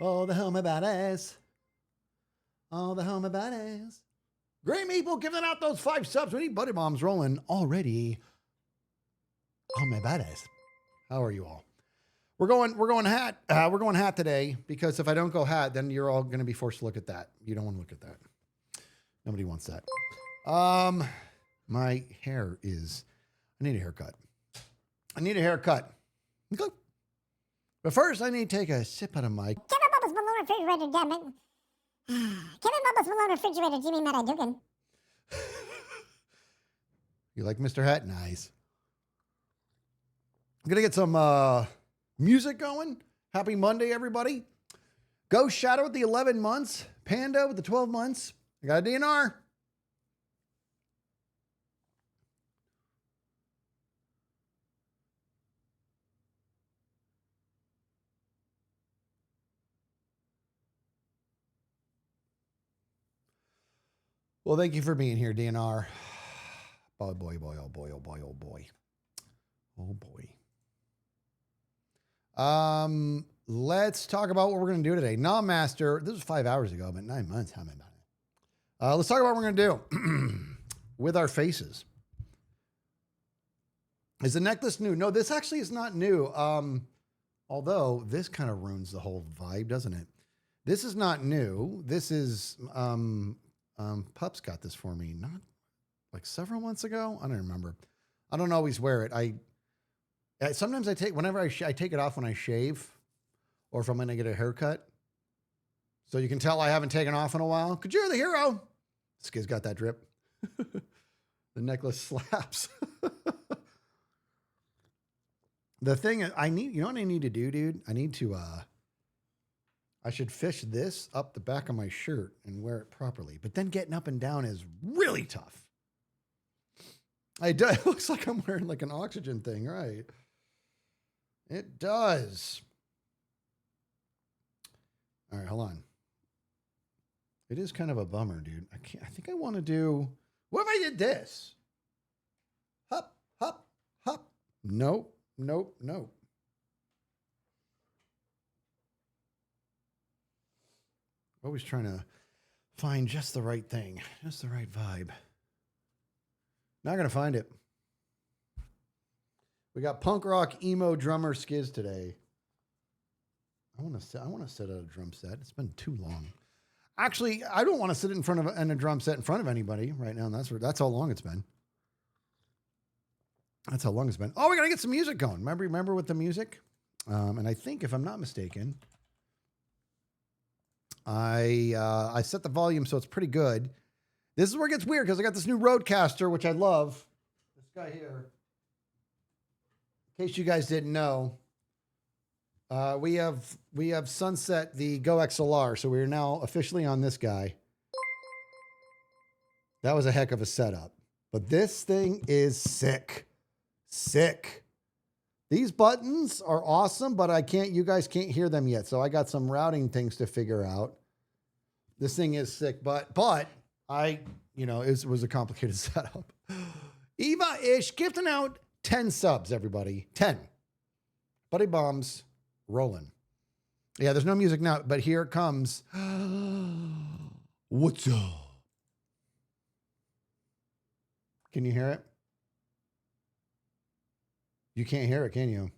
Oh, the homie badass. Oh, the homie badass. Great Meeple giving out those 5 subs. We need buddy bombs rolling already. Homie badass. How are you all? We're going hat today because if I don't go hat, then you're all going to be forced to look at that. You don't want to look at that. Nobody wants that. My hair is, I need a haircut. I need a haircut. Okay. But first, I need to take a sip out of my Kevin Bubbles Malone refrigerator, damn it. Kevin Bubbles Malone refrigerator, Jimmy Meta Dugan. You like Mr. Hat? Nice. I'm going to get some music going. Happy Monday, everybody. Ghost Shadow with the 11 months. Panda with the 12 months. I got a DNR. Well, thank you for being here, DNR. Oh boy, boy, oh boy, oh boy, oh boy. Oh boy. Let's talk about what we're going to do today. Nom Master, this was 5 hours ago, but 9 months. How many about it? Let's talk about what we're going to do with our faces. Is the necklace new? No, this actually is not new. Although this kind of ruins the whole vibe, doesn't it? This is not new. This is, Pups got this for me, not like several months ago. I don't remember. I don't always wear it. Sometimes I take, whenever I take it off when I shave or if I'm going to get a haircut. So you can tell I haven't taken off in a while. Because you're the hero. This kid's got that drip. The necklace slaps. The thing is, you know what I need to do, dude? I need to, I should fish this up the back of my shirt and wear it properly. But then getting up and down is really tough. It looks like I'm wearing like an oxygen thing, right? It does. All right, hold on. It is kind of a bummer, dude. I think I want to do, what if I did this? Hop, hop, hop. Nope, nope, nope. Always trying to find just the right thing, just the right vibe. Not going to find it. We got punk rock emo drummer Skiz today. I want to set a drum set. It's been too long. Actually, I don't want to sit in a drum set in front of anybody right now. And that's how long it's been. That's how long it's been. Oh, we got to get some music going. Remember with the music? And I think if I'm not mistaken, I set the volume so it's pretty good. This is where it gets weird because I got this new Roadcaster, which I love. This guy here. In case you guys didn't know, we have sunset the Go XLR, so we are now officially on this guy. That was a heck of a setup, but this thing is sick, sick. These buttons are awesome, but you guys can't hear them yet, so I got some routing things to figure out. This thing is sick, but it was a complicated setup. Eva-ish gifting out 10 subs, everybody. 10. Buddy bombs rolling. Yeah, there's no music now, but here it comes. What's up? Can you hear it? You can't hear it, can you?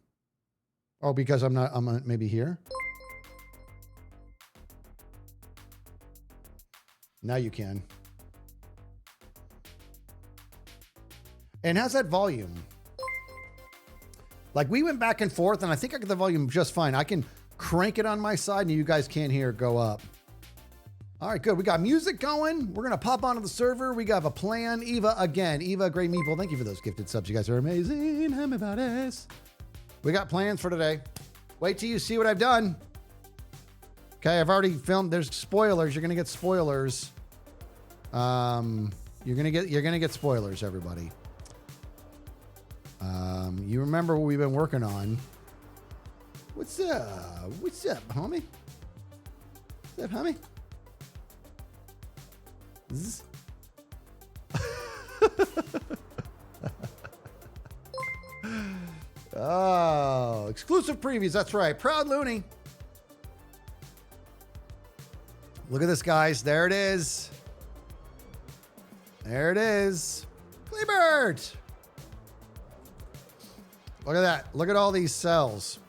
Oh, because I'm maybe here? Now you can. And how's that volume? Like we went back and forth and I think I got the volume just fine. I can crank it on my side and you guys can't hear it go up. All right, good. We got music going. We're going to pop onto the server. We got a plan. Eva again. Eva, Great Meeple. Thank you for those gifted subs. You guys are amazing. How about us? We got plans for today. Wait till you see what I've done. Okay, I've already filmed. There's spoilers. You're going to get spoilers. You're going to get spoilers, everybody. You remember what we've been working on. What's up? What's up, homie? What's up, homie? Oh, exclusive previews. That's right. Proud Looney. Look at this, guys. There it is. There it is. Cleabert! Look at that. Look at all these cells.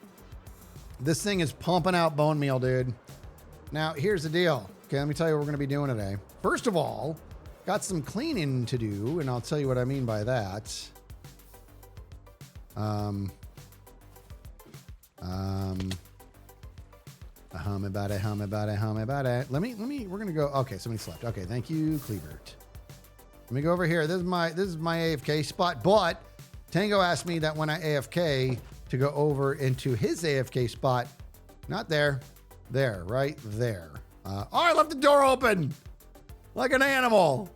This thing is pumping out bone meal, dude. Now, here's the deal. Okay, let me tell you what we're going to be doing today. First of all, got some cleaning to do, and I'll tell you what I mean by that. Hum about it, hum about it, hum about it. Let me, we're going to go. Okay, somebody slept. Okay, thank you, Cleabert. Let me go over here. This is my AFK spot, but Tango asked me that when I AFK to go over into his AFK spot. Not there. There, right there. Oh, I left the door open like an animal.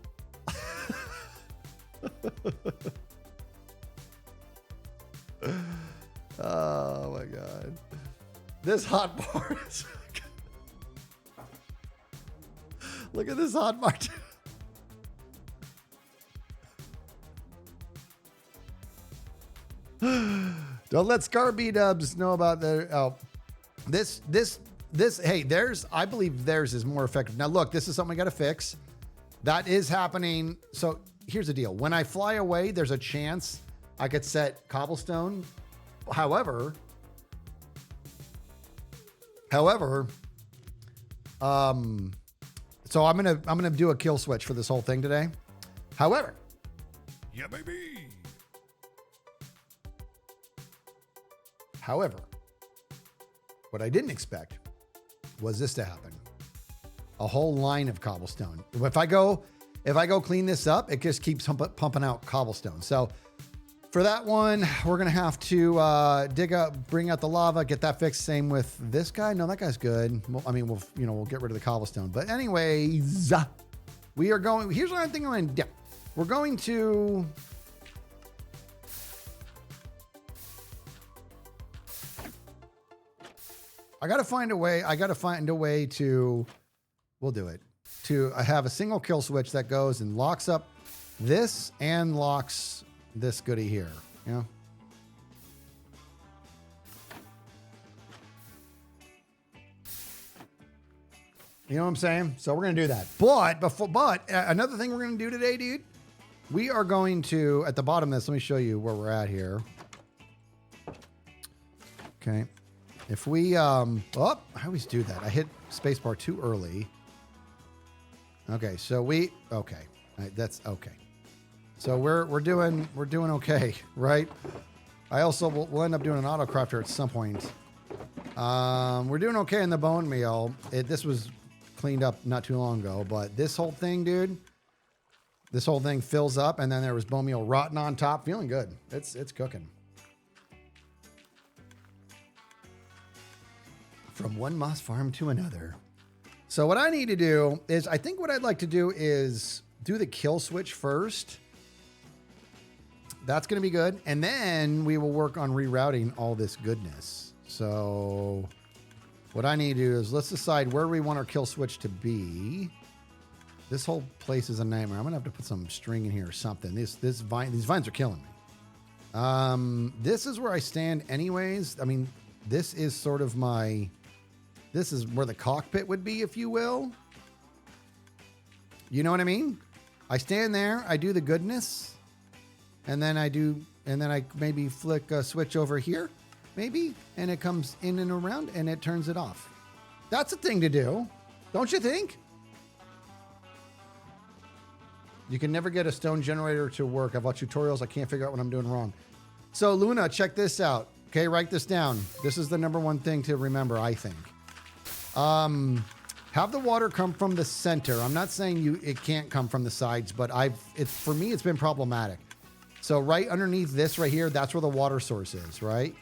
Oh my God. This hot bar is... Look at this hot bar. Don't let Scar B-dubs know about the... Oh, this, hey, I believe theirs is more effective. Now, look, this is something I got to fix. That is happening. So here's the deal. When I fly away, there's a chance I could set cobblestone. However, so I'm gonna do a kill switch for this whole thing today. However, Yeah, baby. However, what I didn't expect was this to happen. A whole line of cobblestone. If I go clean this up, it just keeps pumping out cobblestone. So for that one, we're going to have to dig up, bring out the lava, get that fixed. Same with this guy. No, that guy's good. Well, I mean, we'll get rid of the cobblestone. But anyways, we are going, here's what I'm thinking I'm going to do. We're going to... I got to find a way to, we'll do it, to have a single kill switch that goes and locks up this and locks this goodie here. You know? You know what I'm saying? So we're going to do that. But another thing we're going to do today, dude, we are going to, at the bottom of this, let me show you where we're at here. Okay. If we, I always do that. I hit spacebar too early. Okay, so okay. All right, that's okay. So we're doing okay, right? I also will end up doing an auto crafter at some point. We're doing okay in the bone meal. This was cleaned up not too long ago, but this whole thing, dude, this whole thing fills up, and then there was bone meal rotting on top. Feeling good. It's cooking. From one moss farm to another. So what I need to do is, I think what I'd like to do is do the kill switch first. That's going to be good. And then we will work on rerouting all this goodness. So what I need to do is let's decide where we want our kill switch to be. This whole place is a nightmare. I'm going to have to put some string in here or something. These vines are killing me. This is where I stand anyways. I mean, this is sort of this is where the cockpit would be, if you will. You know what I mean? I stand there, I do the goodness, and then I maybe flick a switch over here, maybe, and it comes in and around and it turns it off. That's a thing to do, don't you think? You can never get a stone generator to work. I've watched tutorials, I can't figure out what I'm doing wrong. So Luna, check this out. Okay, write this down. This is the #1 thing to remember, I think. Have the water come from the center. I'm not saying it can't come from the sides, but for me, it's been problematic. So right underneath this right here, that's where the water source is, right?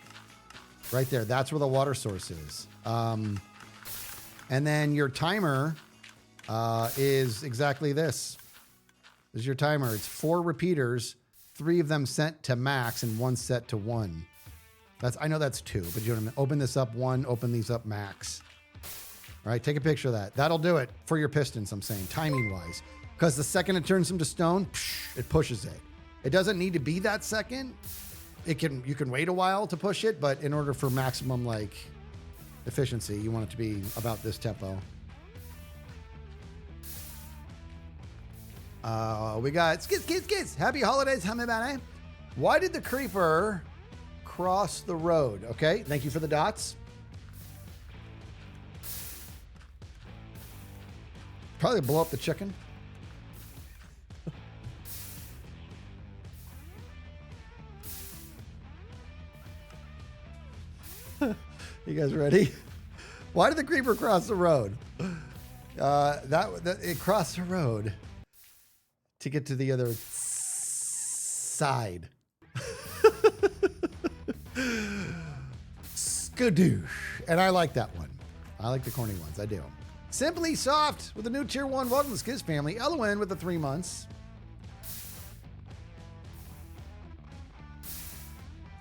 Right there, that's where the water source is. And then your timer is exactly this. This is your timer. It's 4 repeaters, 3 of them set to max and 1 set to 1. I know that's 2, but you know what I mean? Open this up 1, open these up max. All right, take a picture of that. That'll do it for your pistons, I'm saying, timing-wise. Because the second it turns them to stone, it pushes it. It doesn't need to be that second. You can wait a while to push it, but in order for maximum, efficiency, you want it to be about this tempo. We got skits. Happy holidays, Hamibane. Why did the creeper cross the road? Okay, thank you for the dots. Probably blow up the chicken. You guys ready? Why did the creeper cross the road? It crossed the road to get to the other side. Skadoosh. And I like that one. I like the corny ones. I do. Simply Soft with the new tier 1. Welcome to Skiz family. Elwin with the 3 months.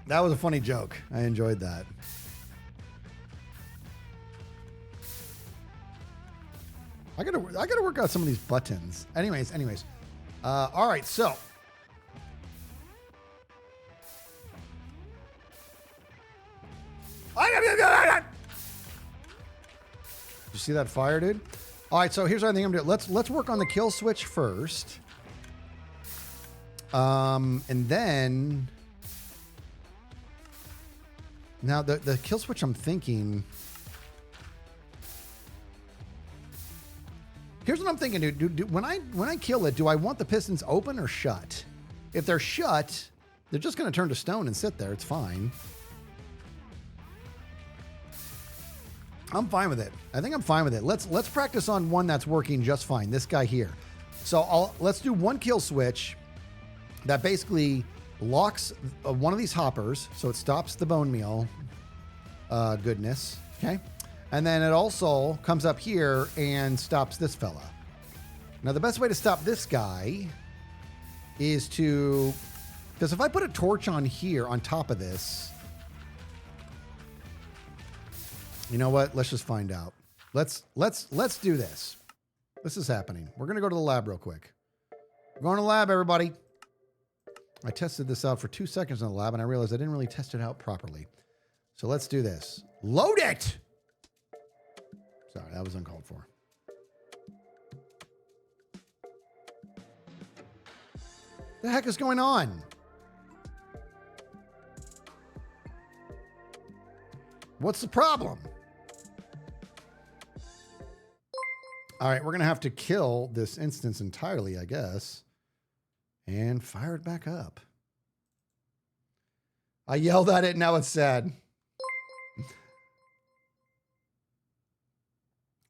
That was a funny joke. I enjoyed that. I gotta work out some of these buttons. Anyways. All right, so. You see that fire, dude? All right, so here's what I think I'm doing. Let's work on the kill switch first. And then now the kill switch I'm thinking. Here's what I'm thinking, dude. When I kill it, do I want the pistons open or shut? If they're shut, they're just going to turn to stone and sit there. It's fine. I'm fine with it. I think I'm fine with it. Let's practice on one that's working just fine. This guy here. So let's do one kill switch that basically locks one of these hoppers, so it stops the bone meal goodness. Okay. And then it also comes up here and stops this fella. Now, the best way to stop this guy is because if I put a torch on here on top of this, you know what? Let's just find out. Let's do this. This is happening. We're going to go to the lab real quick. We're going to the lab, everybody. I tested this out for 2 seconds in the lab and I realized I didn't really test it out properly. So let's do this. Load it! Sorry, that was uncalled for. The heck is going on? What's the problem? All right, we're going to have to kill this instance entirely, I guess, and fire it back up. I yelled at it, now it's sad.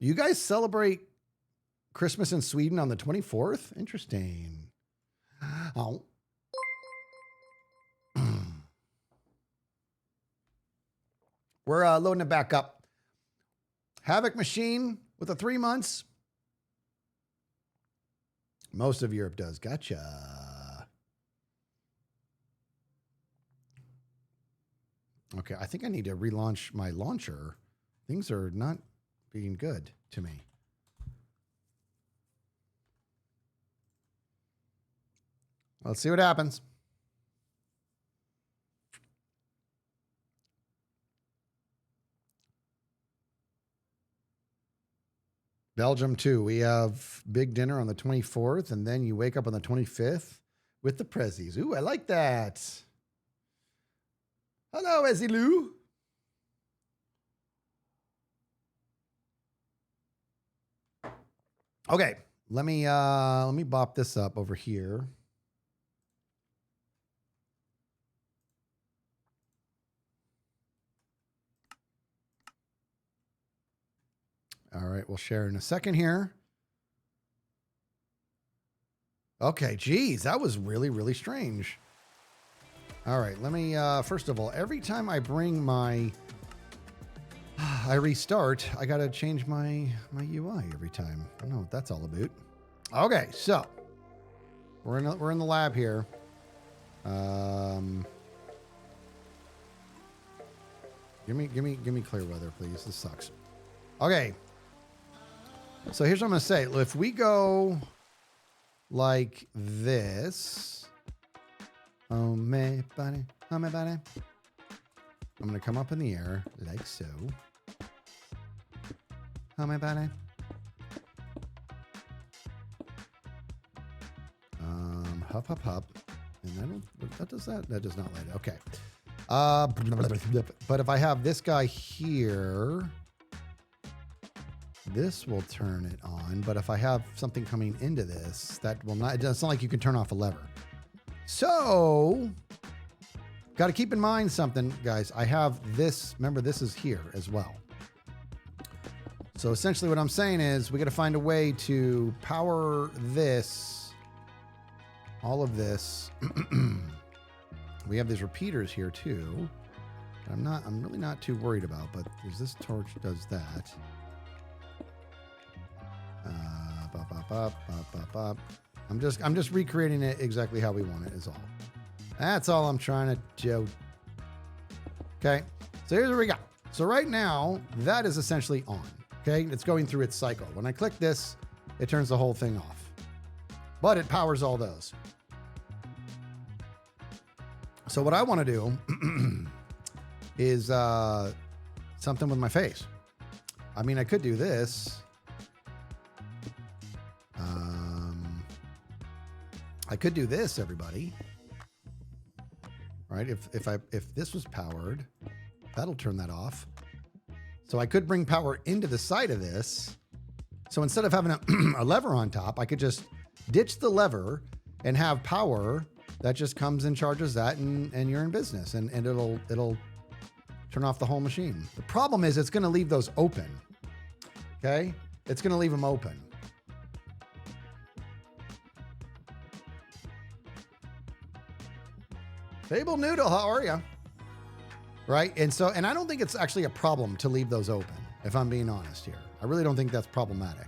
You guys celebrate Christmas in Sweden on the 24th? Interesting. Oh. We're loading it back up. Havoc Machine with the 3 months. Most of Europe does. Gotcha. Okay, I think I need to relaunch my launcher. Things are not being good to me. Let's see what happens. Belgium too. We have big dinner on the 24th, and then you wake up on the 25th with the prezzies. Ooh, I like that. Hello, Ezilou. Okay, let me bop this up over here. All right, we'll share in a second here. Okay, geez, that was really, really strange. All right, let me, first of all, every time I bring my, I restart, I got to change my UI every time. I don't know what that's all about. Okay, so we're in the lab here. Give me clear weather, please. This sucks. Okay. So here's what I'm going to say. If we go like this, oh, my buddy, oh, my buddy. I'm going to come up in the air like so. Oh, my buddy. Hup, hup, hup. And that does not light it. Okay. But if I have this guy here, this will turn it on. But if I have something coming into this, that will not, it's not like you can turn off a lever. So, got to keep in mind something, guys. I have this, remember this is here as well. So essentially what I'm saying is we got to find a way to power this, all of this. We have these repeaters here too. I'm really not too worried about, but there's this torch does that. I'm just recreating it exactly how we want it is all. That's all I'm trying to do. Okay, so here's what we got. So right now, that is essentially on. Okay, it's going through its cycle. When I click this, it turns the whole thing off. But it powers all those. So what I want to do is something with my face. I mean, I could do this. I could do this, everybody. Right? If this was powered, that'll turn that off. So I could bring power into the side of this. So instead of having a lever on top, I could just ditch the lever and have power that just comes and charges that, and you're in business, and it'll turn off the whole machine. The problem is it's going to leave those open. Okay? It's going to leave them open. Fable Noodle, how are you? Right? And I don't think it's actually a problem to leave those open, if I'm being honest here. I really don't think that's problematic.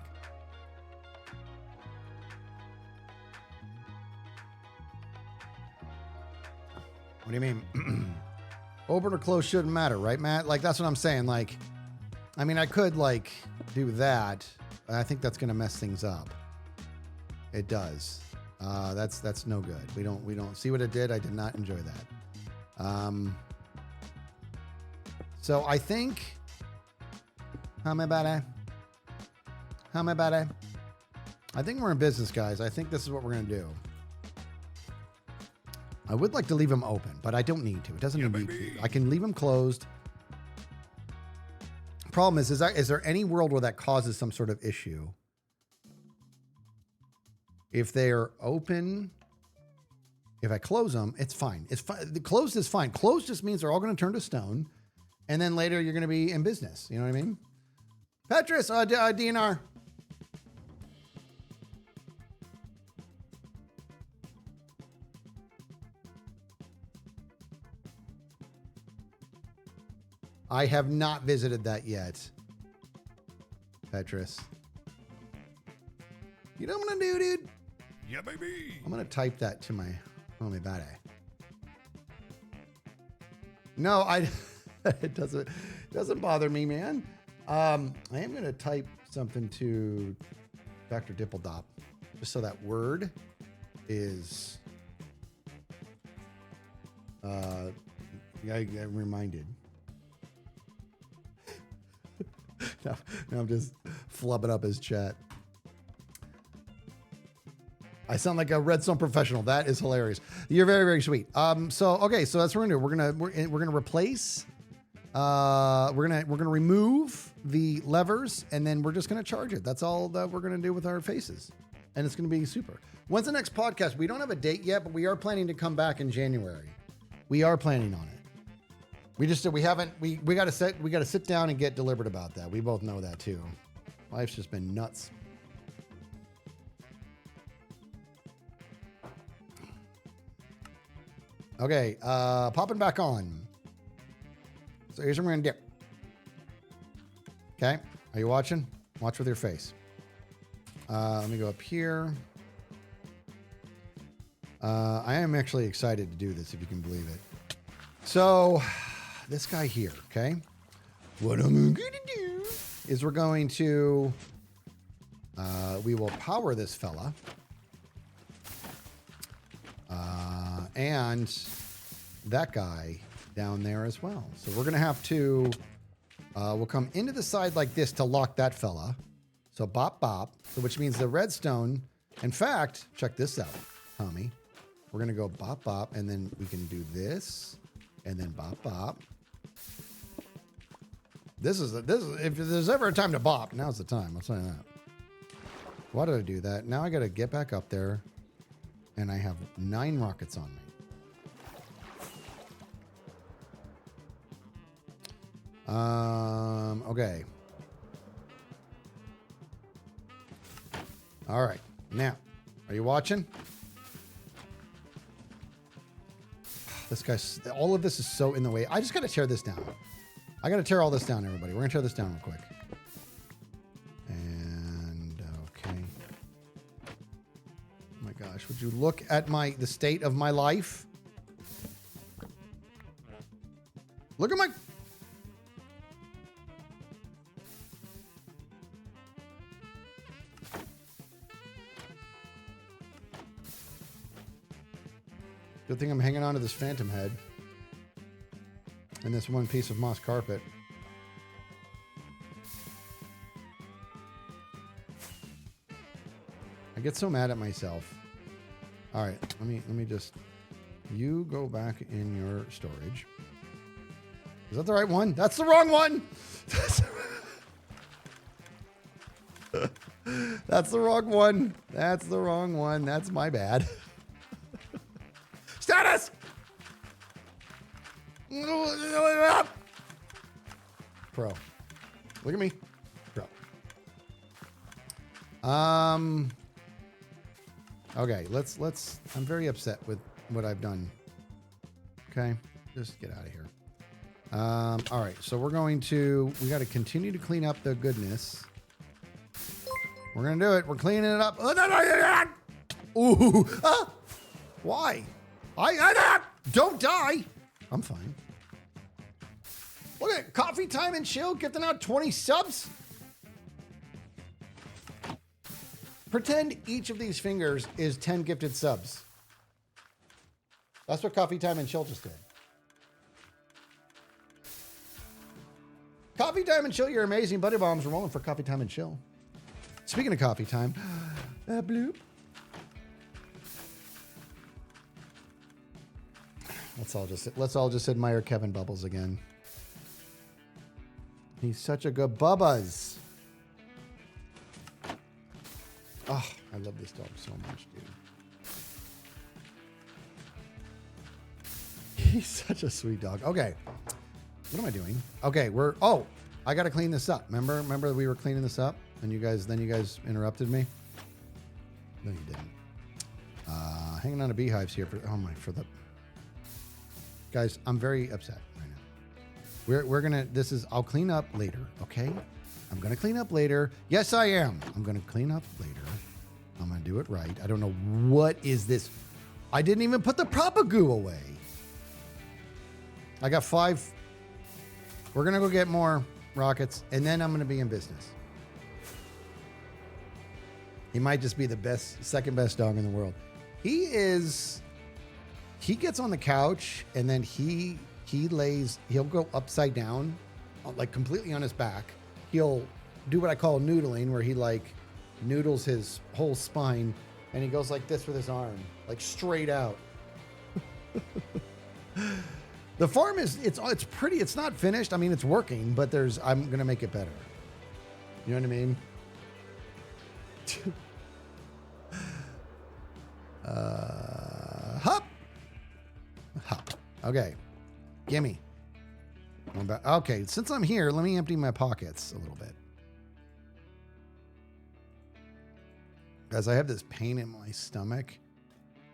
What do you mean? Open or closed shouldn't matter, right, Matt? Like, that's what I'm saying. Like, I mean, I could, like, do that. I think that's going to mess things up. It does. That's no good. We don't see what it did. I did not enjoy that. So I think, how am I about it? I think we're in business, guys. I think this is what we're going to do. I would like to leave them open, but I don't need to. It doesn't need to. I can leave them closed. Problem is there any world where that causes some sort of issue? If they're open, if I close them, it's fine. It's fine. The closed is fine. Closed just means they're all going to turn to stone, and then later you're going to be in business. You know what I mean? Petrus, DNR. I have not visited that yet, Petrus. You know what I'm going to do, dude? Yeah, baby. I'm going to type that to my homie buddy. No, it doesn't bother me, man. I am going to type something to Dr. Dippledop just so that word is I'm reminded. Now I'm just flubbing up his chat. I sound like a Redstone professional. That is hilarious. You're very, very sweet. So that's what we're gonna do. We're gonna replace. We're gonna remove the levers, and then we're just gonna charge it. That's all that we're gonna do with our faces, and it's gonna be super. When's the next podcast? We don't have a date yet, but we are planning to come back in January. We are planning on it. We gotta sit down and get deliberate about that. We both know that too. Life's just been nuts. Okay, popping back on. So here's what we're gonna do. Okay, are you watching? Watch with your face. Let me go up here. I am actually excited to do this, if you can believe it. So, this guy here, okay? What I'm gonna do is we're going to, we will power this fella. And that guy down there as well. So we're going to have to, we'll come into the side like this to lock that fella. So bop, bop. So which means the redstone, in fact, check this out, Tommy. We're going to go bop, bop, and then we can do this, and then bop, bop. This is if there's ever a time to bop, now's the time. I'll tell you that. Why did I do that? Now I got to get back up there, and I have 9 rockets on me. Okay. All right. Now, are you watching? This guy's, all of this is so in the way. I just got to tear this down. I got to tear all this down, everybody. We're going to tear this down real quick. And, okay. Oh my gosh. Would you look at the state of my life? Look at my... Good thing I'm hanging on to this phantom head and this one piece of moss carpet. I get so mad at myself. All right, let me just, you go back in your storage. Is that the right one? That's the wrong one. That's the wrong one. That's the wrong one. That's my bad. Status! Pro. Look at me. Pro. Okay, let's I'm very upset with what I've done. Okay, just get out of here. All right, so we got to continue to clean up the goodness. We're going to do it. We're cleaning it up. Ooh. Ah. Why? Don't die. I'm fine. Look at Coffee Time and Chill gifting out 20 subs. Pretend each of these fingers is 10 gifted subs. That's what Coffee Time and Chill just did. Coffee Time and Chill, you're amazing. Buddy Bombs are rolling for Coffee Time and Chill. Speaking of coffee time, bloop. Let's all just admire Kevin Bubbles again. He's such a good bubbas. Oh, I love this dog so much, dude. He's such a sweet dog. Okay. What am I doing? Okay, I got to clean this up. Remember we were cleaning this up and you guys interrupted me? No, you didn't. Hanging on to beehives here for the guys, I'm very upset right now. We're gonna, I'll clean up later, okay? I'm gonna clean up later. Yes, I am. I'm gonna clean up later. I'm gonna do it right. I don't know what is this. I didn't even put the propagoo away. I got 5. We're gonna go get more rockets and then I'm gonna be in business. He might just be the second best dog in the world. He gets on the couch and then he'll go upside down, like completely on his back. He'll do what I call noodling, where he like noodles his whole spine and he goes like this with his arm, like straight out. The farm it's pretty, it's not finished. I mean, it's working, but I'm going to make it better. You know what I mean? Hop. Okay. Gimme. Okay, since I'm here, let me empty my pockets a little bit. Guys, I have this pain in my stomach.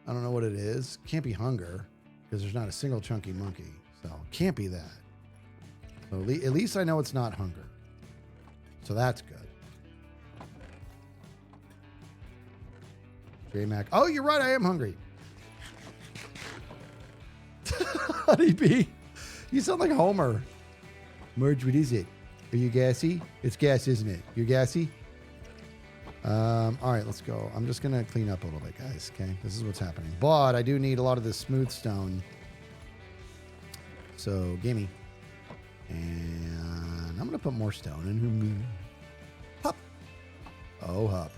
I don't know what it is. Can't be hunger, because there's not a single chunky monkey. So can't be that. So at least I know it's not hunger. So that's good. J-Mac. Oh, you're right. I am hungry. Honeybee. You sound like Homer. Merge, what is it? Are you gassy? It's gas, isn't it? You're gassy? All right, let's go. I'm just going to clean up a little bit, guys. Okay, this is what's happening. But I do need a lot of this smooth stone. So, gimme. And I'm going to put more stone in. Hop. Oh, hop.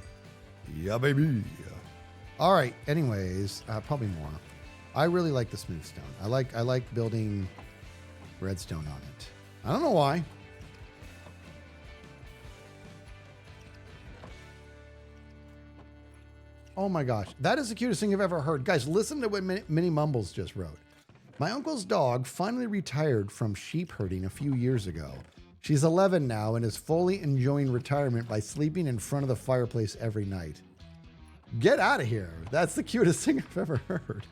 Yeah, baby. All right. Anyways, probably more. I really like the smooth stone. I like building redstone on it. I don't know why. Oh my gosh. That is the cutest thing I've ever heard. Guys, listen to what Minnie Mumbles just wrote. My uncle's dog finally retired from sheep herding a few years ago. She's 11 now and is fully enjoying retirement by sleeping in front of the fireplace every night. Get out of here. That's the cutest thing I've ever heard.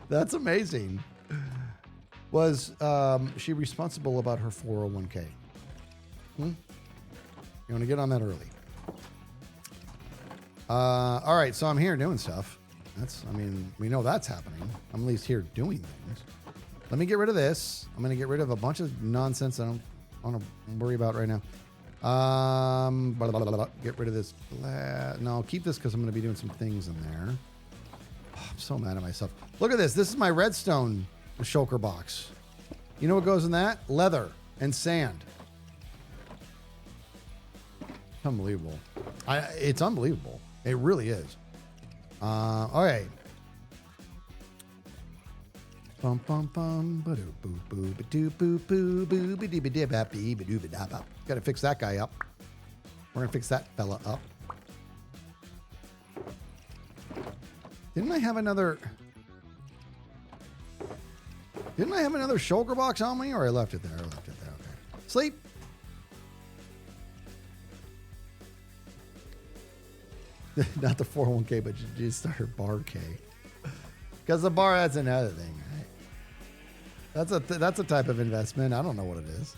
That's amazing. Was she responsible about her 401k? You want to get on that early. All right, so I'm here doing stuff. We know that's happening. I'm at least here doing things. Let me get rid of this. I'm going to get rid of a bunch of nonsense I don't want to worry about right now. Get rid of this. No, keep this because I'm going to be doing some things in there. Oh, I'm so mad at myself. Look at this. This is my redstone shulker box. You know what goes in that? Leather and sand. Unbelievable. It's unbelievable. It really is. All right. Bum bum bum ba doo boo boo ba doo boo boo boo ba dee ba dee ba bee ba doo ba da ba. Got to fix that guy up. We're gonna fix that fella up. Didn't I have another shulker box on me, or I left it there? I left it there. Okay. Sleep. Not the 401k, but you just start bar K. Because the bar, that's another thing, right? That's a type of investment. I don't know what it is.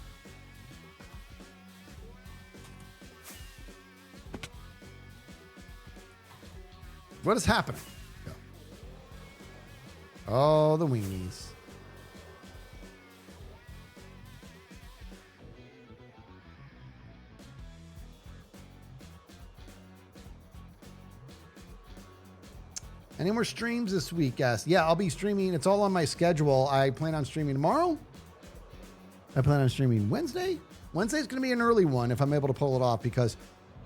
What is happening? Go. Oh, the weenies. Any more streams this week, guys? Yeah, I'll be streaming. It's all on my schedule. I plan on streaming tomorrow. I plan on streaming Wednesday. Wednesday's going to be an early one if I'm able to pull it off because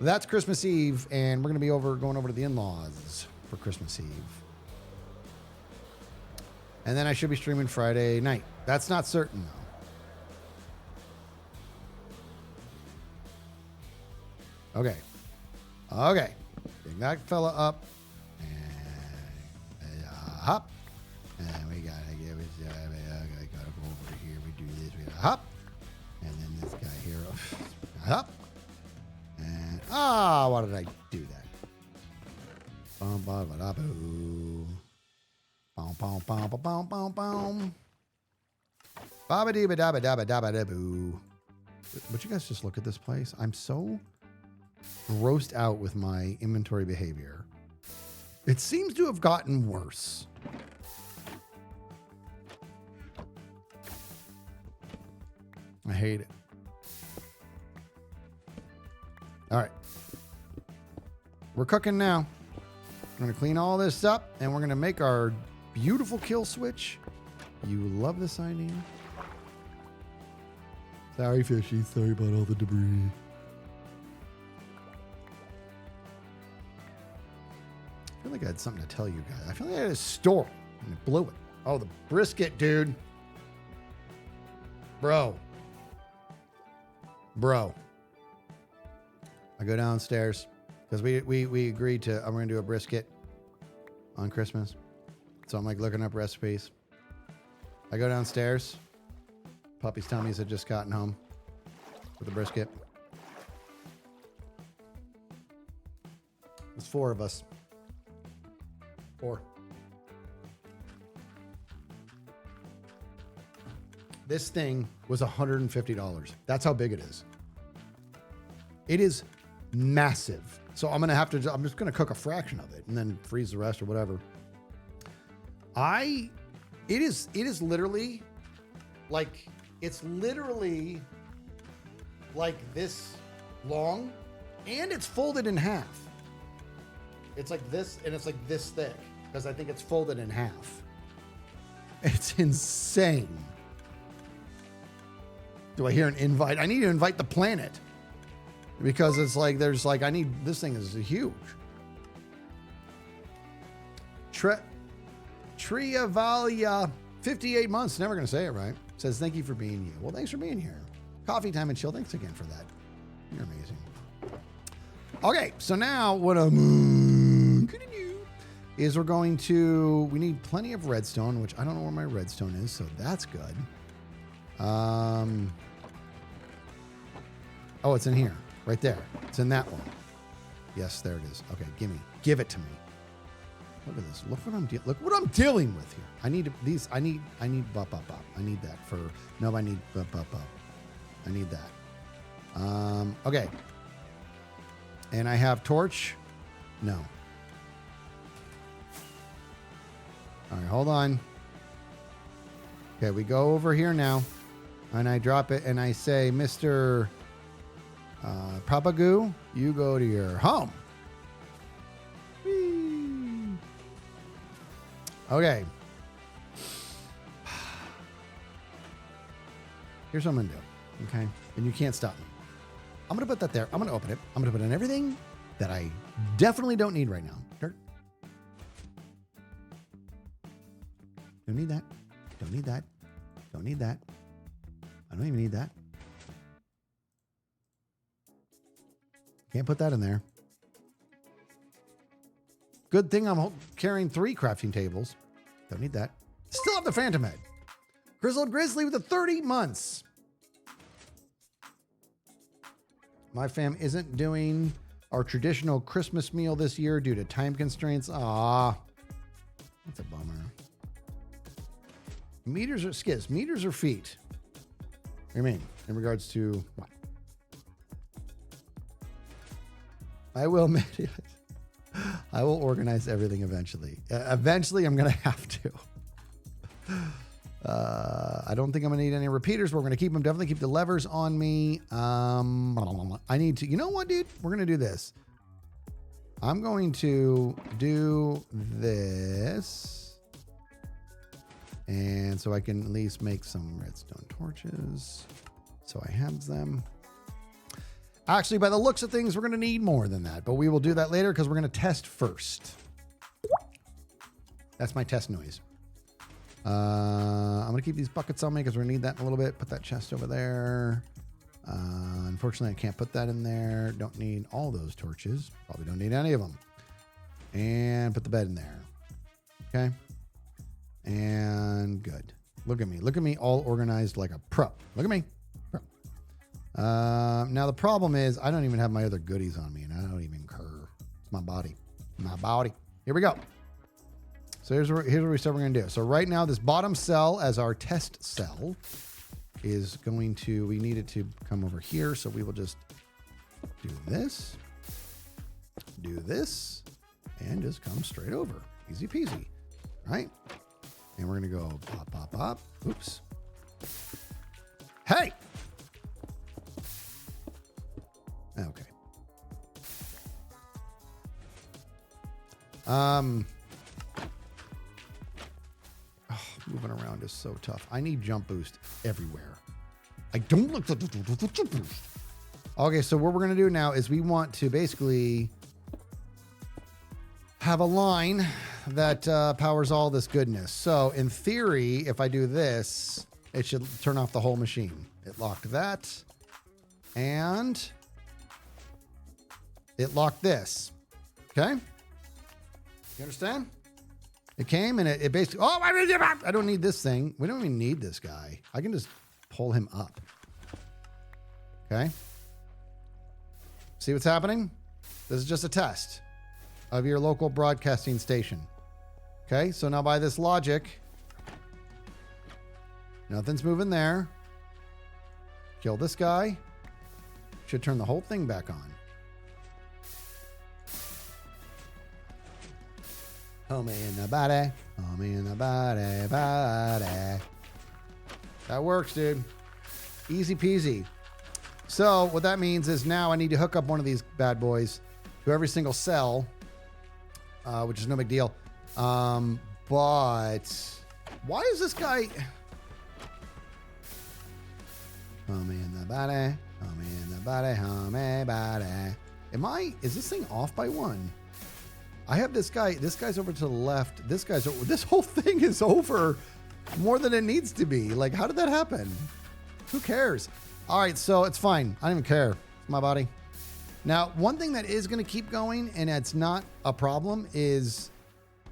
that's Christmas Eve and we're going to be going over to the in-laws for Christmas Eve. And then I should be streaming Friday night. That's not certain, though. Okay. Okay. Bring that fella up. Hop, and we gotta give it. I gotta go over here. We do this. We gotta hop, and then this guy here. Hop, and why did I do that? Bum ba ba da boo. Bum bum bum bum bum bum bum. Ba ba dee ba da ba da ba da ba da boo. Would you guys just look at this place? I'm so grossed out with my inventory behavior. It seems to have gotten worse. I hate it. All right. We're cooking now. We're going to clean all this up and we're going to make our beautiful kill switch. You love this idea? Sorry, fishy. Sorry about all the debris. I feel like I had something to tell you guys. I feel like I had a story and it blew it. Oh, the brisket, dude. Bro. I go downstairs because we agreed to, I'm going to do a brisket on Christmas. So I'm like looking up recipes. I go downstairs. Puppy's tummies had just gotten home with the brisket. There's 4 of us. 4. This thing was $150. That's how big it is. It is massive. So I'm just gonna cook a fraction of it and then freeze the rest or whatever. It is literally like, it's literally like this long and it's folded in half. It's like this and it's like this thick because I think it's folded in half. It's insane. Do I hear an invite? I need to invite the planet because it's like, this thing is huge. Triavalia, 58 months. Never going to say it right. Says, thank you for being you. Well, thanks for being here. Coffee time and chill. Thanks again for that. You're amazing. Okay, so now what I'm gonna do is we need plenty of redstone, which I don't know where my redstone is, so that's good. Oh, it's in here, right there. It's in that one. Yes, there it is. Okay, give it to me. Look at this. Look what I'm dealing with here. I need these. I need bop. I need that for no. I need bop. I need that. Okay. And I have torch. No. All right, hold on. Okay, we go over here now, and I drop it, and I say, Mr. Papagoo, you go to your home. Whee. Okay. Here's what I'm going to do, okay? And you can't stop me. I'm going to put that there. I'm going to open it. I'm going to put in everything that I definitely don't need right now. Dirt. Don't need that. Don't need that. Don't need that. I don't even need that. Can't put that in there. Good thing I'm carrying 3 crafting tables. Don't need that. Still have the Phantom Head. Grizzled Grizzly with the 30 months. My fam isn't doing our traditional Christmas meal this year due to time constraints. Ah, that's a bummer. Meters or skids? Meters or feet? What do you mean? In regards to what? I will organize everything eventually. Eventually, I'm going to have to. I don't think I'm going to need any repeaters, but we're going to keep them. Definitely keep the levers on me. I need to, you know what, dude? We're going to do this. I'm going to do this. And so I can at least make some redstone torches. So I have them. Actually, by the looks of things, we're going to need more than that, but we will do that later because we're going to test first. That's my test noise. I'm going to keep these buckets on me because we're going to need that in a little bit. Put that chest over there. Unfortunately, I can't put that in there. Don't need all those torches. Probably don't need any of them. And put the bed in there. Okay. And good. Look at me. Look at me all organized like a pro. Look at me. Pro. Now, the problem is I don't even have my other goodies on me, and I don't even care. It's my body. My body. Here we go. So here's what we said we're going to do. So right now, this bottom cell as our test cell is going to, we need it to come over here. So we will just do this, and just come straight over. Easy peasy, right? And we're going to go pop, pop, pop. Oops. Hey! Okay. Moving around is so tough. I need jump boost everywhere. I don't look the jump boost. Okay, so what we're going to do now is we want to basically have a line that powers all this goodness. So in theory, if I do this, it should turn off the whole machine. It locked that. And it locked this. Okay? You understand? It came and it basically, oh, I don't need this thing. We don't even need this guy. I can just pull him up. Okay. See what's happening? This is just a test of your local broadcasting station. Okay. So now by this logic, nothing's moving there. Kill this guy. Should turn the whole thing back on. Homie in the body. Homie in the body. Body. That works, dude. Easy peasy. So what that means is now I need to hook up one of these bad boys to every single cell, which is no big deal. But why is this guy... Homie in the body. Homie in the body. Homie body. Is this thing off by one? I have this guy. This guy's over to the left. This guy's over. This whole thing is over more than it needs to be. Like, how did that happen? Who cares? All right, so it's fine. I don't even care. It's my body. Now, one thing that is going to keep going, and it's not a problem, is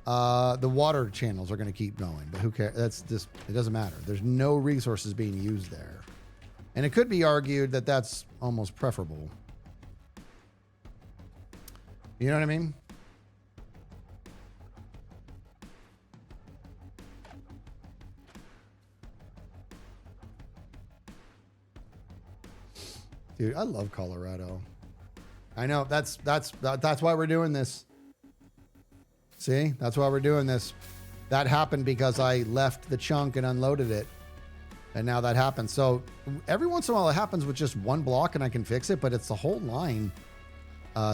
the water channels are going to keep going. But who cares? That's just, it doesn't matter. There's no resources being used there. And it could be argued that that's almost preferable. You know what I mean? Dude, I love Colorado. I know that's why we're doing this. See, that's why we're doing this. That happened because I left the chunk and unloaded it. And now that happens. So every once in a while it happens with just one block and I can fix it, but it's the whole line.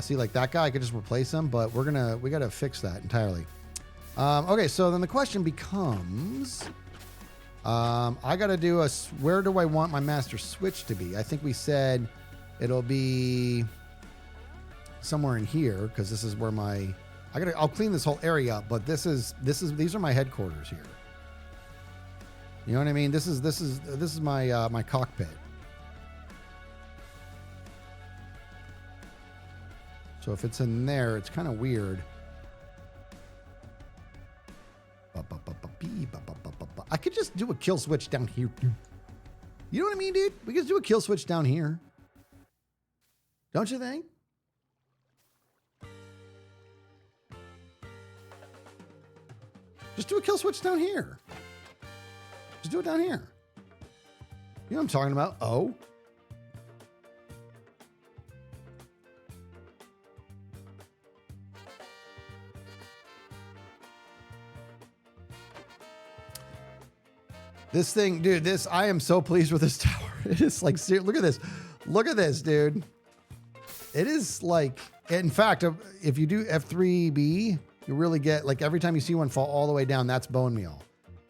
See, like that guy, I could just replace him, but we got to fix that entirely. Okay, so then the question becomes, I got to do where do I want my master switch to be? I think we said it'll be somewhere in here because this is where I'll clean this whole area up, but these are my headquarters here. You know what I mean? This is my my cockpit. So if it's in there, it's kind of weird. I could just do a kill switch down here. You know what I mean, dude? We could just do a kill switch down here. Don't you think? Just do a kill switch down here. Just do it down here. You know what I'm talking about? Oh. This thing, dude, I am so pleased with this tower. It is like, look at this. Look at this, dude. It is like, in fact, if you do F3B, you really get, like, every time you see one fall all the way down, that's bone meal,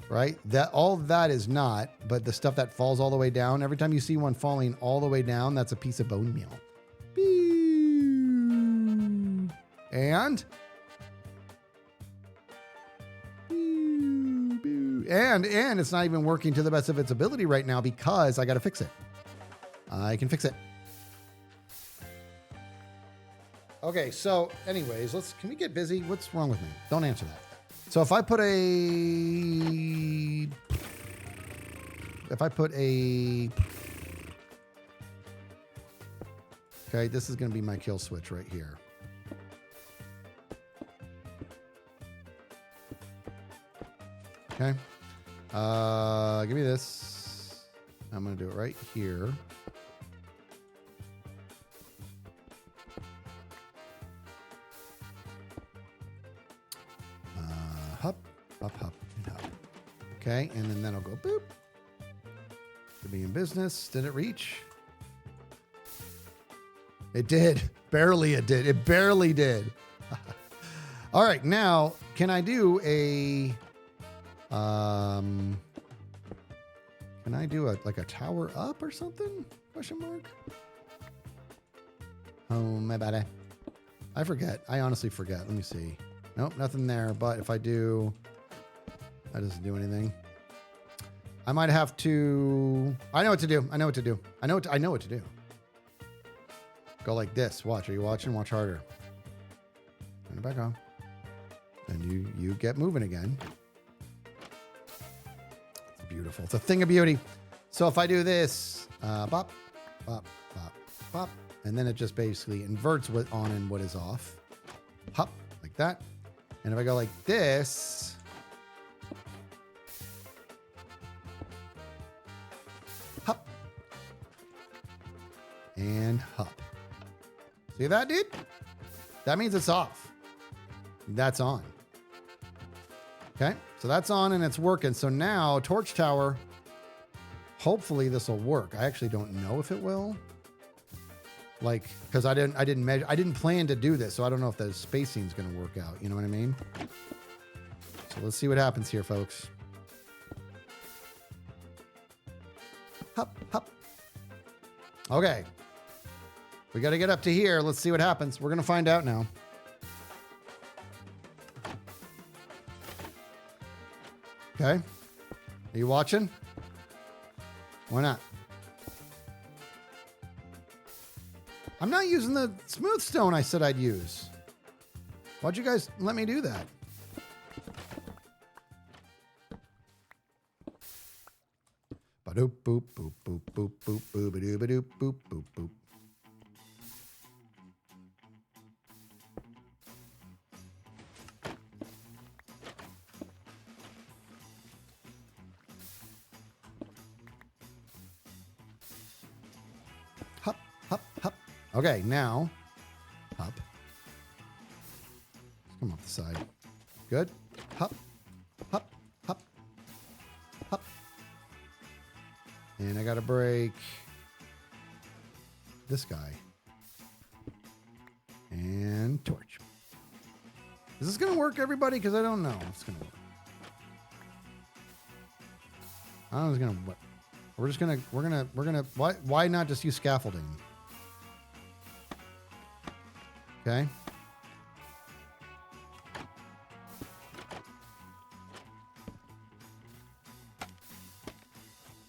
right? All of that is not, but the stuff that falls all the way down, every time you see one falling all the way down, that's a piece of bone meal. And it's not even working to the best of its ability right now because I got to fix it. I can fix it. Okay, so anyways, can we get busy? What's wrong with me? Don't answer that. So if I put okay, this is going to be my kill switch right here. Okay. Give me this. I'm going to do it right here. Hop, hop, hop, and hop. Okay, and then that'll go boop. To be in business. Did it reach? It did. Barely it did. It barely did. All right, now, can I do a... can I do a tower up or something? Question mark. Oh, my bad. I forget. I honestly forget. Let me see. Nope, nothing there. But if I do, that doesn't do anything. I might have to. I know what to do. I know what to do. I know what to do. Go like this. Watch. Are you watching? Watch harder. Turn it back on. And you get moving again. Beautiful. It's a thing of beauty. So if I do this, bop, bop, bop, bop, and then it just basically inverts what on and what is off. Hop, like that. And if I go like this, hop, and hop. See that, dude? That means it's off. That's on. Okay, so that's on and it's working. So now torch tower, hopefully this will work. I actually don't know if it will. Like, because I didn't measure, I didn't plan to do this, so I don't know if the spacing is going to work out. You know what I mean? So let's see what happens here, folks. Hop, hop. Okay. We got to get up to here. Let's see what happens. We're going to find out now. Okay. Are you watching? Why not? I'm not using the smooth stone I said I'd use. Why'd you guys let me do that? Ba-doop, boop, boop, boop, boop, boop, boop, ba-doo, ba-doop, boop, boop, boop. Hop, hop, hop. Okay, now, hop. Come off the side. Good. Hop, hop, hop, hop. And I got to break this guy. And torch. Is this going to work, everybody? Because I don't know if it's going to work. I don't know if it's going to work. We're going to, why not just use scaffolding? Okay.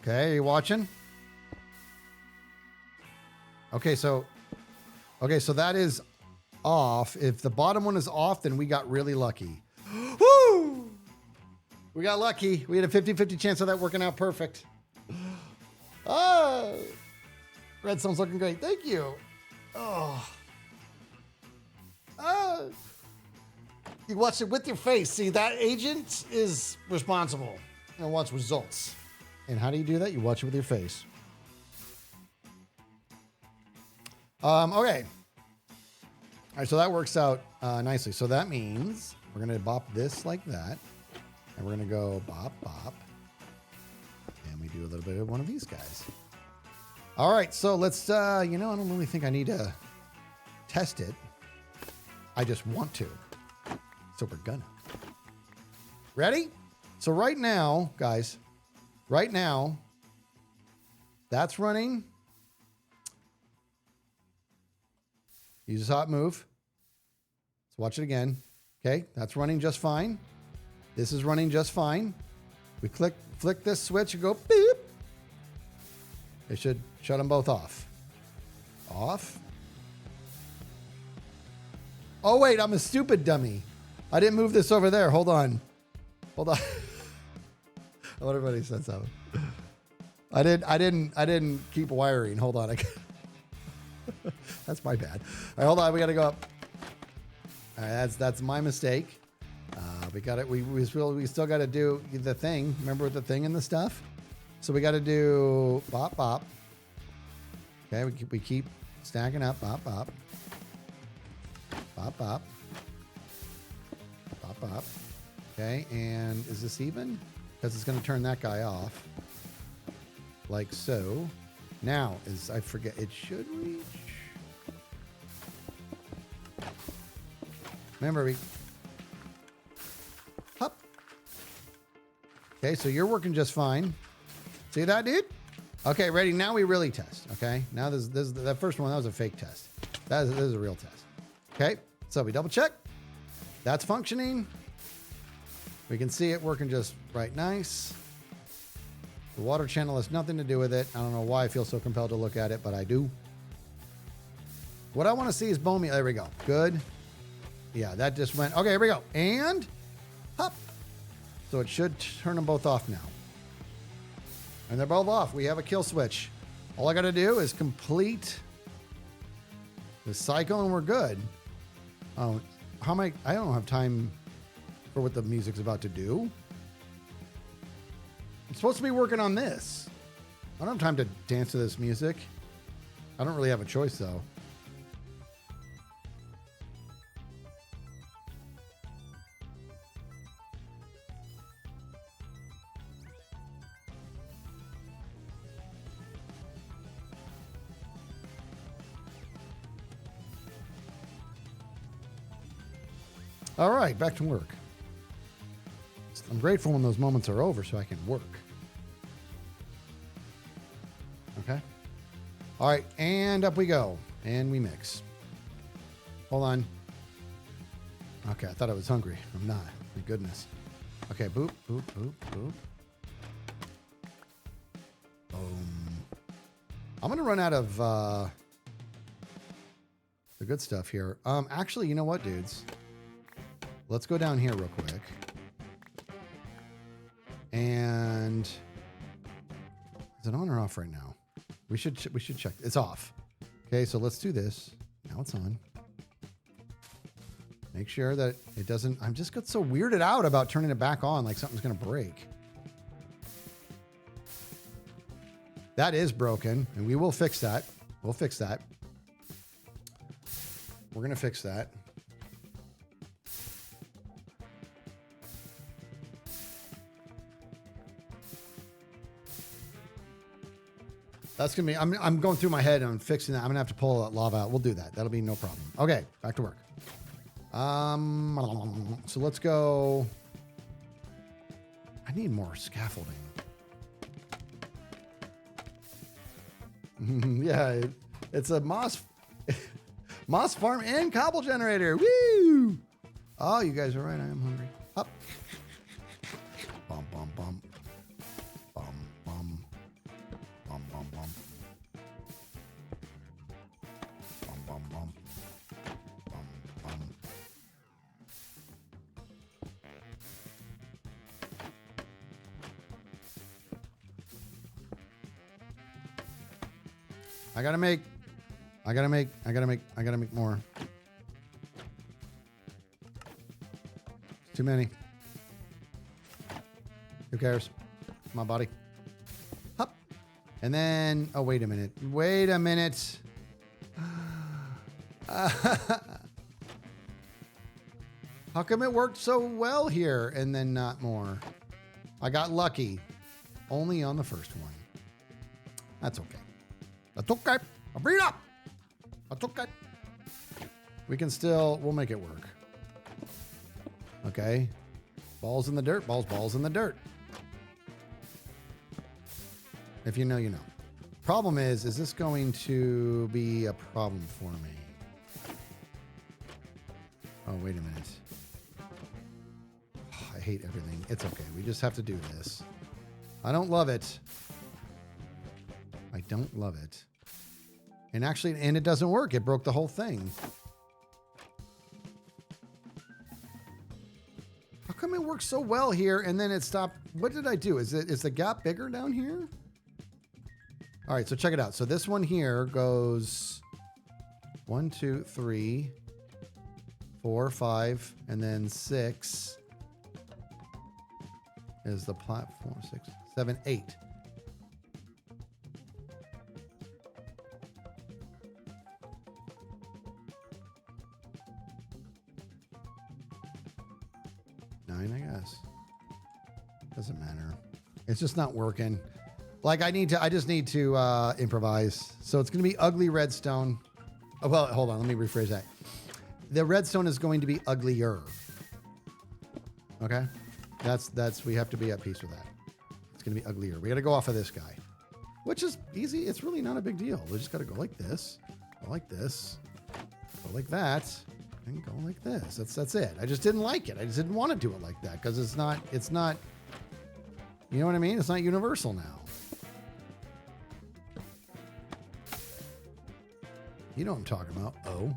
Okay, are you watching? Okay, so that is off. If the bottom one is off, then we got really lucky. Woo! We got lucky. We had a 50-50 chance of that working out perfect. Oh, Redstone's looking great. Thank you. Oh. You watch it with your face. See, that agent is responsible and wants results. And how do you do that? You watch it with your face. Okay. All right, so that works out nicely. So that means we're going to bop this like that. And we're going to go bop, bop. And we do a little bit of one of these guys. All right, so let's, I don't really think I need to test it. I just want to. So we're gonna. Ready? So right now, guys, that's running. Use a hot move. Let's watch it again. Okay, that's running just fine. This is running just fine. We flick this switch and go beep. It should shut them both off. Off. Oh wait, I'm a stupid dummy. I didn't move this over there. Hold on. I want everybody said something. I didn't keep wiring. Hold on. That's my bad. All right, hold on. We got to go up. All right, that's my mistake. We got it. We still got to do the thing. Remember the thing and the stuff. So we got to do bop bop. Okay, we keep stacking up. Bop bop. Bop bop. Bop bop. Okay, and is this even? Because it's going to turn that guy off. Like so. Now I forget. It should reach. Remember, hop. Okay, so you're working just fine. See that, dude? Okay, ready? Now we really test. Okay, now this that first one, that was a fake test. This is a real test. Okay, so we double check. That's functioning. We can see it working just right nice. The water channel has nothing to do with it. I don't know why I feel so compelled to look at it, but I do. What I want to see is bone meal. There we go. Good. Yeah, that just went. Okay, here we go. And hop. So it should turn them both off now. And they're both off. We have a kill switch. All I got to do is complete the cycle and we're good. Oh, how am I don't have time for what the music's about to do. I'm supposed to be working on this. I don't have time to dance to this music. I don't really have a choice though. All right, back to work. I'm grateful when those moments are over so I can work. Okay. All right, and up we go. And we mix. Hold on. Okay, I thought I was hungry. I'm not. Thank goodness. Okay, boop, boop, boop, boop. Boom. I'm going to run out of the good stuff here. Actually, you know what, dudes? Let's go down here real quick. And is it on or off right now? We should check. It's off. Okay, so let's do this. Now it's on. Make sure that it doesn't. I'm just got so weirded out about turning it back on like something's going to break. That is broken, and we will fix that. We'll fix that. We're going to fix that. That's going to be, I'm going through my head and I'm fixing that. I'm going to have to pull that lava out. We'll do that. That'll be no problem. Okay, back to work. So let's go. I need more scaffolding. Yeah, it's a moss farm and cobble generator. Woo! Oh, you guys are right. I am hungry. Up. Bum, bum, bum. Bum, bum. Bum, bum, bum. Bum, bum, bum. Bum, bum. I gotta make more. Too many. Who cares? My body. Hup. And then, oh, wait a minute. Wait a minute. How come it worked so well here and then not more? I got lucky. Only on the first one. That's okay. That's okay. I'll bring it up. That's okay. We'll make it work. Okay. Balls in the dirt. Balls in the dirt. If you know, you know. Problem is this going to be a problem for me? Oh, wait a minute. Oh, I hate everything. It's okay. We just have to do this. I don't love it. I don't love it. And actually, it doesn't work. It broke the whole thing. How come it works so well here and then it stopped? What did I do? Is the gap bigger down here? All right, so check it out. So this one here goes 1, 2, 3, 4, 5, and then 6 is the platform. 6, 7, 8. I guess. Doesn't matter. It's just not working. Like I just need to improvise. So it's going to be ugly redstone. Oh, well, hold on. Let me rephrase that. The redstone is going to be uglier. Okay. We have to be at peace with that. It's going to be uglier. We got to go off of this guy, which is easy. It's really not a big deal. We just got to go like this, go like this, go like that. And go like this. That's it. I just didn't like it. I just didn't want to do it like that because it's not, you know what I mean? It's not universal now. You know what I'm talking about. Oh.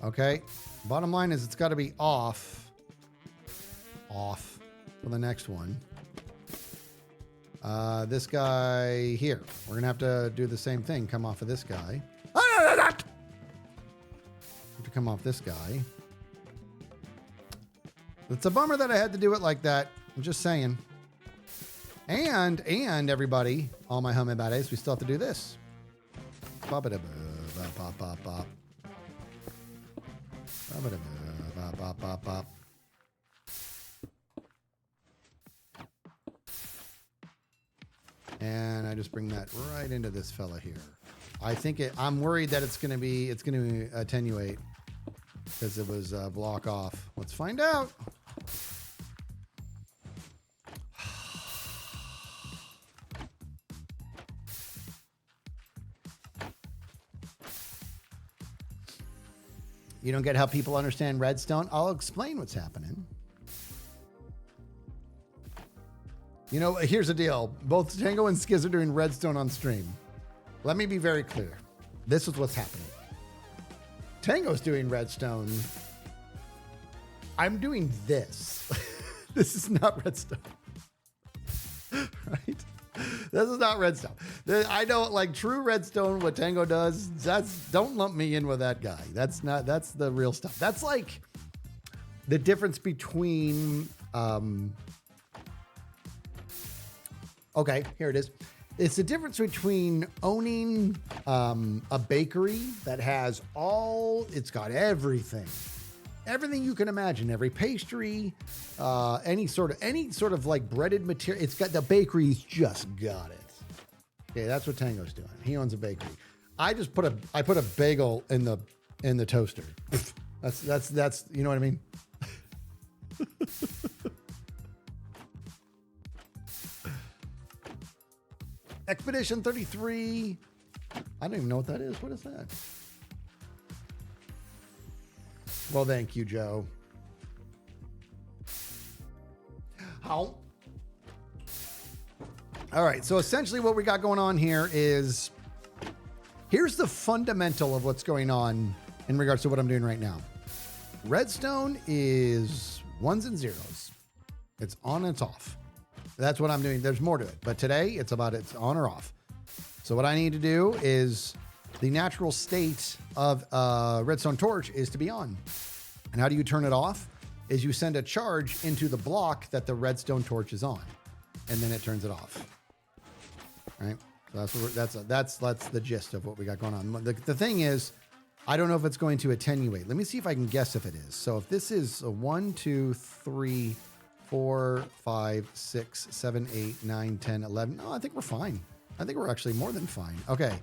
Okay. Bottom line is it's got to be off for the next one. This guy here. We're going to have to do the same thing. Come off of this guy. Have to come off this guy. It's a bummer that I had to do it like that. I'm just saying. And everybody, all my hummy buddies, we still have to do this. And I just bring that right into this fella here. I think I'm worried that it's going to attenuate because it was block off. Let's find out. You don't get how people understand redstone? I'll explain what's happening. You know, here's the deal. Both Tango and Skiz are doing redstone on stream. Let me be very clear. This is what's happening. Tango's doing redstone. I'm doing this. This is not redstone. Right? This is not redstone. I don't like true redstone. What Tango does, don't lump me in with that guy. That's the real stuff. That's like the difference between, okay, here it is. It's the difference between owning a bakery that has it's got everything you can imagine, every pastry, any sort of like breaded material. It's got the bakery's just got it. Okay, that's what Tango's doing. He owns a bakery. I put a bagel in the toaster. That's you know what I mean? Expedition 33. I don't even know what that is. What is that? Well, thank you, Joe. How? All right. So essentially what we got going on here is, here's the fundamental of what's going on in regards to what I'm doing right now. Redstone is ones and zeros. It's on and it's off. That's what I'm doing. There's more to it. But today it's on or off. So what I need to do is, the natural state of a redstone torch is to be on. And how do you turn it off? Is you send a charge into the block that the redstone torch is on, and then it turns it off. Right? So that's the gist of what we got going on. The thing is, I don't know if it's going to attenuate. Let me see if I can guess if it is. So if this is a 1, 2, 3, 4, 5, 6, 7, 8, 9, 10, 11. Oh, I think we're fine. I think we're actually more than fine. Okay.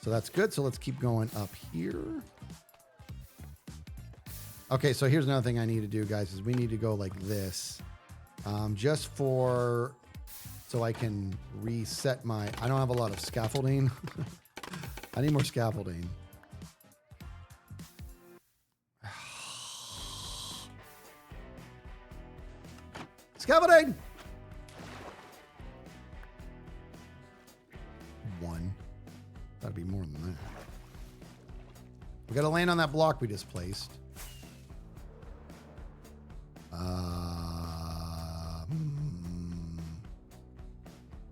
So that's good. So let's keep going up here. Okay, so here's another thing I need to do, guys, is we need to go like this. Just so I can reset I don't have a lot of scaffolding. I need more scaffolding. Scaffolding! 1. Gotta be more than that. We gotta land on that block we just placed.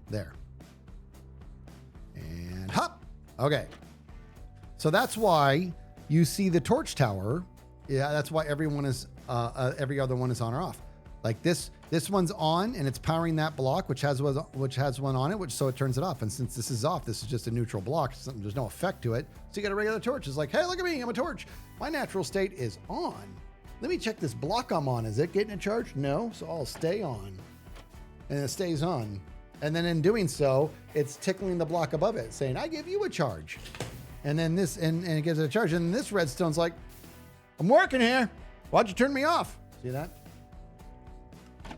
There. And hop. Okay. So that's why you see the torch tower. Yeah, that's why every other one is on or off. Like this one's on and it's powering that block, which has one on it, so it turns it off. And since this is off, this is just a neutral block. There's no effect to it. So you get a regular torch. It's like, hey, look at me, I'm a torch. My natural state is on. Let me check this block I'm on. Is it getting a charge? No. So I'll stay on. And it stays on. And then in doing so, it's tickling the block above it, saying, I give you a charge. And then and it gives it a charge. And this redstone's like, I'm working here. Why'd you turn me off? See that?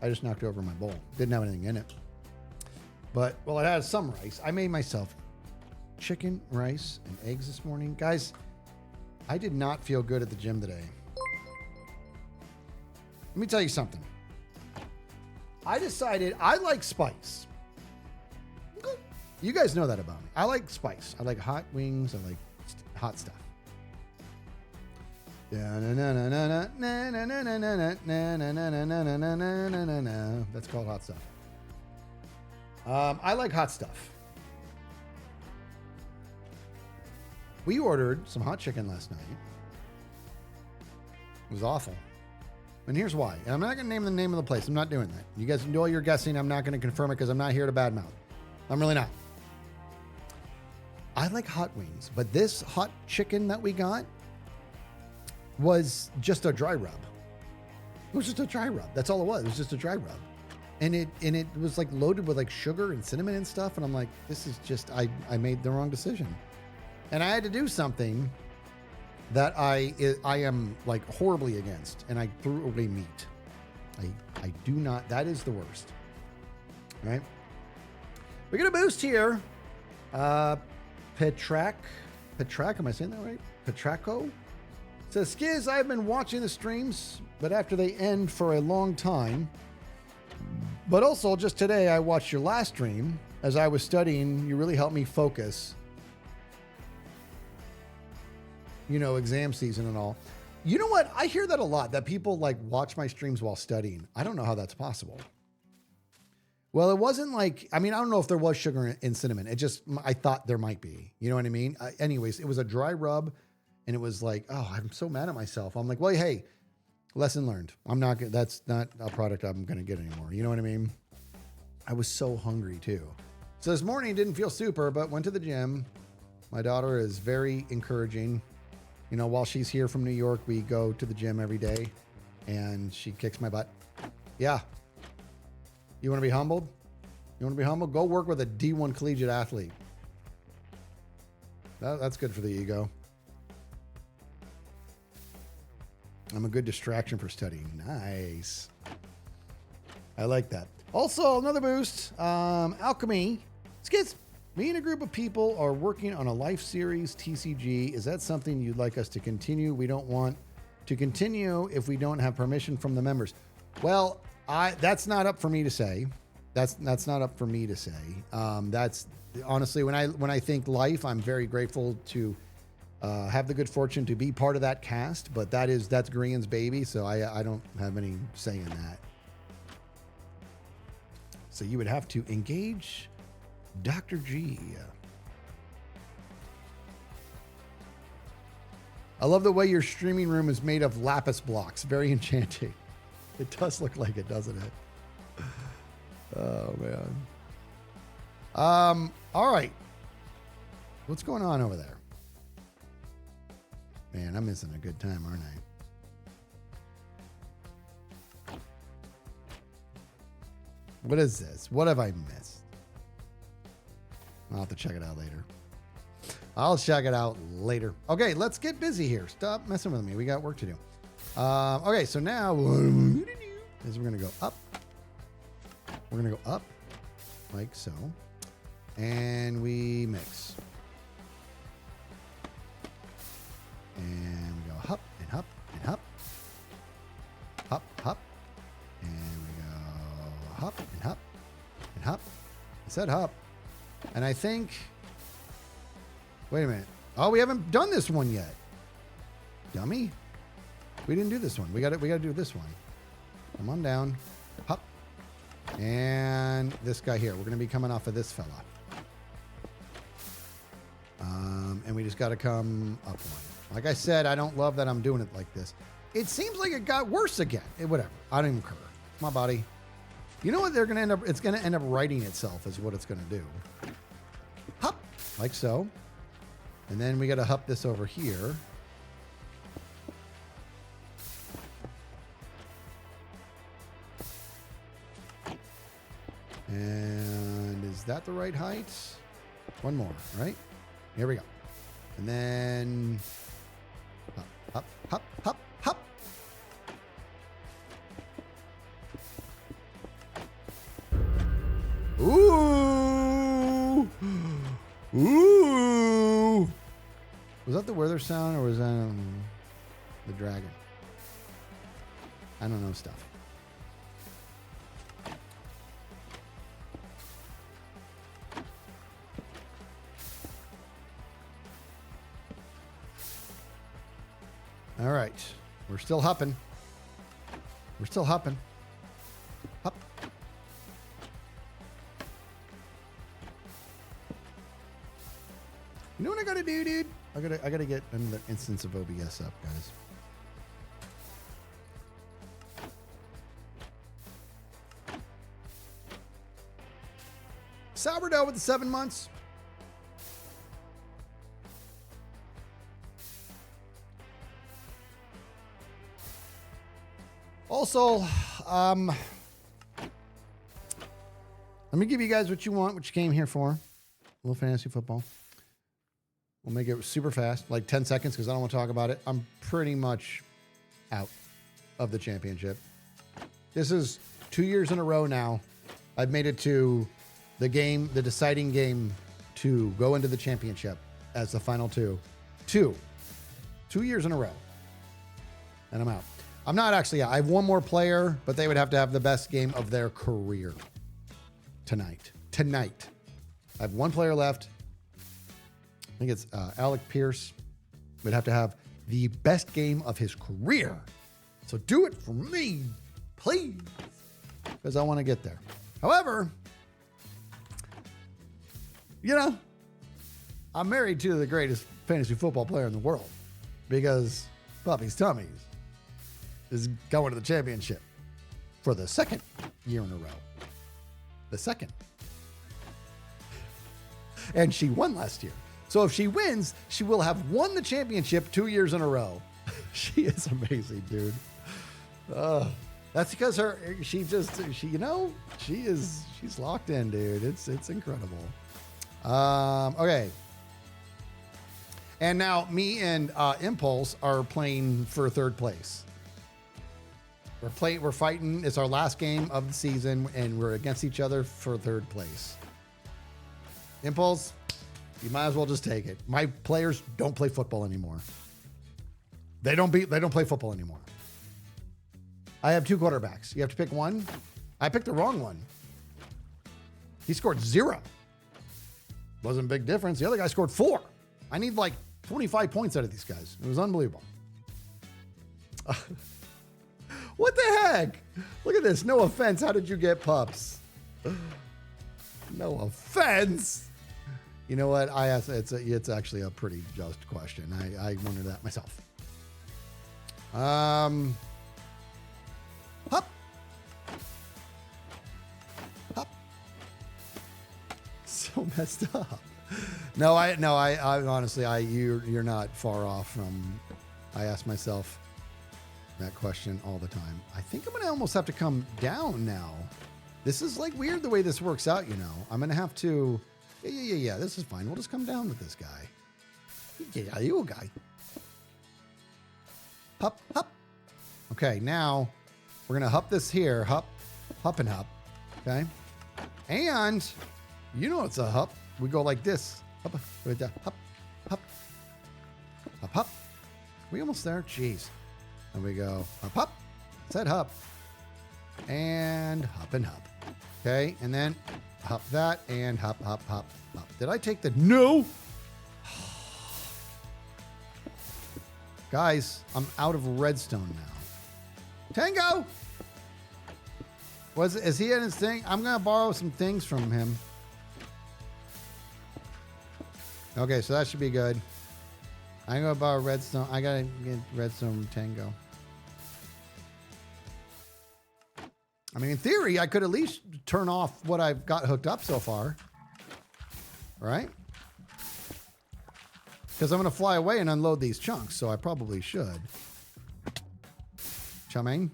I just knocked over my bowl. Didn't have anything in it. But, well, it has some rice. I made myself chicken, rice, and eggs this morning. Guys, I did not feel good at the gym today. Let me tell you something. I decided I like spice. You guys know that about me. I like spice. I like hot wings. I like hot stuff. That's called hot stuff. I like hot stuff. We ordered some hot chicken last night. It was awful. And here's why. And I'm not going to name the name of the place. I'm not doing that. You guys can do all your guessing. I'm not going to confirm it because I'm not here to badmouth. I'm really not. I like hot wings, but this hot chicken that we got was just a dry rub. It was just a dry rub. That's all it was. It was just a dry rub. And it was like loaded with like sugar and cinnamon and stuff. And I'm like, this is just, I made the wrong decision. And I had to do something that I am like horribly against. And I threw away meat. I do not, that is the worst. All right. We get a boost here. Petrak, am I saying that right? Petraco? Says, Skiz, I've been watching the streams, but after they end for a long time. But also, just today, I watched your last stream. As I was studying, you really helped me focus. You know, exam season and all. You know what? I hear that a lot, that people like watch my streams while studying. I don't know how that's possible. Well, it wasn't like, I mean, I don't know if there was sugar in cinnamon. It just, I thought there might be. You know what I mean? Anyways, it was a dry rub and it was like, oh, I'm so mad at myself. I'm like, well, hey, lesson learned. I'm not, that's not a product I'm going to get anymore. You know what I mean? I was so hungry too. So this morning didn't feel super, but went to the gym. My daughter is very encouraging. You know, while she's here from New York, we go to the gym every day and she kicks my butt. Yeah. You want to be humbled? You want to be humbled? Go work with a D1 collegiate athlete. That's good for the ego. I'm a good distraction for studying. Nice. I like that. Also, another boost. Alchemy. Skids. Me and a group of people are working on a life series TCG. Is that something you'd like us to continue? We don't want to continue if we don't have permission from the members. Well, that's not up for me to say. That's not up for me to say. That's honestly, when I think life, I'm very grateful to have the good fortune to be part of that cast. But that's Grian's baby, so I don't have any say in that. So you would have to engage Dr. G. I love the way your streaming room is made of lapis blocks. Very enchanting. It does look like it, doesn't it? Oh, man. All right. What's going on over there? Man, I'm missing a good time, aren't I? What is this? What have I missed? I'll have to check it out later. I'll check it out later. Okay, let's get busy here. Stop messing with me. We got work to do. Okay, so now is we're going to go up. We're going to go up like so. And we mix. And we go hop and hop and hop. Hop, hop. And we go hop and hop and hop. I said hop. And I think, wait a minute. Oh, we haven't done this one yet. Dummy. We didn't do this one. We got to do this one. Come on down. Hop. And this guy here. We're going to be coming off of this fella. And we just got to come up one. Like I said, I don't love that I'm doing it like this. It seems like it got worse again. Whatever. I don't even care. My body. You know what they're going to end up? It's going to end up righting itself is what it's going to do. Hop. Like so. And then we got to hop this over here. And is that the right height? One more, right? Here we go. And then hop, hop, hop, hop, hop. Ooh. Ooh. Was that the weather sound or was that the dragon? I don't know stuff. All right. We're still hopping. We're still hopping. Hop. You know what I gotta do, dude? I gotta get another instance of OBS up, guys. Sourdough with the 7 months. Also, let me give you guys what you want, what you came here for. A little fantasy football. We'll make it super fast, like 10 seconds, because I don't want to talk about it. I'm pretty much out of the championship. This is 2 years in a row now. I've made it to the game, the deciding game to go into the championship as the final two. 2 years in a row. and I'm out. I'm not actually out. I have one more player, but they would have to have the best game of their career tonight. Tonight. I have one player left. I think it's Alec Pierce. Would have to have the best game of his career. So do it for me, please, because I want to get there. However, you know, I'm married to the greatest fantasy football player in the world because Puppy's Tummies is going to the championship for the second year in a row. The second. And she won last year. So if she wins, she will have won the championship 2 years in a row. She is amazing, dude. That's because she's locked in, dude. It's incredible. Okay. And now me and Impulse are playing for third place. We're fighting. It's our last game of the season, and we're against each other for third place. Impulse, you might as well just take it. My players don't play football anymore. They don't play football anymore. I have 2 quarterbacks. You have to pick one. I picked the wrong one. He scored 0. Wasn't a big difference. The other guy scored 4. I need like 25 points out of these guys. It was unbelievable. What the heck? Look at this. No offense. How did you get pups? No offense. You know what? I asked. It's actually a pretty just question. I wondered that myself. Hup. Hup. So messed up. No, I honestly, you're not far off from. I ask myself that question all the time. I think I'm gonna almost have to come down now. This is like weird the way this works out. You know, I'm gonna have to. Yeah. This is fine. We'll just come down with this guy. Yeah, you guy. Hup, hup. Okay, now we're gonna hup this here. Hup, hup and hup. Okay, and you know it's a hup. We go like this. Hup, hup, hup, hup, hup, hup. We almost there? Jeez. And we go hup, hup. Said hup. And hup and hup. Okay, and then hup that and hup, hup, hup, hup. Did I take the no? Guys, I'm out of redstone now. Tango! Is he in his thing? I'm gonna borrow some things from him. Okay, so that should be good. I'm gonna borrow redstone. I gotta get redstone from Tango. I mean, in theory, I could at least turn off what I've got hooked up so far. Right? Because I'm going to fly away and unload these chunks, so I probably should. Chow mein?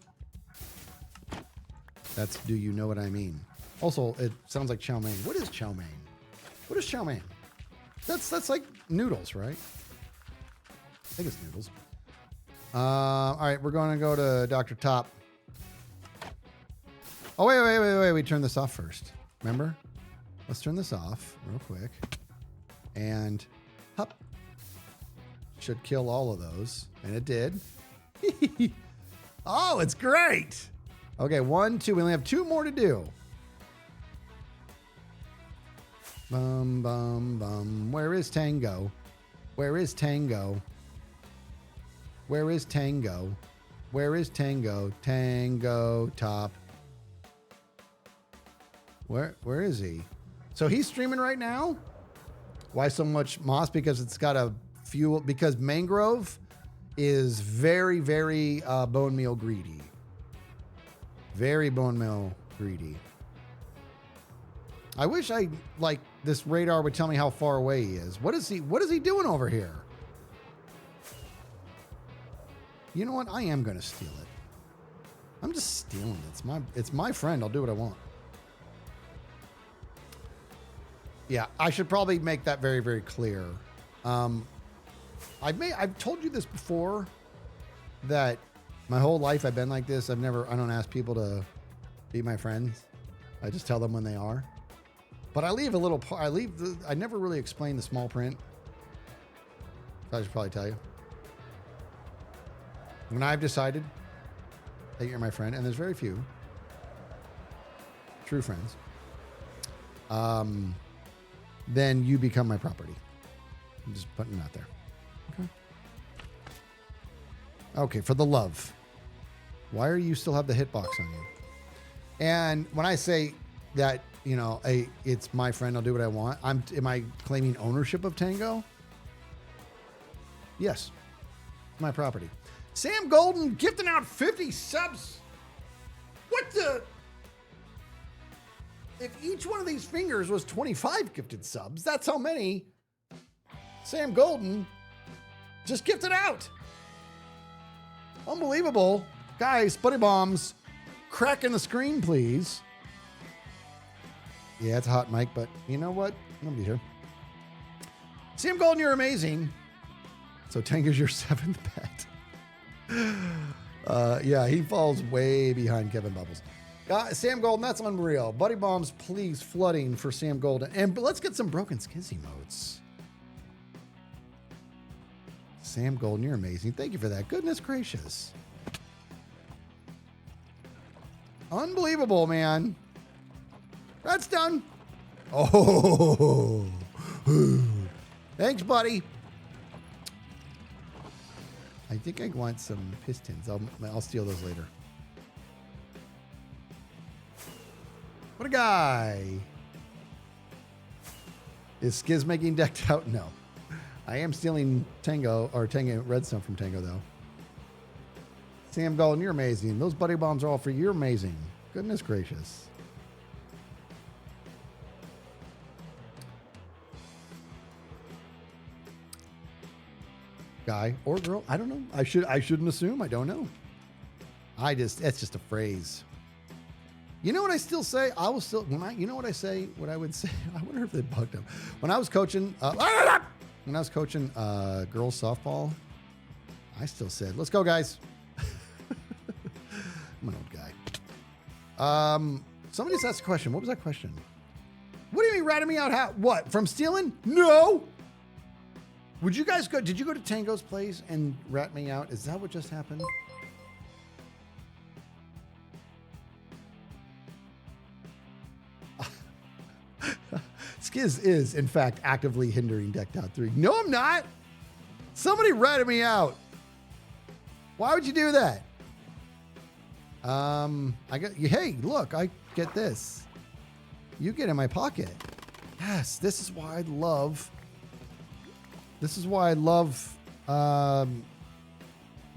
That's do you know what I mean? Also, it sounds like chow mein. What is chow mein? What is chow mein? That's like noodles, right? I think it's noodles. All right, we're going to go to Dr. Top. Oh, wait. We turn this off first. Remember? Let's turn this off real quick. And hup. Should kill all of those. And it did. Oh, it's great. Okay, 1, 2. We only have 2 more to do. Bum, bum, bum. Where is Tango? Where is Tango? Where is Tango? Where is Tango? Tango Top. Where is he? So he's streaming right now? Why so much moss? Because it's got a fuel. Because Mangrove is very, very bone meal greedy. Very bone meal greedy. I wish this radar would tell me how far away he is. What is he doing over here? You know what? I am gonna steal it. I'm just stealing it. It's my friend. I'll do what I want. Yeah, I should probably make that very, very clear. I've told you this before that my whole life I've been like this. I don't ask people to be my friends. I just tell them when they are. But I leave a little part. I never really explain the small print. So I should probably tell you. When I've decided that you're my friend, and there's very few true friends, then you become my property. I'm just putting it out there. Okay. Okay, for the love. Why are you still have the hitbox on you? And when I say that, you know, it's my friend, I'll do what I want. Am I claiming ownership of Tango? Yes. My property. Sam Golden gifting out 50 subs. What the? If each one of these fingers was 25 gifted subs, that's how many Sam Golden just gifted out. Unbelievable. Guys, Buddy Bombs, cracking the screen, please. Yeah, it's a hot mic, but you know what? Nobody's here. Sam Golden, you're amazing. So Tango's your 7th pet. Yeah, he falls way behind Kevin Bubbles. Sam Golden, that's unreal. Buddy Bombs, please, flooding for Sam Golden. And let's get some broken skizzy modes. Sam Golden, you're amazing. Thank you for that. Goodness gracious. Unbelievable, man. That's done. Oh. Thanks, buddy. I think I want some pistons. I'll steal those later. What a guy. Is Skiz making decked out? No. I am stealing Tango Redstone from Tango, though. Sam Golden, you're amazing. Those Buddy Bombs are all for you. You're amazing. Goodness gracious. Guy or girl, I don't know. I shouldn't assume. I don't know. It's just a phrase. You know what I still say? You know what I say? What I would say? I wonder if they bugged him. When I was coaching, girls softball, I still said, "Let's go, guys." I'm an old guy. Somebody just asked a question. What was that question? What do you mean ratting me out? How? What? From stealing? No. Would you guys go? Did you go to Tango's place and rat me out? Is that what just happened? Skiz is, in fact, actively hindering Decked Out 3. No, I'm not. Somebody ratted me out. Why would you do that? Hey, look, I get this. You get in my pocket. Yes, this is why I love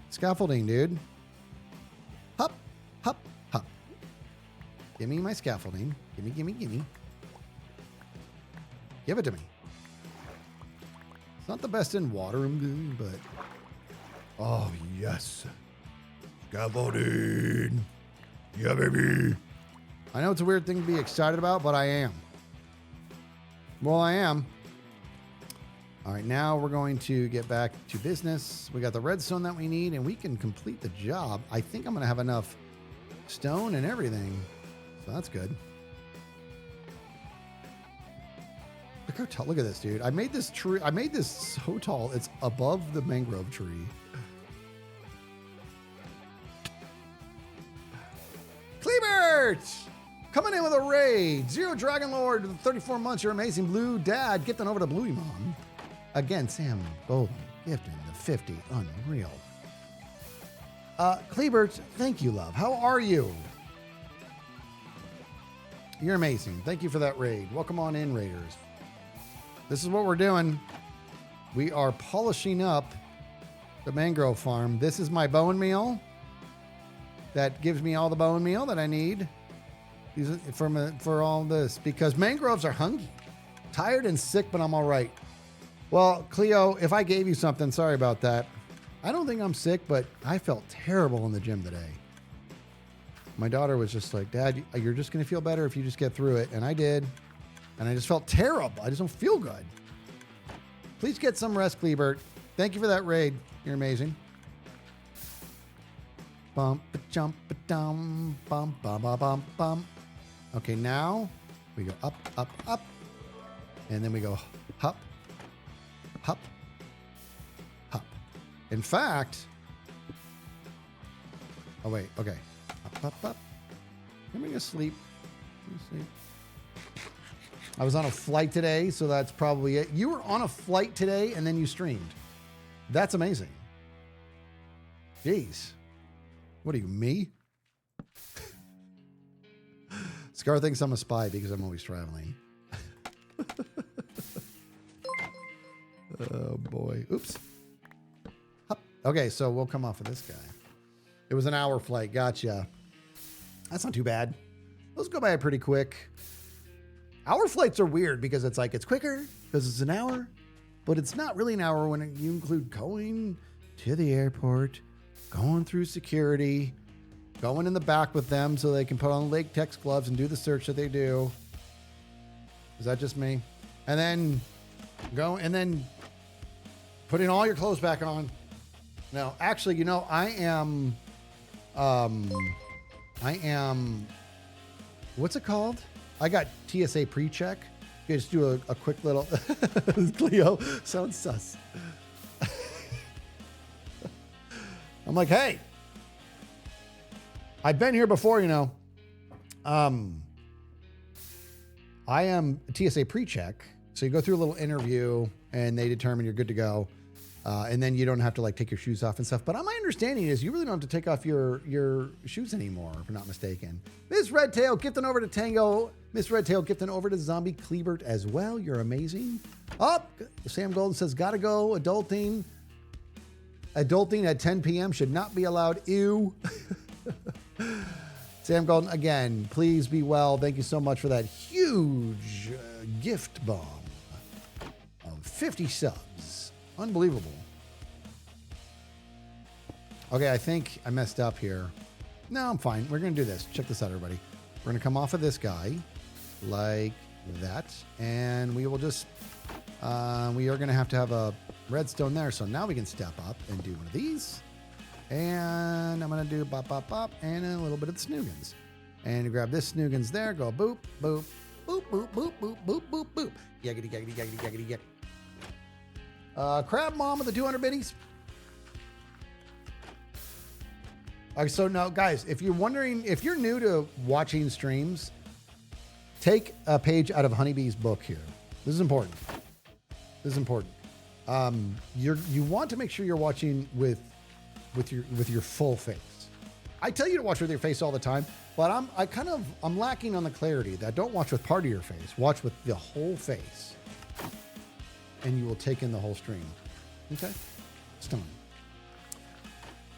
scaffolding, dude. Hup, hup, hup. Give me my scaffolding. Gimme, gimme, gimme. Give it to me. It's not the best in water, but... Oh, yes. Scaffolding. Yeah, baby. I know it's a weird thing to be excited about, but I am. Well, I am. All right, now we're going to get back to business. We got the redstone that we need, and we can complete the job. I think I'm going to have enough stone and everything, so that's good. Look how tall. Look at this, dude. I made this tree. I made this so tall. It's above the mangrove tree. Cleebert! Coming in with a raid. Zero Dragon Lord with 34 months. You're amazing. Blue Dad. Gifting over to Bluey Mom. Again, Sam Golden. Gifting the 50. Unreal. Cleebert, thank you, love. How are you? You're amazing. Thank you for that raid. Welcome on in, Raiders. This is what we're doing. We are polishing up the mangrove farm. This is my bone meal. That gives me all the bone meal that I need for all this, because mangroves are hungry, tired and sick, but I'm all right. Well, Cleo, if I gave you something, sorry about that. I don't think I'm sick, but I felt terrible in the gym today. My daughter was just like, Dad, you're just going to feel better if you just get through it. And I did. And I just felt terrible. I just don't feel good. Please get some rest, Cleebert. Thank you for that raid. You're amazing. Bump, jump, dum, bum, bum, bum, bum, bum. Okay, now we go up, up, up. And then we go hop, hop, hop. In fact, Oh, wait. Okay. Up. Let me just sleep. I was on a flight today, so that's probably it. You were on a flight today and then you streamed. That's amazing. Jeez. What are you, me? Scar thinks I'm a spy because I'm always traveling. Oh, boy. Oops. Hup. Okay, so we'll come off of this guy. It was an hour flight. Gotcha. That's not too bad. Those go by pretty quick. Hour flights are weird because it's like it's quicker because it's an hour, but it's not really an hour when you include going to the airport, going through security, going in the back with them so they can put on latex gloves and do the search that they do. Is that just me? And then putting all your clothes back on. No, actually, you know, I am, what's it called? I got TSA pre-check. You just do a quick little, Cleo, sounds sus. I'm like, hey, I've been here before, you know. I am TSA pre-check. So you go through a little interview and they determine you're good to go. And then you don't have to like take your shoes off and stuff. But my understanding is you really don't have to take off your shoes anymore, if I'm not mistaken. Miss Redtail gifting over to Tango. Miss Redtail gifting over to Zombie Cleabert as well. You're amazing. Oh, Sam Golden says, gotta go. Adulting at 10 p.m. should not be allowed. Ew. Sam Golden, again, please be well. Thank you so much for that huge gift bomb of 50 subs. Unbelievable. Okay, I think I messed up here. No, I'm fine. We're going to do this. Check this out, everybody. We're going to come off of this guy like that. And we will just, we are going to have a redstone there. So now we can step up and do one of these. And I'm going to do bop, bop, bop, and a little bit of the snoogans. And grab this snoogans there. Go boop, boop, boop, boop, boop, boop, boop, boop, boop. Yaggity, yaggity, yaggity, yaggity, yak. Crab Mom with the 200 biddies. Okay, so now, guys, if you're wondering, if you're new to watching streams, take a page out of Honeybee's book here. This is important. This is important. You want to make sure you're watching with your full face. I tell you to watch with your face all the time, but I'm lacking on the clarity that don't watch with part of your face. Watch with the whole face. And you will take in the whole stream. Okay? Stunning.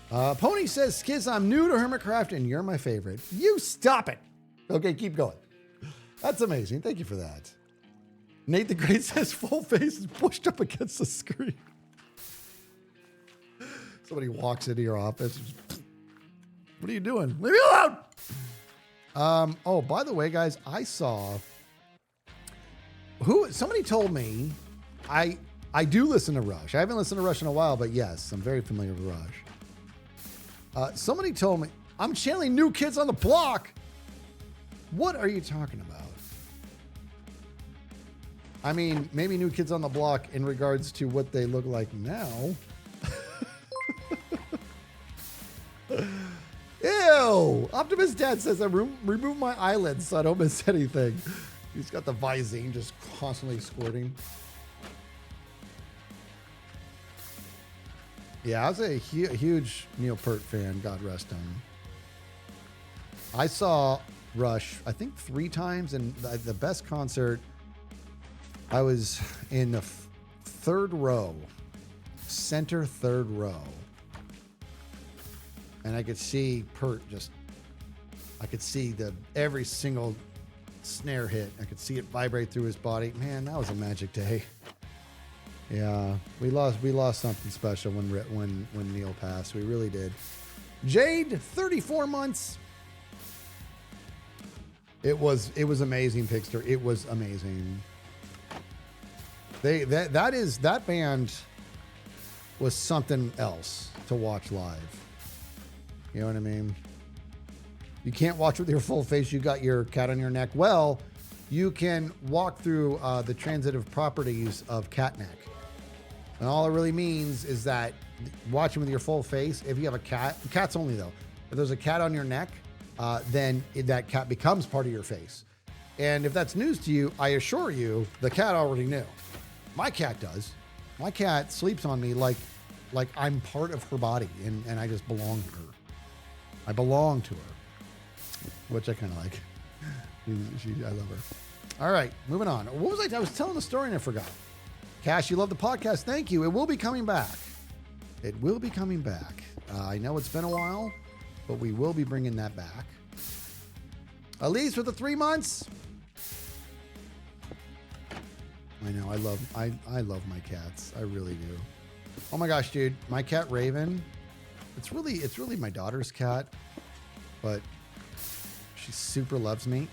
Pony says, Skiz, I'm new to Hermitcraft and you're my favorite. You stop it. Okay, keep going. That's amazing. Thank you for that. Nate the Great says, full face is pushed up against the screen. Somebody walks into your office. What are you doing? Leave me alone. Oh, by the way, guys, I saw somebody told me I do listen to Rush. I haven't listened to Rush in a while, but yes, I'm very familiar with Rush. Somebody told me I'm channeling New Kids on the Block. What are you talking about? I mean, maybe New Kids on the Block in regards to what they look like now. Ew! Optimus Dad says I remove my eyelids so I don't miss anything. He's got the Visine just constantly squirting. Yeah, I was a huge Neil Peart fan. God rest him. I saw Rush, I think 3 times, and the best concert, I was in the third row, center third row. And I could see Peart I could see every single snare hit. I could see it vibrate through his body. Man, that was a magic day. Yeah, we lost something special when Neil passed. We really did. Jade, 34 months. It was amazing, Pigster. It was amazing. That band was something else to watch live. You know what I mean? You can't watch with your full face. You got your cat on your neck. Well, you can walk through the transitive properties of cat neck. And all it really means is that watching with your full face, if you have a cat, cats only though, if there's a cat on your neck, then that cat becomes part of your face. And if that's news to you, I assure you, the cat already knew. My cat does. My cat sleeps on me like I'm part of her body, and I just belong to her. I belong to her, which I kind of like. I love her. All right, moving on. What was I was telling the story and I forgot. Cash, you love the podcast. Thank you. It will be coming back. It will be coming back. I know it's been a while, but we will be bringing that back. Elise with the 3 months. I know. I love my cats. I really do. Oh my gosh, dude. My cat Raven. It's really my daughter's cat, but she super loves me.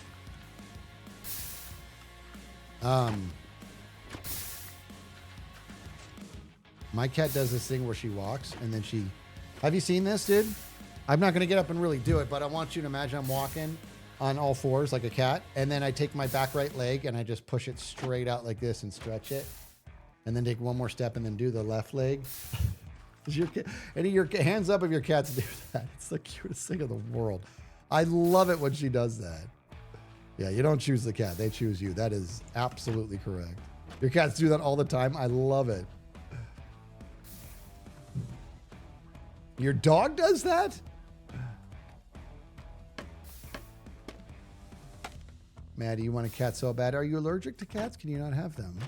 My cat does this thing where she walks and then have you seen this, dude? I'm not going to get up and really do it, but I want you to imagine I'm walking on all fours like a cat. And then I take my back right leg and I just push it straight out like this and stretch it. And then take one more step and then do the left leg. Any of your hands up if your cats do that. It's the cutest thing in the world. I love it when she does that. Yeah, you don't choose the cat. They choose you. That is absolutely correct. Your cats do that all the time. I love it. Your dog does that? Maddie, you want a cat so bad. Are you allergic to cats? Can you not have them?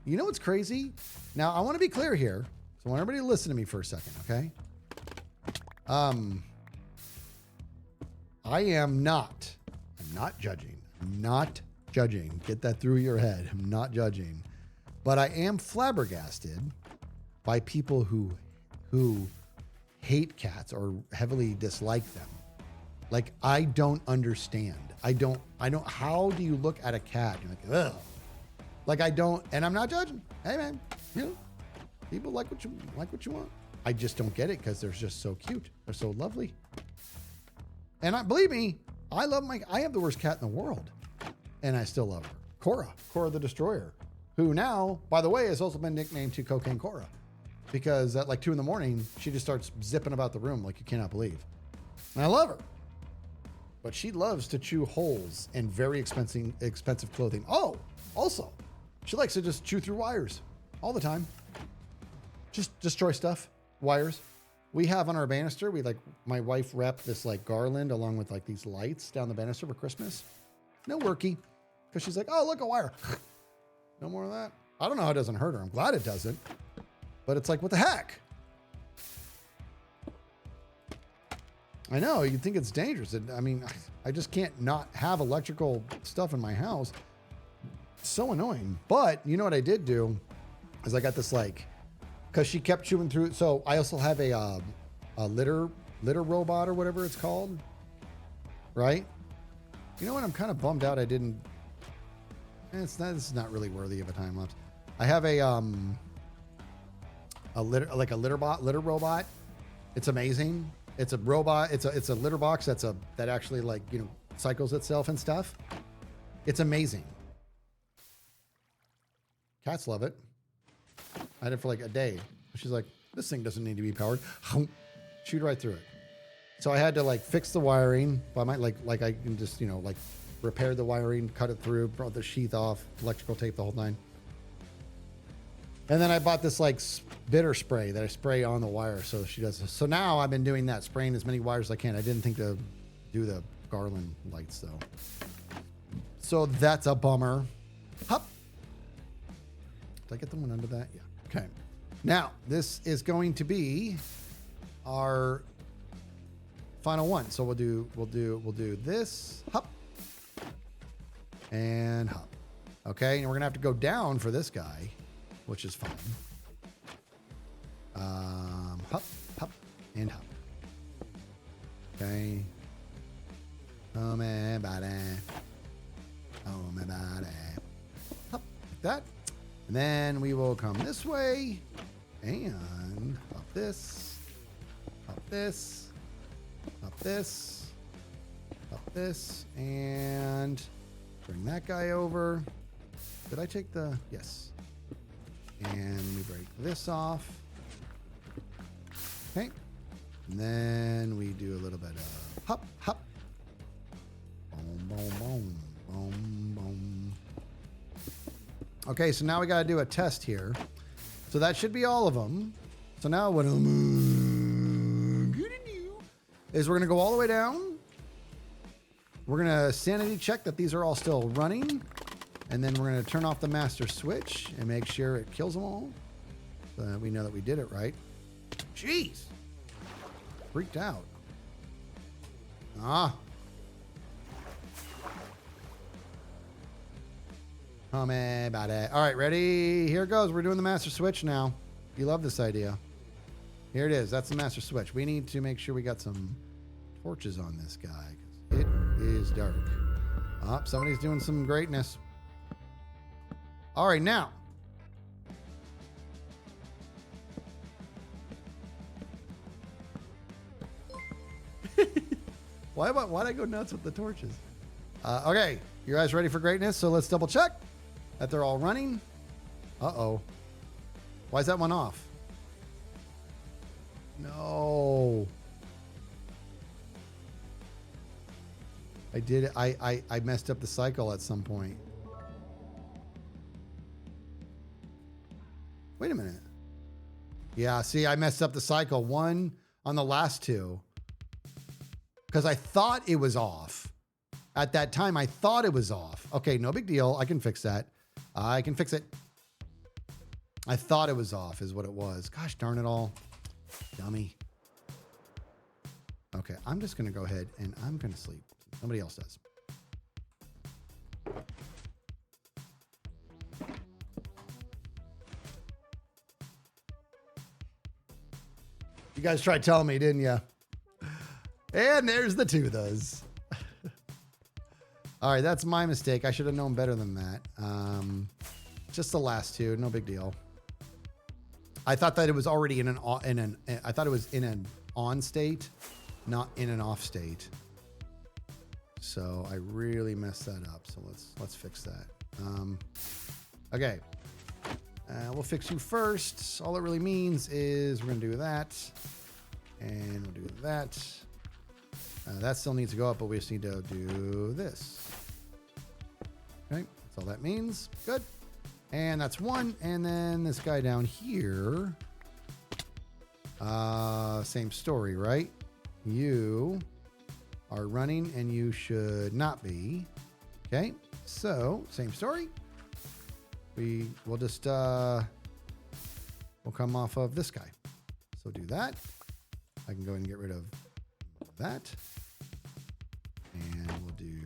You know what's crazy? Now, I want to be clear here. So I want everybody to listen to me for a second, okay? I'm not judging. I'm not judging. Get that through your head. I'm not judging. But I am flabbergasted by people who hate cats or heavily dislike them. Like, I don't understand. I don't, how do you look at a cat? You're like, ugh. Like, I don't, and I'm not judging. Hey man, you know, people like what you want. I just don't get it because they're just so cute. They're so lovely. And believe me, I have the worst cat in the world and I still love her. Cora the Destroyer, who now, by the way, has also been nicknamed to Cocaine Cora because at like 2 a.m, she just starts zipping about the room like you cannot believe. And I love her. But she loves to chew holes in very expensive clothing. Oh, also, she likes to just chew through wires all the time. Just destroy stuff, wires. We have on our banister, my wife wrapped this like garland along with like these lights down the banister for Christmas. No worky. Because she's like, oh, look, a wire. No more of that. I don't know how it doesn't hurt her. I'm glad it doesn't. But it's like, what the heck? I know, you'd think it's dangerous. I mean, I just can't not have electrical stuff in my house. So annoying. But you know what I did do is I got this because she kept chewing through. So I also have a litter robot or whatever it's called. Right? You know what? I'm kind of bummed out I didn't. This is not really worthy of a time lapse. I have a litter robot. It's amazing. It's a robot. It's a litter box that actually cycles itself and stuff. It's amazing. Cats love it. I had it for like a day. She's like, this thing doesn't need to be powered. Shoot right through it. So I had to fix the wiring by my I can just repair the wiring, cut it through, brought the sheath off, electrical tape, the whole nine. And then I bought this bitter spray that I spray on the wire. So she does this. So now I've been doing that, spraying as many wires as I can. I didn't think to do the garland lights though. So that's a bummer. Hup. Did I get the one under that? Yeah. Okay. Now this is going to be our final one. So we'll do this. Hup. And hup. Okay. And we're going to have to go down for this guy, which is fine. Hop, hop, and hop. Okay. Oh, my body. Oh, my body. Hop, like that. And then we will come this way and hop this, hop this, hop this, hop this, and bring that guy over. Did I take the, yes. And let me break this off. Okay. And then we do a little bit of hop, hop. Boom, boom, boom, boom, boom. Okay, so now we got to do a test here. So that should be all of them. So now what I'm gonna do is we're gonna go all the way down. We're gonna sanity check that these are all still running. And then we're gonna turn off the master switch and make sure it kills them all. So that we know that we did it right. Jeez. Freaked out. Ah. Tell me about it. All right, ready? Here it goes. We're doing the master switch now. You love this idea. Here it is. That's the master switch. We need to make sure we got some torches on this guy. It is dark. Oh, somebody's doing some greatness. All right, now. Why'd I go nuts with the torches? Okay, you guys ready for greatness? So let's double check that they're all running. Uh-oh. Why is that one off? No. I did it. I messed up the cycle at some point. Wait a minute. Yeah, see, I messed up the cycle. One on the last two. Because I thought it was off. At that time, I thought it was off. Okay, no big deal. I can fix that. I can fix it. I thought it was off is what it was. Gosh darn it all. Dummy. Okay, I'm just going to go ahead and I'm going to sleep. Somebody else does. You guys tried telling me, didn't you? And there's the two of those. All right, that's my mistake. I should have known better than that. Just the last two, no big deal. I thought that it was already in an I thought it was in an on state, not in an off state. So I really messed that up. So let's fix that. Okay, we'll fix you first. All it really means is we're gonna do that, and we'll do that. That still needs to go up, but we just need to do this. Okay, that's all that means. Good. And that's one. And then this guy down here. Same story, right? You are running and you should not be. Okay, so same story. We'll just, we'll come off of this guy. So do that. I can go ahead and get rid of that. And we'll do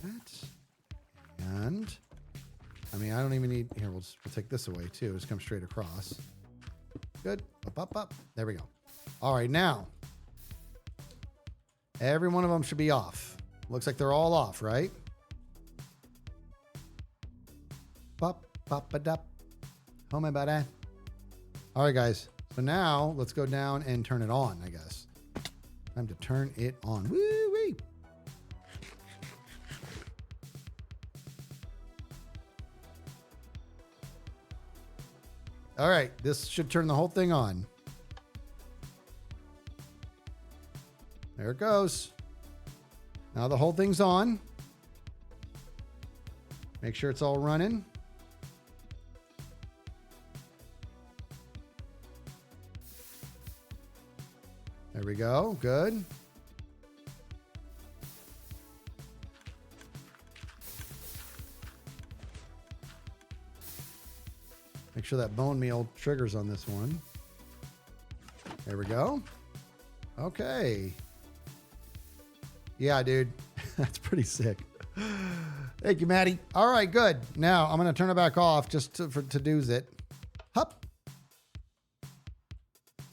that. And I mean, I don't even need here. We'll take this away too. Just come straight across. Good. Up, up, up. There we go. All right. Now, every one of them should be off. Looks like they're all off, right? Pop, pop, a dup. Oh, my bad. All right, guys. So now let's go down and turn it on, I guess. Time to turn it on. Woo-wee. All right, this should turn the whole thing on. There it goes. Now the whole thing's on. Make sure it's all running. There we go. Good. Make sure that bone meal triggers on this one. There we go. Okay. Yeah, dude. That's pretty sick. Thank you, Maddie. All right, good. Now I'm going to turn it back off just to do's it. Hup.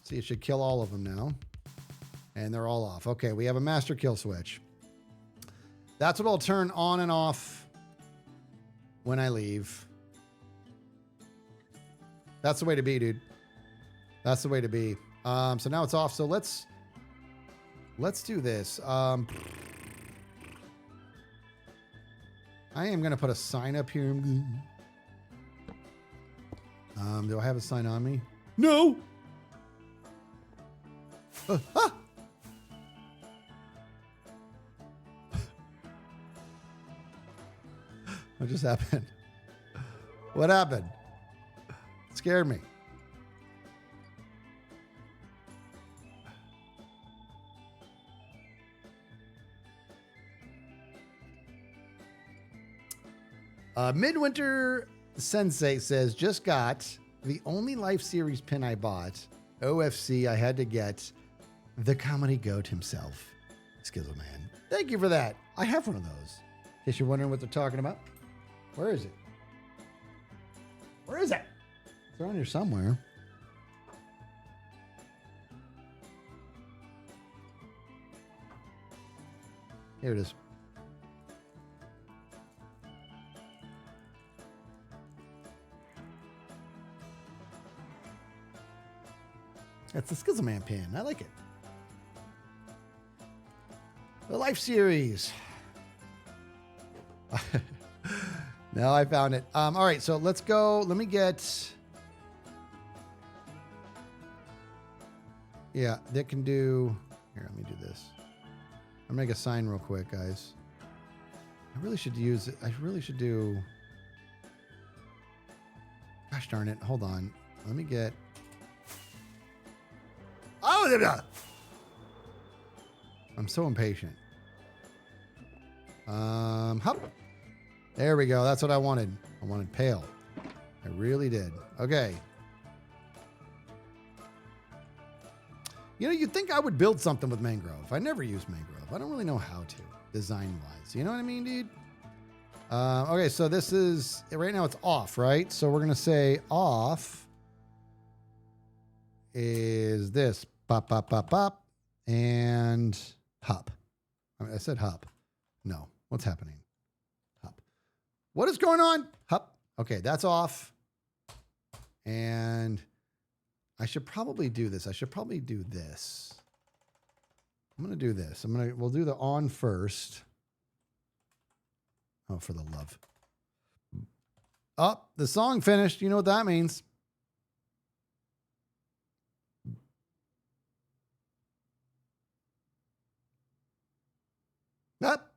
See, it should kill all of them now. And they're all off. Okay, we have a master kill switch. That's what I'll turn on and off when I leave. That's the way to be, dude. That's the way to be. So now it's off. So let's do this. I am going to put a sign up here. Do I have a sign on me? No. Ah! What just happened? What happened? It scared me. Midwinter Sensei says, just got the only Life Series pin I bought. OFC, I had to get the comedy goat himself, Skizzle Man. Thank you for that. I have one of those. In case you're wondering what they're talking about. Where is it? Where is it? It's around here somewhere. Here it is. That's the Skizzleman pin. I like it. The Life Series. Now I found it. All right, so let's go. Let me get... Yeah, that can do... Here, let me do this. I'll make a sign real quick, guys. I really should use it. I really should do... Gosh darn it. Hold on. Let me get... Oh, I'm so impatient. Hop. There we go. That's what I wanted. I wanted pale. I really did. Okay. You know, you'd think I would build something with Mangrove. I never use Mangrove. I don't really know how to, design-wise. You know what I mean, dude? Okay, so this is... Right now it's off, right? So we're going to say off is this. Pop, pop, pop, pop. And hop. I said hop. No. What's happening? Hop. What is going on? Hop. Okay, that's off. And I should probably do this. I should probably do this. I'm going to do this. We'll do the on first. Oh, for the love. Oh, the song finished. You know what that means.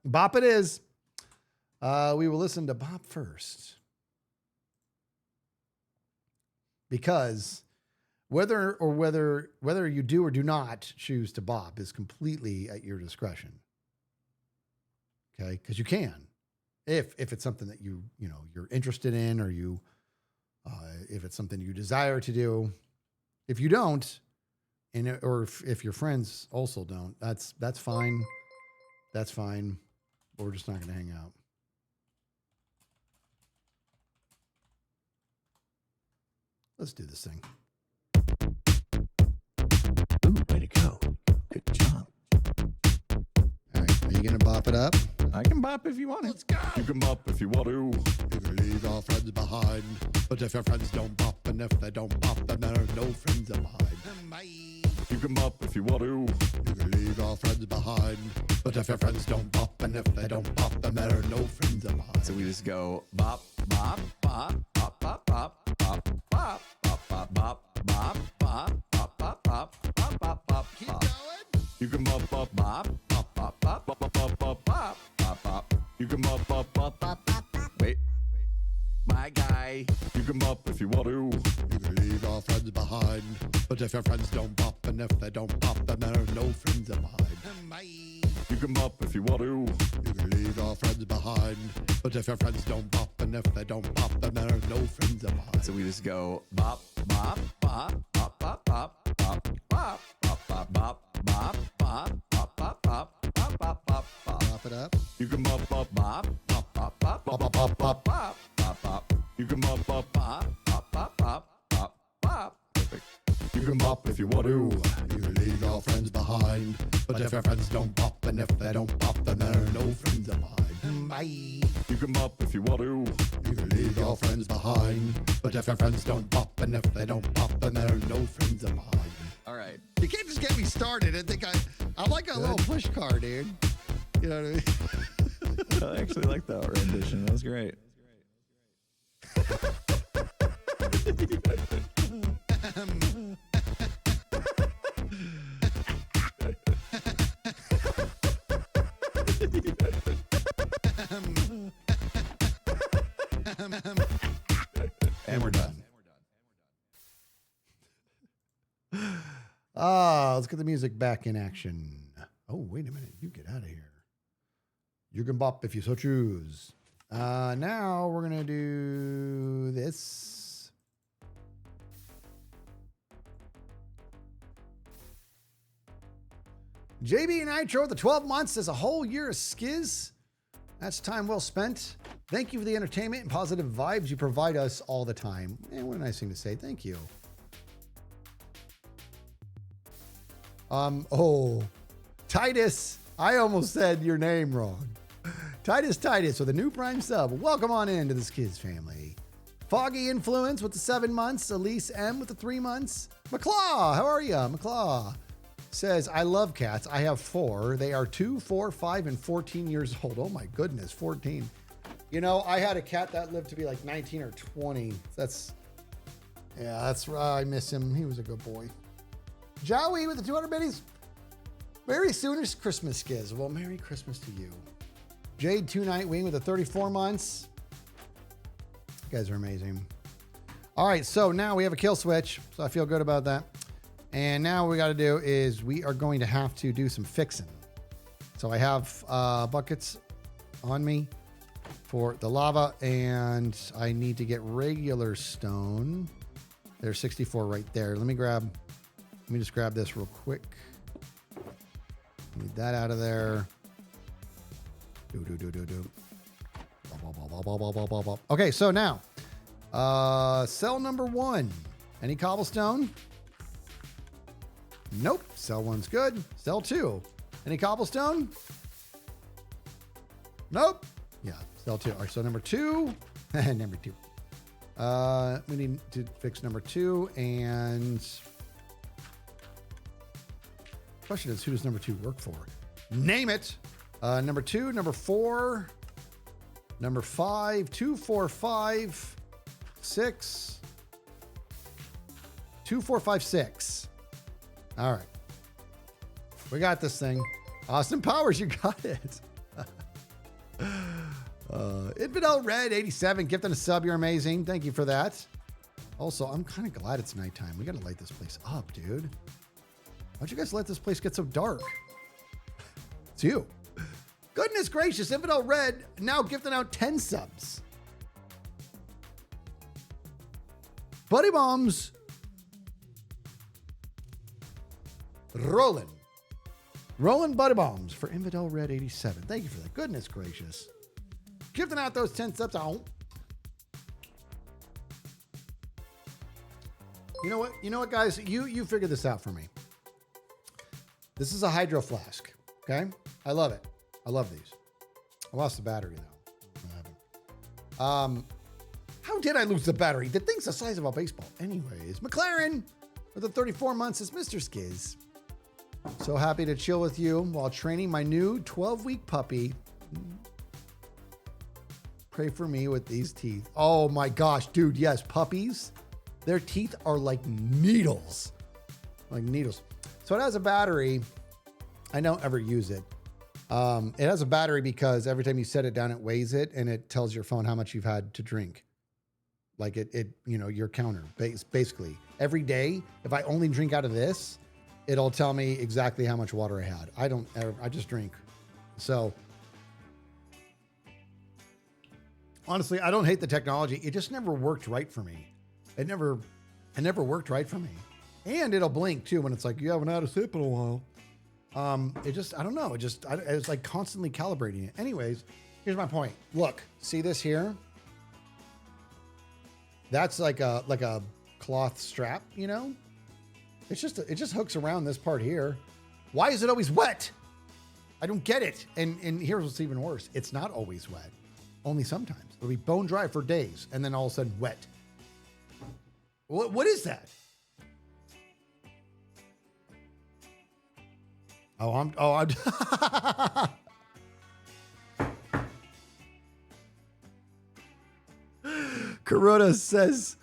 Bop it is. We will listen to Bop first. Because whether you do or do not choose to bop is completely at your discretion. Okay? Because you can. If it's something that you're interested in, or if it's something you desire to do. If you don't, or if your friends also don't, that's fine. That's fine. But we're just not going to hang out. Let's do this thing. Ooh, way to go. Good job. All right. Are you going to bop it up? I can bop if you want it. Let's go. You can bop if you want to. You can leave your friends behind. But if your friends don't bop, and if they don't bop, then there are no friends behind. Bye. You can bop if you want to. You can leave your friends behind. But if your friends don't bop, and if they don't bop, then there are no friends behind. So we just go bop, bop, bop, bop, bop, bop, bop, bop, bop, bop, bop, bop, bop, bop, bop, bop, bop, bop, bop. Keep going. You can bop, bop, Bop, bop, bop, bop, bop, bop, bop, bop, bop, bop, bop. You can bop, bop, bop, bop, bop. Wait, my guy. You can bop if you want to. You can leave your friends behind. But if your friends don't bop, and if they don't bop, then there are no friends behind. Bye. You can bop if you want to. You can leave your friends behind. But if your friends don't bop, and if they don't bop, then there are no friends behind. So we just go bop, bop, bop, bop, bop, bop, bop, bop, bop, bop, bop, bop, bop, bop, bop, bop, bop, bop, bop. Bop it up. You can bop, bop, Bop, bop, bop, bop, bop, bop, bop, bop. bop, bop, bop. You can bop, bop, Bop, bop, bop, bop, bop, bop. Perfect. you can bop if you want to. You can leave your friends behind. But if your friends don't bop, and if they don't bop, then there are no friends behind. Bye. You can bop if you want to. You can leave your friends behind. But if your friends don't bop, and if they don't bop, then there are no friends behind. All right. You can't just get me started and think I'm like a little push car, dude. You know what I mean? I actually like that rendition. That was great. And we're done. Let's get the music back in action. Oh, wait a minute. You get out of here. You can bop if you so choose. Now we're going to do this. JB Nitro, the 12 months is a whole year of skiz. That's time well spent. Thank you for the entertainment and positive vibes you provide us all the time. Man, what a nice thing to say. Thank you. Titus, I almost said your name wrong. Titus with a new Prime sub. Welcome on into the Skiz family. Foggy Influence with the 7 months. Elise M with the 3 months. McClaw, how are you? McClaw says, I love cats. I have 4. They are 2, 4, 5, and 14 years old. Oh my goodness, 14. You know, I had a cat that lived to be like 19 or 20. That's I miss him. He was a good boy. Joey with the 200 biddies. Very soonish Christmas skiz. Well, Merry Christmas to you. Jade 2 Nightwing with the 34 months. You guys are amazing. All right, so now we have a kill switch, so I feel good about that. And now what we got to do is we are going to have to do some fixing. So I have buckets on me for the lava, and I need to get regular stone. There's 64 right there. Let me just grab this real quick. Need that out of there. Okay, so now, cell number 1. Any cobblestone? Nope. Cell 1's good. Cell 2. Any cobblestone? Nope. Yeah, cell 2. All right, so number 2. Number 2. We need to fix number 2, and question is, who does number 2 work for? Name it. Number 2, number 4, number 5, 2, 4, 5, 6, 2, 4, 5, 6. All right. We got this thing. Austin Powers, you got it. Infidel Red 87, gifting a sub. You're amazing. Thank you for that. Also, I'm kind of glad it's nighttime. We got to light this place up, dude. Why'd you guys let this place get so dark? It's you. Goodness gracious, Infidel Red now gifting out 10 subs. Buddy Bombs. Rolling Buddy Bombs for Infidel Red 87. Thank you for that. Goodness gracious. Gifting out those 10 subs. Oh. You know what, guys? You figure this out for me. This is a hydro flask. Okay? I love it. I love these. I lost the battery though. How did I lose the battery? The thing's the size of a baseball. Anyways, McLaren with the 34 months is Mr. Skiz. So happy to chill with you while training my new 12-week puppy. Pray for me with these teeth. Oh my gosh, dude. Yes, puppies. Their teeth are like needles. Like needles. So it has a battery. I don't ever use it. It has a battery because every time you set it down, it weighs it and it tells your phone how much you've had to drink. Like your counter. Basically, every day, if I only drink out of this, it'll tell me exactly how much water I had. I just drink. So honestly, I don't hate the technology. It just never worked right for me. It never worked right for me. And it'll blink too when it's like, you haven't had a sip in a while. I don't know. It's like constantly calibrating it. Anyways, here's my point. Look, see this here? That's like a cloth strap, you know? It just hooks around this part here. Why is it always wet? I don't get it. And here's what's even worse. It's not always wet. Only sometimes. It'll be bone dry for days and then all of a sudden wet. What is that? I'm Kuroda says,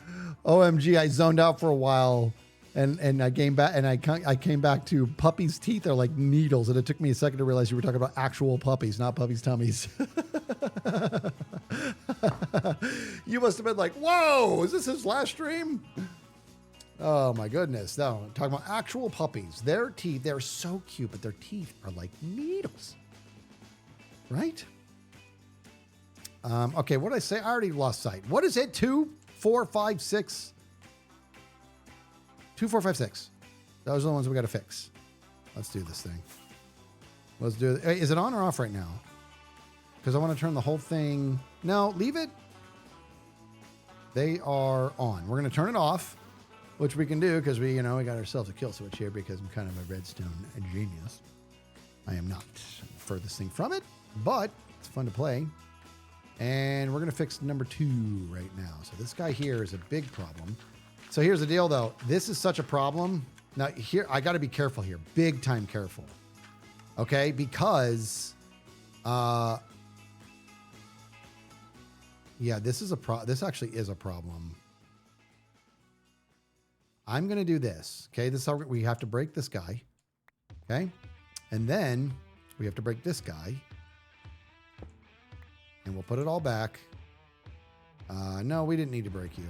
OMG, I zoned out for a while and I came back and I came back to puppies' teeth are like needles. And it took me a second to realize you were talking about actual puppies, not puppies' tummies. You must have been like, whoa, is this his last stream? Oh my goodness. No, I'm talking about actual puppies. Their teeth, they're so cute, but their teeth are like needles. Right? Okay, what did I say? I already lost sight. What is it? 2, 4, 5, 6. 2, 4, 5, 6. Those are the ones we got to fix. Let's do this thing. Let's do it. Hey, is it on or off right now? Because I want to turn the whole thing. No, leave it. They are on. We're going to turn it off, which we can do because we got ourselves a kill switch here because I'm kind of a redstone genius. I am not. I'm the furthest thing from it, but it's fun to play. And we're going to fix number 2 right now. So this guy here is a big problem. So here's the deal, though. This is such a problem. Now, here, I got to be careful here. Big time careful. Okay? Because, yeah, this is this actually is a problem. I'm going to do this. Okay? This is how we have to break this guy. Okay? And then we have to break this guy. And we'll put it all back. No, we didn't need to break you.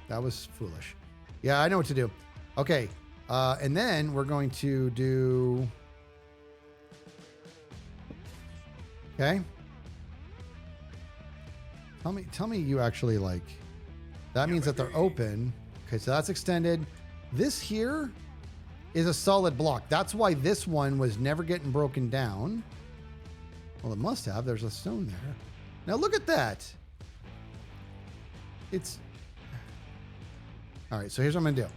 That was foolish. Yeah, I know what to do. Okay. And then we're going to do... Okay. Tell me you actually like... That means that they're open. Okay, so that's extended. This here is a solid block. That's why this one was never getting broken down. Well, it must have. There's a stone there. Now look at that. It's... All right, so here's what I'm going to do.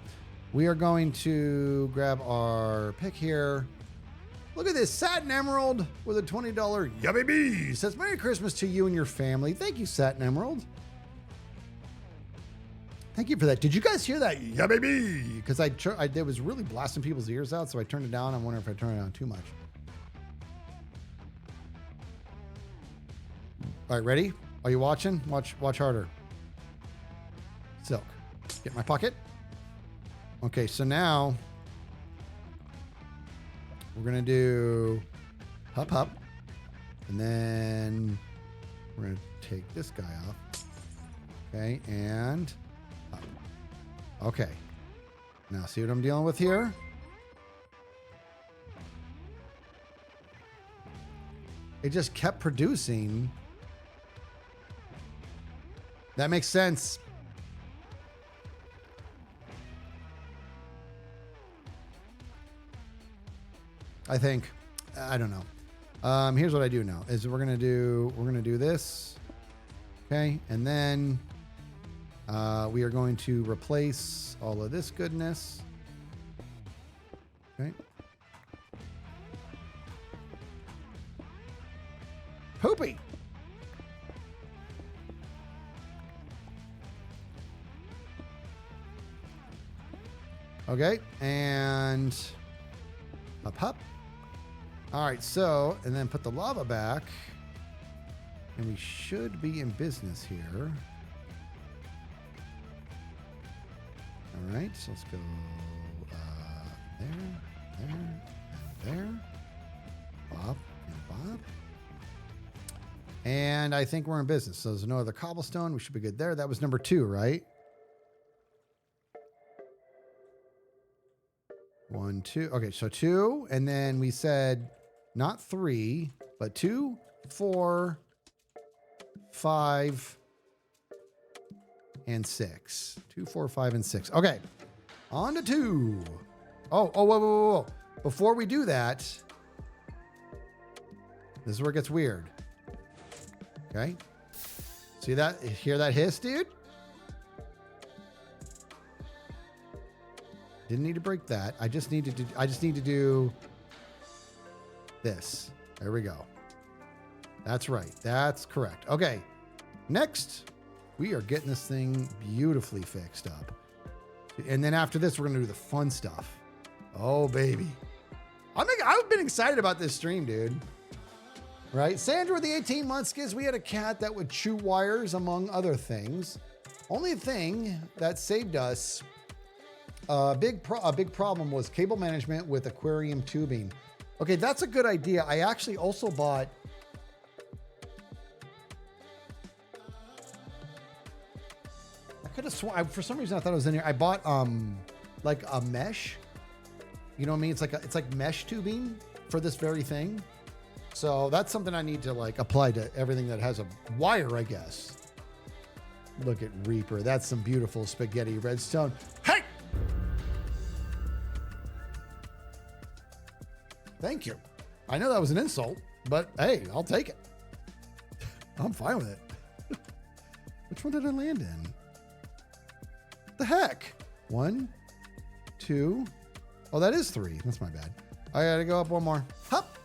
We are going to grab our pick here. Look at this satin emerald with a $20 yeah baby. Says Merry Christmas to you and your family. Thank you, satin emerald. Thank you for that. Did you guys hear that? Yeah baby. Because I was really blasting people's ears out, so I turned it down. I'm wondering if I turned it down too much. All right, ready? Are you watching? Watch harder. Silk. Get in my pocket. Okay, so now we're going to do hop, hop. And then we're going to take this guy off. Okay, and up. Okay. Now, see what I'm dealing with here? It just kept producing. That makes sense. I think. I don't know. Here's what I do now is we're gonna do this. Okay, and then we are going to replace all of this goodness. Okay. Poopy. Okay, and up, up. All right, so, and then put the lava back, and we should be in business here. All right, so let's go there, and there. Bob and Bob. And I think we're in business. So there's no other cobblestone. We should be good there. That was number 2, right? 1, 2. Okay, so 2. And then we said not 3, but 2, 4, 5, and 6. 2, 4, 5, and 6. Okay, on to 2. Oh, whoa. Before we do that, this is where it gets weird. Okay. See that? Hear that hiss, dude? Didn't need to break that. I just need to do this. There we go. That's right. That's correct. Okay. Next, we are getting this thing beautifully fixed up. And then after this, we're going to do the fun stuff. Oh, baby. I've been excited about this stream, dude. Right? Sandra with the 18 months gives we had a cat that would chew wires, among other things. Only thing that saved us a big problem was cable management with aquarium tubing. Okay, that's a good idea. I actually also bought could have sworn, for some reason I thought it was in here. I bought like a mesh. You know what I mean? It's like mesh tubing for this very thing. So that's something I need to like apply to everything that has a wire, I guess. Look at Reaper. That's some beautiful spaghetti redstone. Hey! Thank you. I know that was an insult, but hey, I'll take it. I'm fine with it. Which one did I land in? The heck? 1, 2. Oh, that is 3. That's my bad. I gotta go up one more. Hop.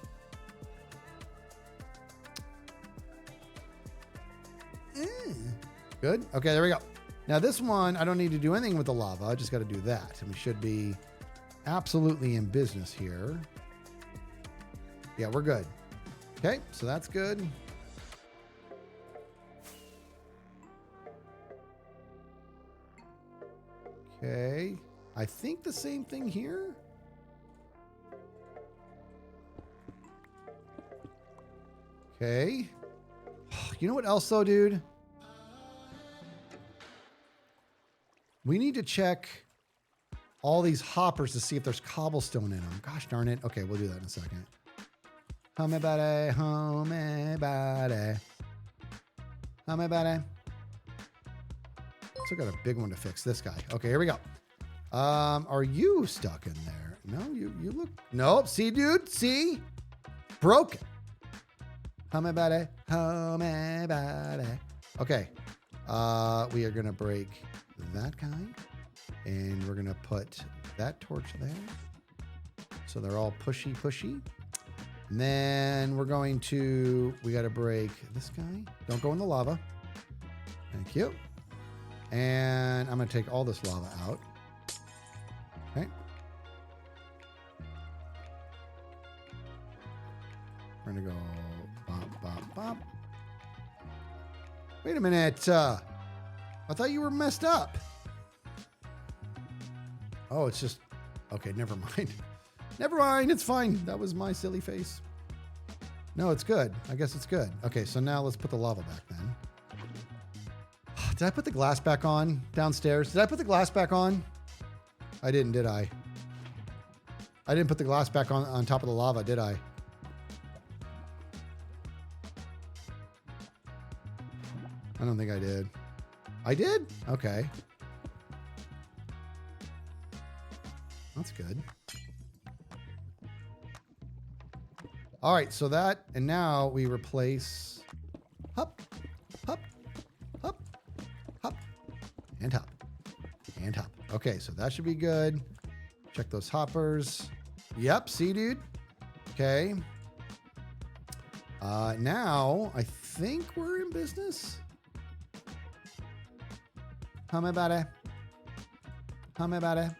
Good. Okay, there we go. Now this one, I don't need to do anything with the lava. I just got to do that. And we should be absolutely in business here. Yeah, we're good. Okay, so that's good. Okay. I think the same thing here. Okay. You know what else though, dude? We need to check all these hoppers to see if there's cobblestone in them. Gosh darn it. Okay, we'll do that in a second. Homebody, homebody. Homebody. Still got a big one to fix, this guy. Okay, here we go. Are you stuck in there? No, you look... Nope, see, dude? See? Broken. Homebody, homebody. Okay. We are going to break that guy. And we're going to put that torch there. So they're all pushy, pushy. And then we're going to... We got to break this guy. Don't go in the lava. Thank you. And I'm going to take all this lava out. Okay. We're going to go bop, bop, bop. Wait a minute. I thought you were messed up. Oh, it's just... Okay, never mind. Never mind. It's fine. That was my silly face. No, it's good. I guess it's good. Okay, so now let's put the lava back then. Did I put the glass back on downstairs? Did I put the glass back on? I didn't, did I? I didn't put the glass back on top of the lava, did I? I don't think I did. I did? Okay. That's good. All right, so that, and now we replace hop, hop, hop, hop, and hop, and hop. Okay, so that should be good. Check those hoppers. Yep, see, dude? Okay. Now, I think we're in business. How am I about it? How am I about it?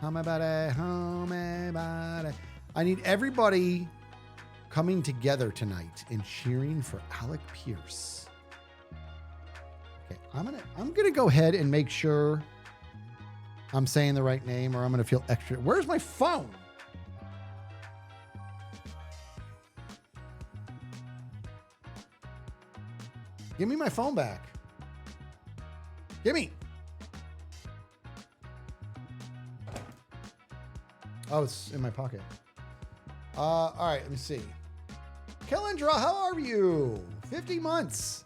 How am I about it? How am I about it? I need everybody coming together tonight and cheering for Alec Pierce. Okay, I'm gonna go ahead and make sure I'm saying the right name, or I'm gonna feel extra. Where's my phone? Give me my phone back. Give me. Oh, it's in my pocket. All right, let me see. Kellendra, how are you? 50 months.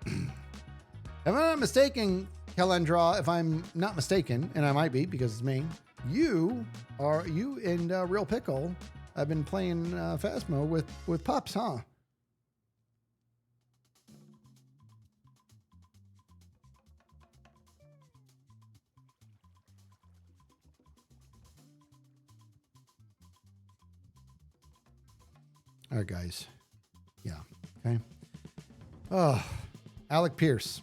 If I'm not mistaken, Kellendra, if I'm not mistaken, and I might be because it's me, you and Real Pickle have been playing Phasmo with Pops, huh? All right, guys. Yeah. Okay. Oh, Alec Pierce.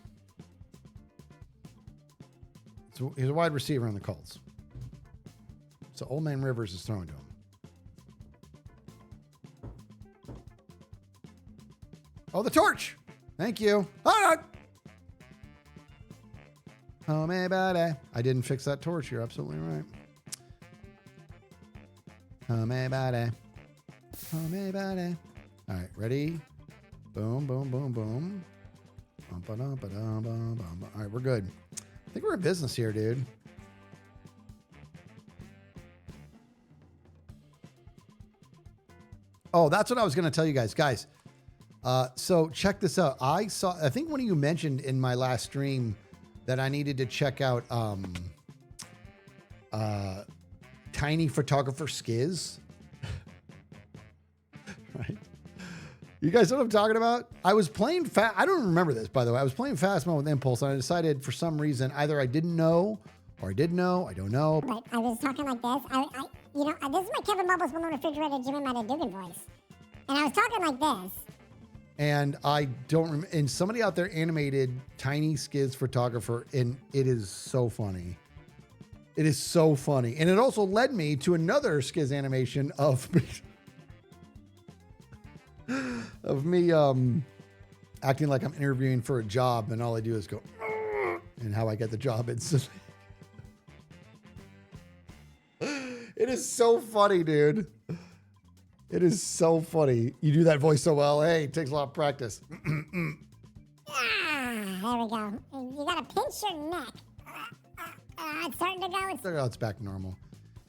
So he's a wide receiver on the Colts. So Old Man Rivers is throwing to him. Oh, the torch. Thank you. All right. Oh, my body. I didn't fix that torch. You're absolutely right. Oh, my body. Oh, my body. All right, ready? Boom, boom, boom, boom. All right, we're good. I think we're in business here, dude. Oh, that's what I was going to tell you guys. Guys, so check this out. I think one of you mentioned in my last stream that I needed to check out Tiny Photographer Skiz. Right? You guys know what I'm talking about? I was playing fast. I don't remember this, by the way. I was playing fast mode with Impulse, and I decided for some reason either I didn't know or I did know. I don't know. But I was talking like this. This is my Kevin Bubbles Balloon Refrigerator Jimmy Matter Dugan voice. And I was talking like this. And I don't remember. And somebody out there animated Tiny Skiz Photographer, and it is so funny. It is so funny. And it also led me to another Skiz animation of me acting like I'm interviewing for a job, and all I do is go, and how I get the job instantly. It is so funny, dude. It is so funny. You do that voice so well. Hey, it takes a lot of practice. There we go. You gotta pinch your neck. It's starting to go. It's back normal.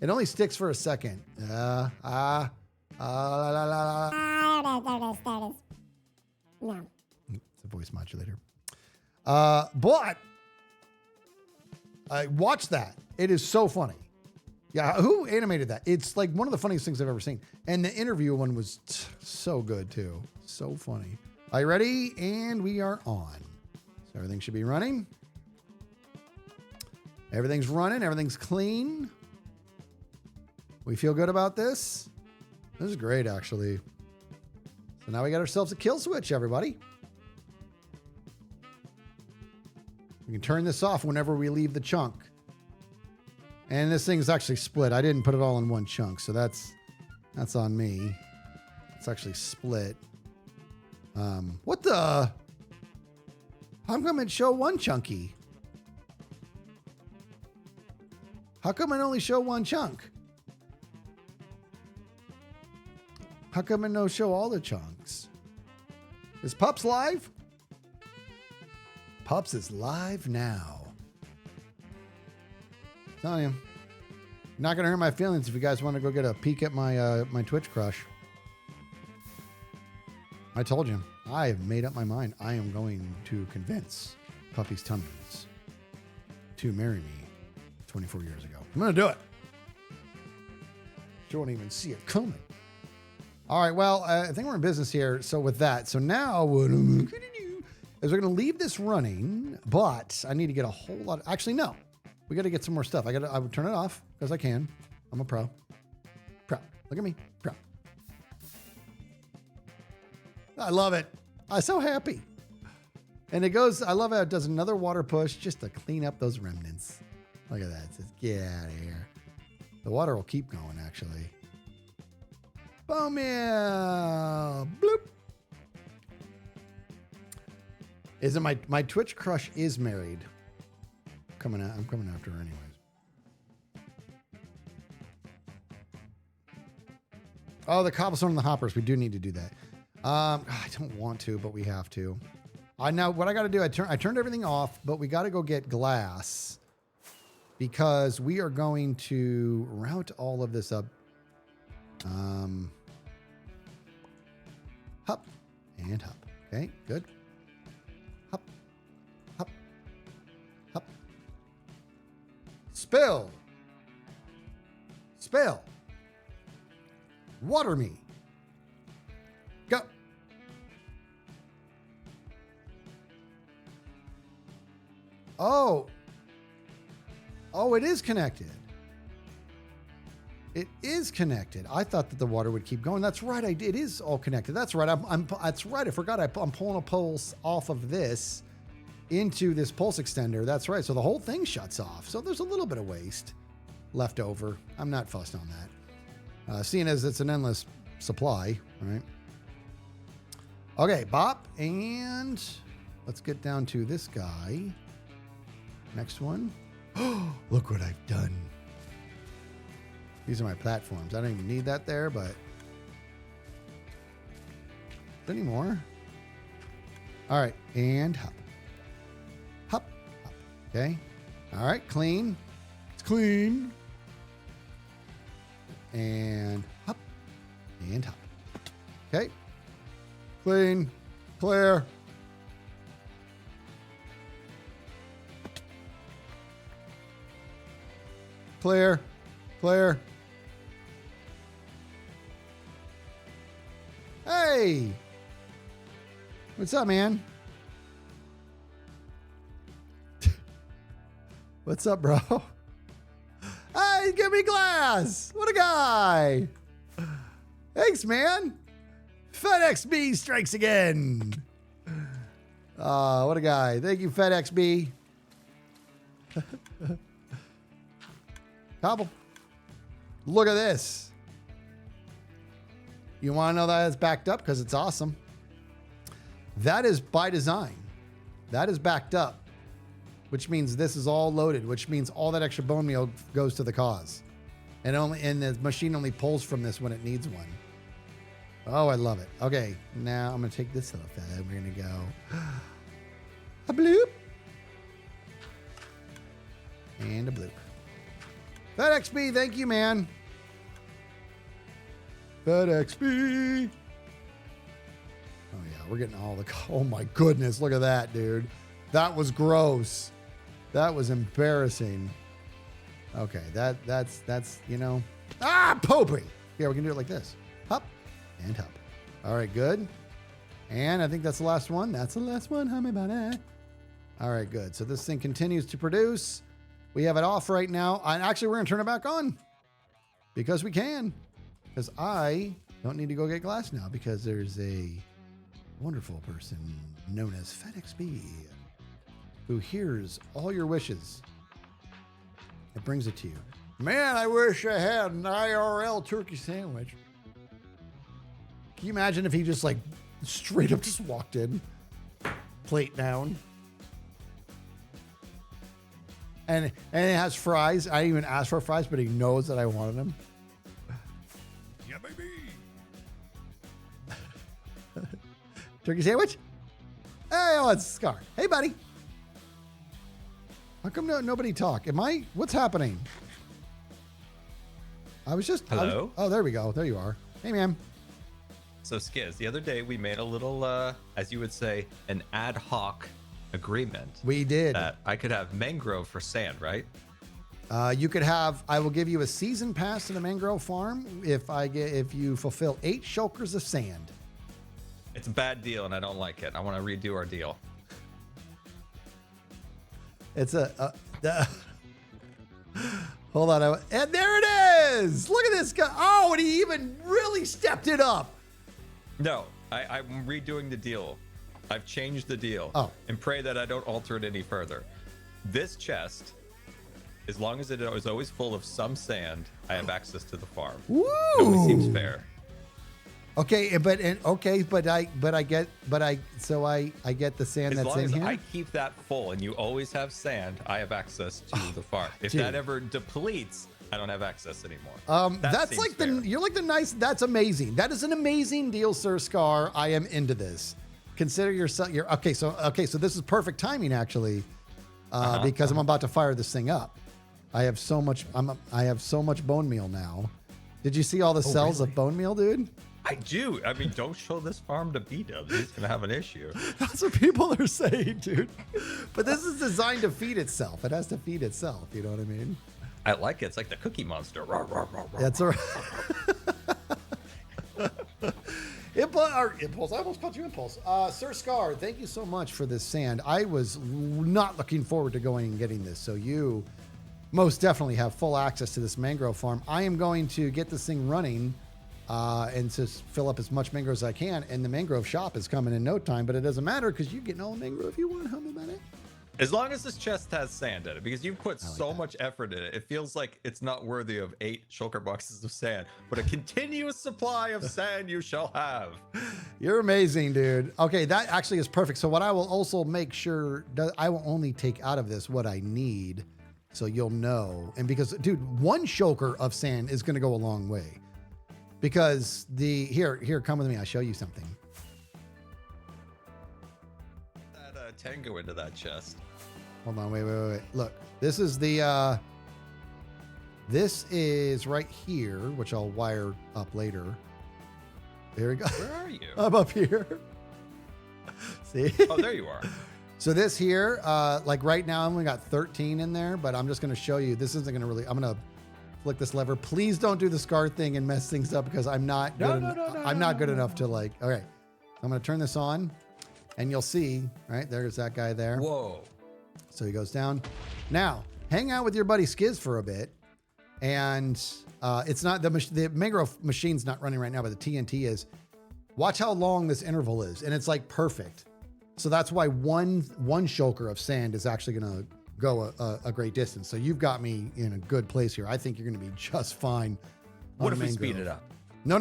It only sticks for a second. La, la, la, la. There it is. No. It's a voice modulator. But I watched that. It is so funny. Yeah, who animated that? It's like one of the funniest things I've ever seen. And the interview one was so good too. So funny. Are you ready? And we are on. So everything should be running. Everything's running. Everything's clean. We feel good about this. This is great, actually. So now we got ourselves a kill switch, everybody. We can turn this off whenever we leave the chunk. And this thing's actually split. I didn't put it all in one chunk, so that's on me. It's actually split. What the? How come it show one chunky? How come it only show one chunk? How come it no show all the chunks? Is Pups live? Pups is live now. Telling you, not gonna hurt my feelings if you guys want to go get a peek at my my Twitch crush. I told you, I have made up my mind. I am going to convince Puppy's Tummies to marry me 24 years ago. I'm gonna do it. She won't even see it coming. All right, well, I think we're in business here. So with that, so now what I'm gonna do is we're gonna leave this running, but I need to get a whole lot. Actually, no. We got to get some more stuff. I would turn it off because I can. I'm a pro. Pro. Look at me. Pro. I love it. I'm so happy. And it goes, I love how it does another water push just to clean up those remnants. Look at that. It says, get out of here. The water will keep going, actually. Boom, yeah. Bloop. Is it my Twitch crush is married? I'm coming after her anyways. Oh, the cobblestone and the hoppers. We do need to do that. I don't want to, but we have to. Now what I got to do, I turned everything off, but we got to go get glass because we are going to route all of this up. Hop and hop. Okay, good. Hop, hop, hop. Spill. Spill. Water me. Go. Oh. Oh, it is connected. It is connected. I thought that the water would keep going. That's right. It is all connected. That's right. That's right. I forgot. I'm pulling a pulse off of this into this pulse extender. That's right. So the whole thing shuts off. So there's a little bit of waste left over. I'm not fussed on that. Seeing as it's an endless supply, right? Okay, bop. And let's get down to this guy. Next one. Oh, look what I've done. These are my platforms. I don't even need that there, but any more? All right, and hop. Okay. All right. Clean. It's clean. And hop. And hop. Okay. Clean. Clear. Clear. Clear. Hey. What's up, man? What's up, bro? Hey, give me glass. What a guy. Thanks, man. FedEx strikes again. What a guy. Thank you, FedEx. Cobble. Look at this. You want to know that it's backed up? Because it's awesome. That is by design. That is backed up, which means this is all loaded, which means all that extra bone meal goes to the cause. And the machine only pulls from this when it needs one. Oh, I love it. Okay, now I'm going to take this little fella. We're going to go a bloop. And a bloop. FedEx, thank you, man. FedEx. Oh, yeah, we're getting all the... Oh, my goodness. Look at that, dude. That was gross. That was embarrassing. Okay, that's, you know... Ah, Popey! Here, we can do it like this. Hop and hop. All right, good. And I think that's the last one. That's the last one. How about that? All right, good. So this thing continues to produce. We have it off right now. And actually, we're going to turn it back on. Because we can. Because I don't need to go get glass now. Because there's a wonderful person known as FedEx who hears all your wishes. It brings it to you. Man, I wish I had an IRL turkey sandwich. Can you imagine if he just like straight up just walked in, plate down, and it has fries. I didn't even ask for fries, but he knows that I wanted them. Yeah, baby. Turkey sandwich? Hey, oh, it's Scar. Hey, buddy. How come nobody talk? What's happening? I was just... Hello? Oh, there we go. There you are. Hey, man. So Skiz, the other day we made a little, as you would say, an ad hoc agreement. We did. That I could have Mangrove for sand, right? You could have... I will give you a season pass to the Mangrove farm if you fulfill 8 shulkers of sand. It's a bad deal and I don't like it. I want to redo our deal. It's hold on. And there it is. Look at this guy. Oh, and he even really stepped it up. No, I'm redoing the deal. I've changed the deal. Oh. And pray that I don't alter it any further. This chest, as long as it is always full of some sand, I have access to the farm. Woo! It always seems fair. Okay, but I get the sand As that's long in as here. I keep that full and you always have sand, I have access to the farm. If dude. that ever depletes, I don't have access anymore. That That's seems like fair. you're like the nice. That's amazing. That is an amazing deal, Sir Scar. I am into this. Consider yourself. Okay. So this is perfect timing actually, because I'm about to fire this thing up. I have so much. I have so much bone meal now. Did you see all the cells of bone meal, dude? I do. I mean, don't show this farm to B-Dubs. He's going to have an issue. That's what people are saying, dude. But this is designed to feed itself. It has to feed itself. You know what I mean? I like it. It's like the Cookie Monster. Rah, rah, rah, rah. That's all right. Impulse. I almost called you Impulse. Sir Scar, thank you so much for this sand. I was not looking forward to going and getting this. So you most definitely have full access to this mangrove farm. I am going to get this thing running and to fill up as much mangrove as I can. And the mangrove shop is coming in no time, but it doesn't matter because you get all the mangrove you want. How about it? As long as this chest has sand in it, because you've put so much effort in it, it feels like it's not worthy of 8 shulker boxes of sand, but a continuous supply of sand you shall have. You're amazing, dude. Okay, that actually is perfect. So what I will also make sure, I will only take out of this what I need, so you'll know. And because, dude, 1 shulker of sand is going to go a long way. Because here, come with me. I'll show you something. That tango into that chest. Hold on, wait. Look, this is the this is right here, which I'll wire up later. There we go. Where are you? I'm up here. See? Oh, there you are. So this here, like right now, I've only got 13 in there, but I'm just going to show you. This isn't going to really. I'm going to flick this lever. Please don't do the scar thing and mess things up because I'm not good. I'm not good enough to like. All right, I'm going to turn this on, and you'll see. Right there's that guy there. Whoa. So he goes down. Now, hang out with your buddy Skiz for a bit. And it's not the Mangrove machine's not running right now, but the TNT is. Watch how long this interval is. And it's like perfect. So that's why one shulker of sand is actually going to go a great distance. So you've got me in a good place here. I think you're going to be just fine. What if we speed it up? No.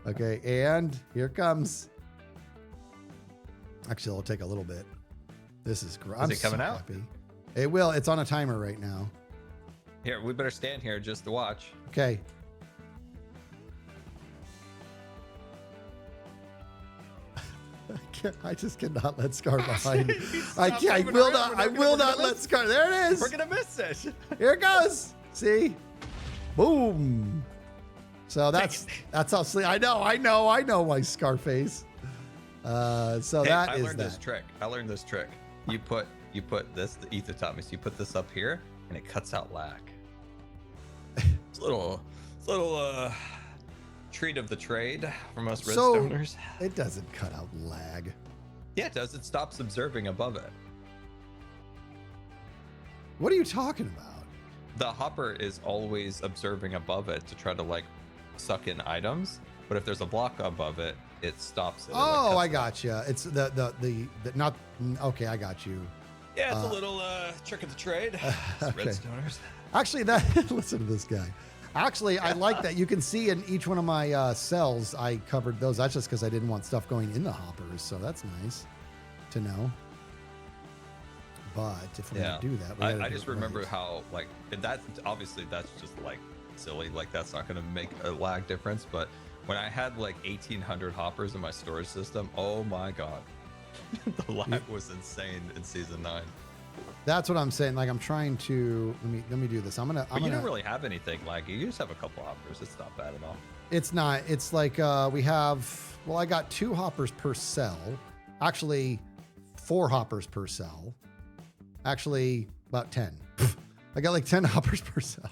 Okay. And here it comes. Actually, it'll take a little bit. This is great. Is it coming out? Happy. It will. It's on a timer right now. Here, we better stand here just to watch. Okay. I just cannot let Scar behind. I will not let Scar. There it is. We're gonna miss it. Here it goes. See? Boom. So that's how sleep. I know my Scarface. So Hey, that I is learned that. this trick. You put this, the ether taught me, so you put this up here and it cuts out lag. It's a little treat of the trade from us redstoners. It doesn't cut out lag. Yeah, it does. It stops observing above it. What are you talking about? The hopper is always observing above it to try to like suck in items, but if there's a block above it, it stops it. Oh, I got you. It's the not okay. I got you. Yeah, it's a little trick of the trade. Okay. Redstoners. Actually, listen to this guy. Actually, I like that. You can see in each one of my cells, I covered those. That's just because I didn't want stuff going in the hoppers. So that's nice to know. But if we're going to do that, I just remember how, like, that's obviously that's just like silly. Like, that's not going to make a lag difference. But when I had like 1,800 hoppers in my storage system, oh my God, the lag was insane in season 9. That's what I'm saying. Like, I'm trying to let me do this. You don't really have anything laggy. You just have a couple hoppers. It's not bad at all. It's not. It's like we have. Well, I got 2 hoppers per cell. Actually, 4 hoppers per cell. Actually, about 10. I got like 10 hoppers per cell.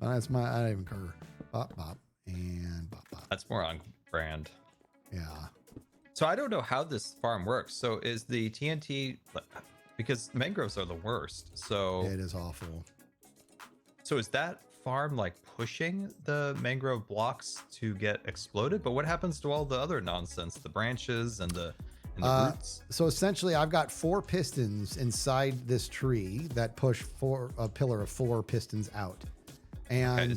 That's my. I don't even care. Bop bop and bop bop. That's more on brand. Yeah. So I don't know how this farm works. So is the TNT, because mangroves are the worst. So It is awful. So is that farm like pushing the mangrove blocks to get exploded? But what happens to all the other nonsense, the branches and the roots? So essentially, I've got 4 pistons inside this tree that push a pillar of 4 pistons out. And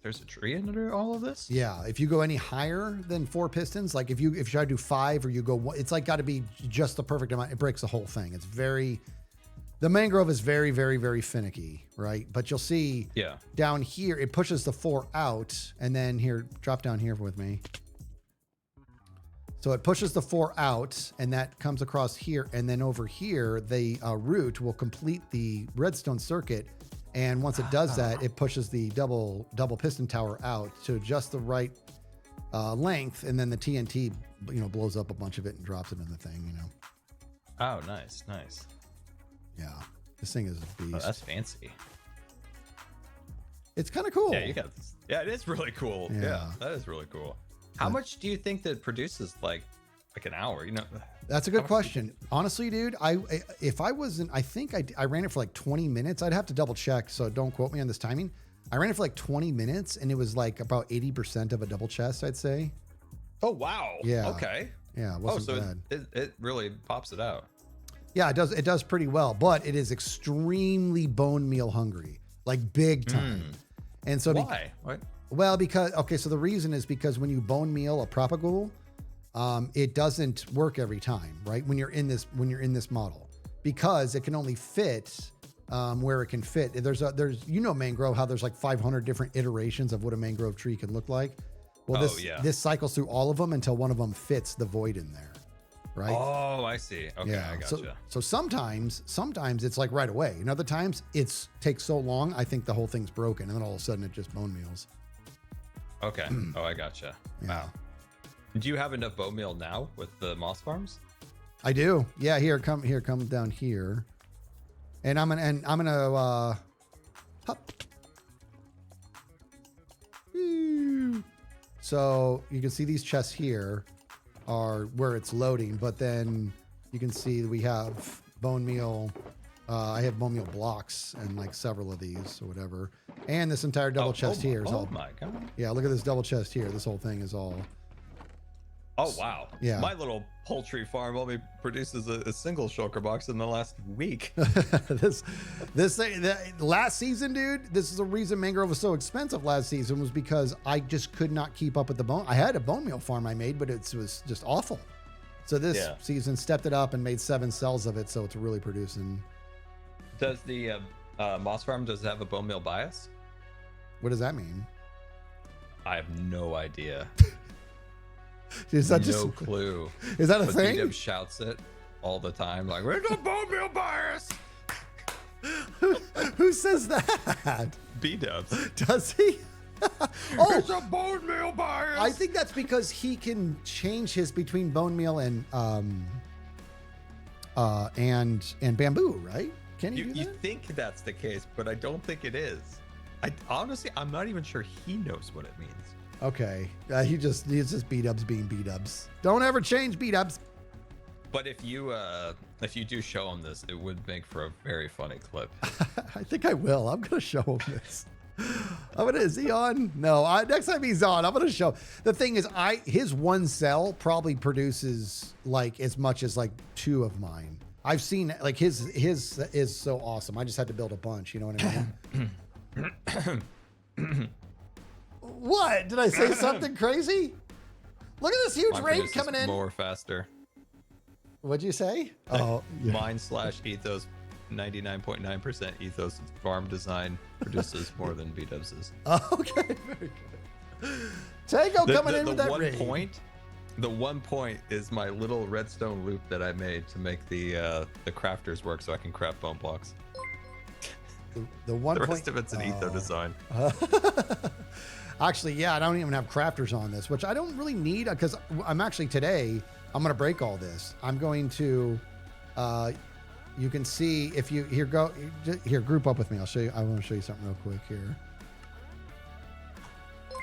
there's a tree under all of this? yeah, if you go any higher than 4 pistons, like if you try to do 5 or you go, it's like got to be just the perfect amount. It breaks the whole thing. The mangrove is very, very, very finicky, right? But you'll see down here, it pushes the 4 out, and then here, drop down here with me. So it pushes the 4 out, and that comes across here, and then over here, the root will complete the redstone circuit. And once it does that, it pushes the double piston tower out to just the right length, and then the TNT, blows up a bunch of it and drops it in the thing. Oh, nice. Yeah, this thing is a beast. Oh, that's fancy. It's kind of cool. Yeah, you got this. Yeah, it is really cool. Yeah, that is really cool. How much do you think that produces like an hour? That's a good question. Honestly, dude, I think I ran it for like 20 minutes. I'd have to double check, so don't quote me on this timing. I ran it for like 20 minutes, and it was like about 80% of a double chest, I'd say. Oh wow. Yeah. Okay. Yeah, it wasn't bad. It really pops it out. Yeah, it does. It does pretty well, but it is extremely bone meal hungry, like big time. And so why? What? Well, because so the reason is because when you bone meal a propagule, it doesn't work every time, right? When you're in this model, because it can only fit where it can fit. There's mangrove, how there's like 500 different iterations of what a mangrove tree can look like. Well, this cycles through all of them until one of them fits the void in there. right? Oh, I see. Okay, I gotcha. So sometimes it's like right away, and other times it's takes so long. I think the whole thing's broken, and then all of a sudden it just bone meals. Okay. Oh, I gotcha. Yeah. Wow. Do you have enough bone meal now with the moss farms? I do. Yeah, come down here. And I'm gonna hop. Woo. So you can see these chests here are where it's loading, but then you can see we have bone meal. I have bone meal blocks and like several of these or whatever. And this entire double chest here is all. Oh my god. Yeah, look at this double chest here. This whole thing is all. Oh wow. Yeah. My little poultry farm only produces a single shulker box in the last week. this last season, dude. This is the reason Mangrove was so expensive last season, was because I just could not keep up with the bone. I had a bone meal farm I made, but it was just awful. So this season stepped it up and made 7 cells of it, so it's really producing. Does the moss farm does it have a bone meal bias? What does that mean? I have no idea. Is that no clue? Is that a But thing? B-Dub shouts it all the time, like, "Where's the bone meal bias?" Who says that? B-Dubs. Does he? It's a bone meal bias. I think that's because he can change his between bone meal and bamboo, right? Can he do You that? think that's the case, but I don't think it is. I'm not even sure he knows what it means. Okay, he's just B-Dubs being B-Dubs. Don't ever change B-Dubs. But if you do show him this, it would make for a very funny clip. I think I will. I'm gonna show him this. Is he on? No. Next time he's on, I'm gonna show. The thing is, his one cell probably produces like as much as like 2 of mine. I've seen like his is so awesome. I just had to build a bunch. You know what I mean? What? Did I say something crazy? Look at this huge Mine raid produces coming in. more faster. What'd you say? Oh, yeah. Mine / ethos 99.9% ethos farm design produces more than B-Dubs's. Okay, very good. Tango coming in with that raid. The 1 point is my little redstone loop that I made to make the crafters work so I can craft bone blocks. The 1 The point. rest of it's an etho design. Actually, yeah, I don't even have crafters on this, which I don't really need because I'm actually today, I'm going to break all this. I'm going to, you can see if you, here, group up with me. I want to show you something real quick here.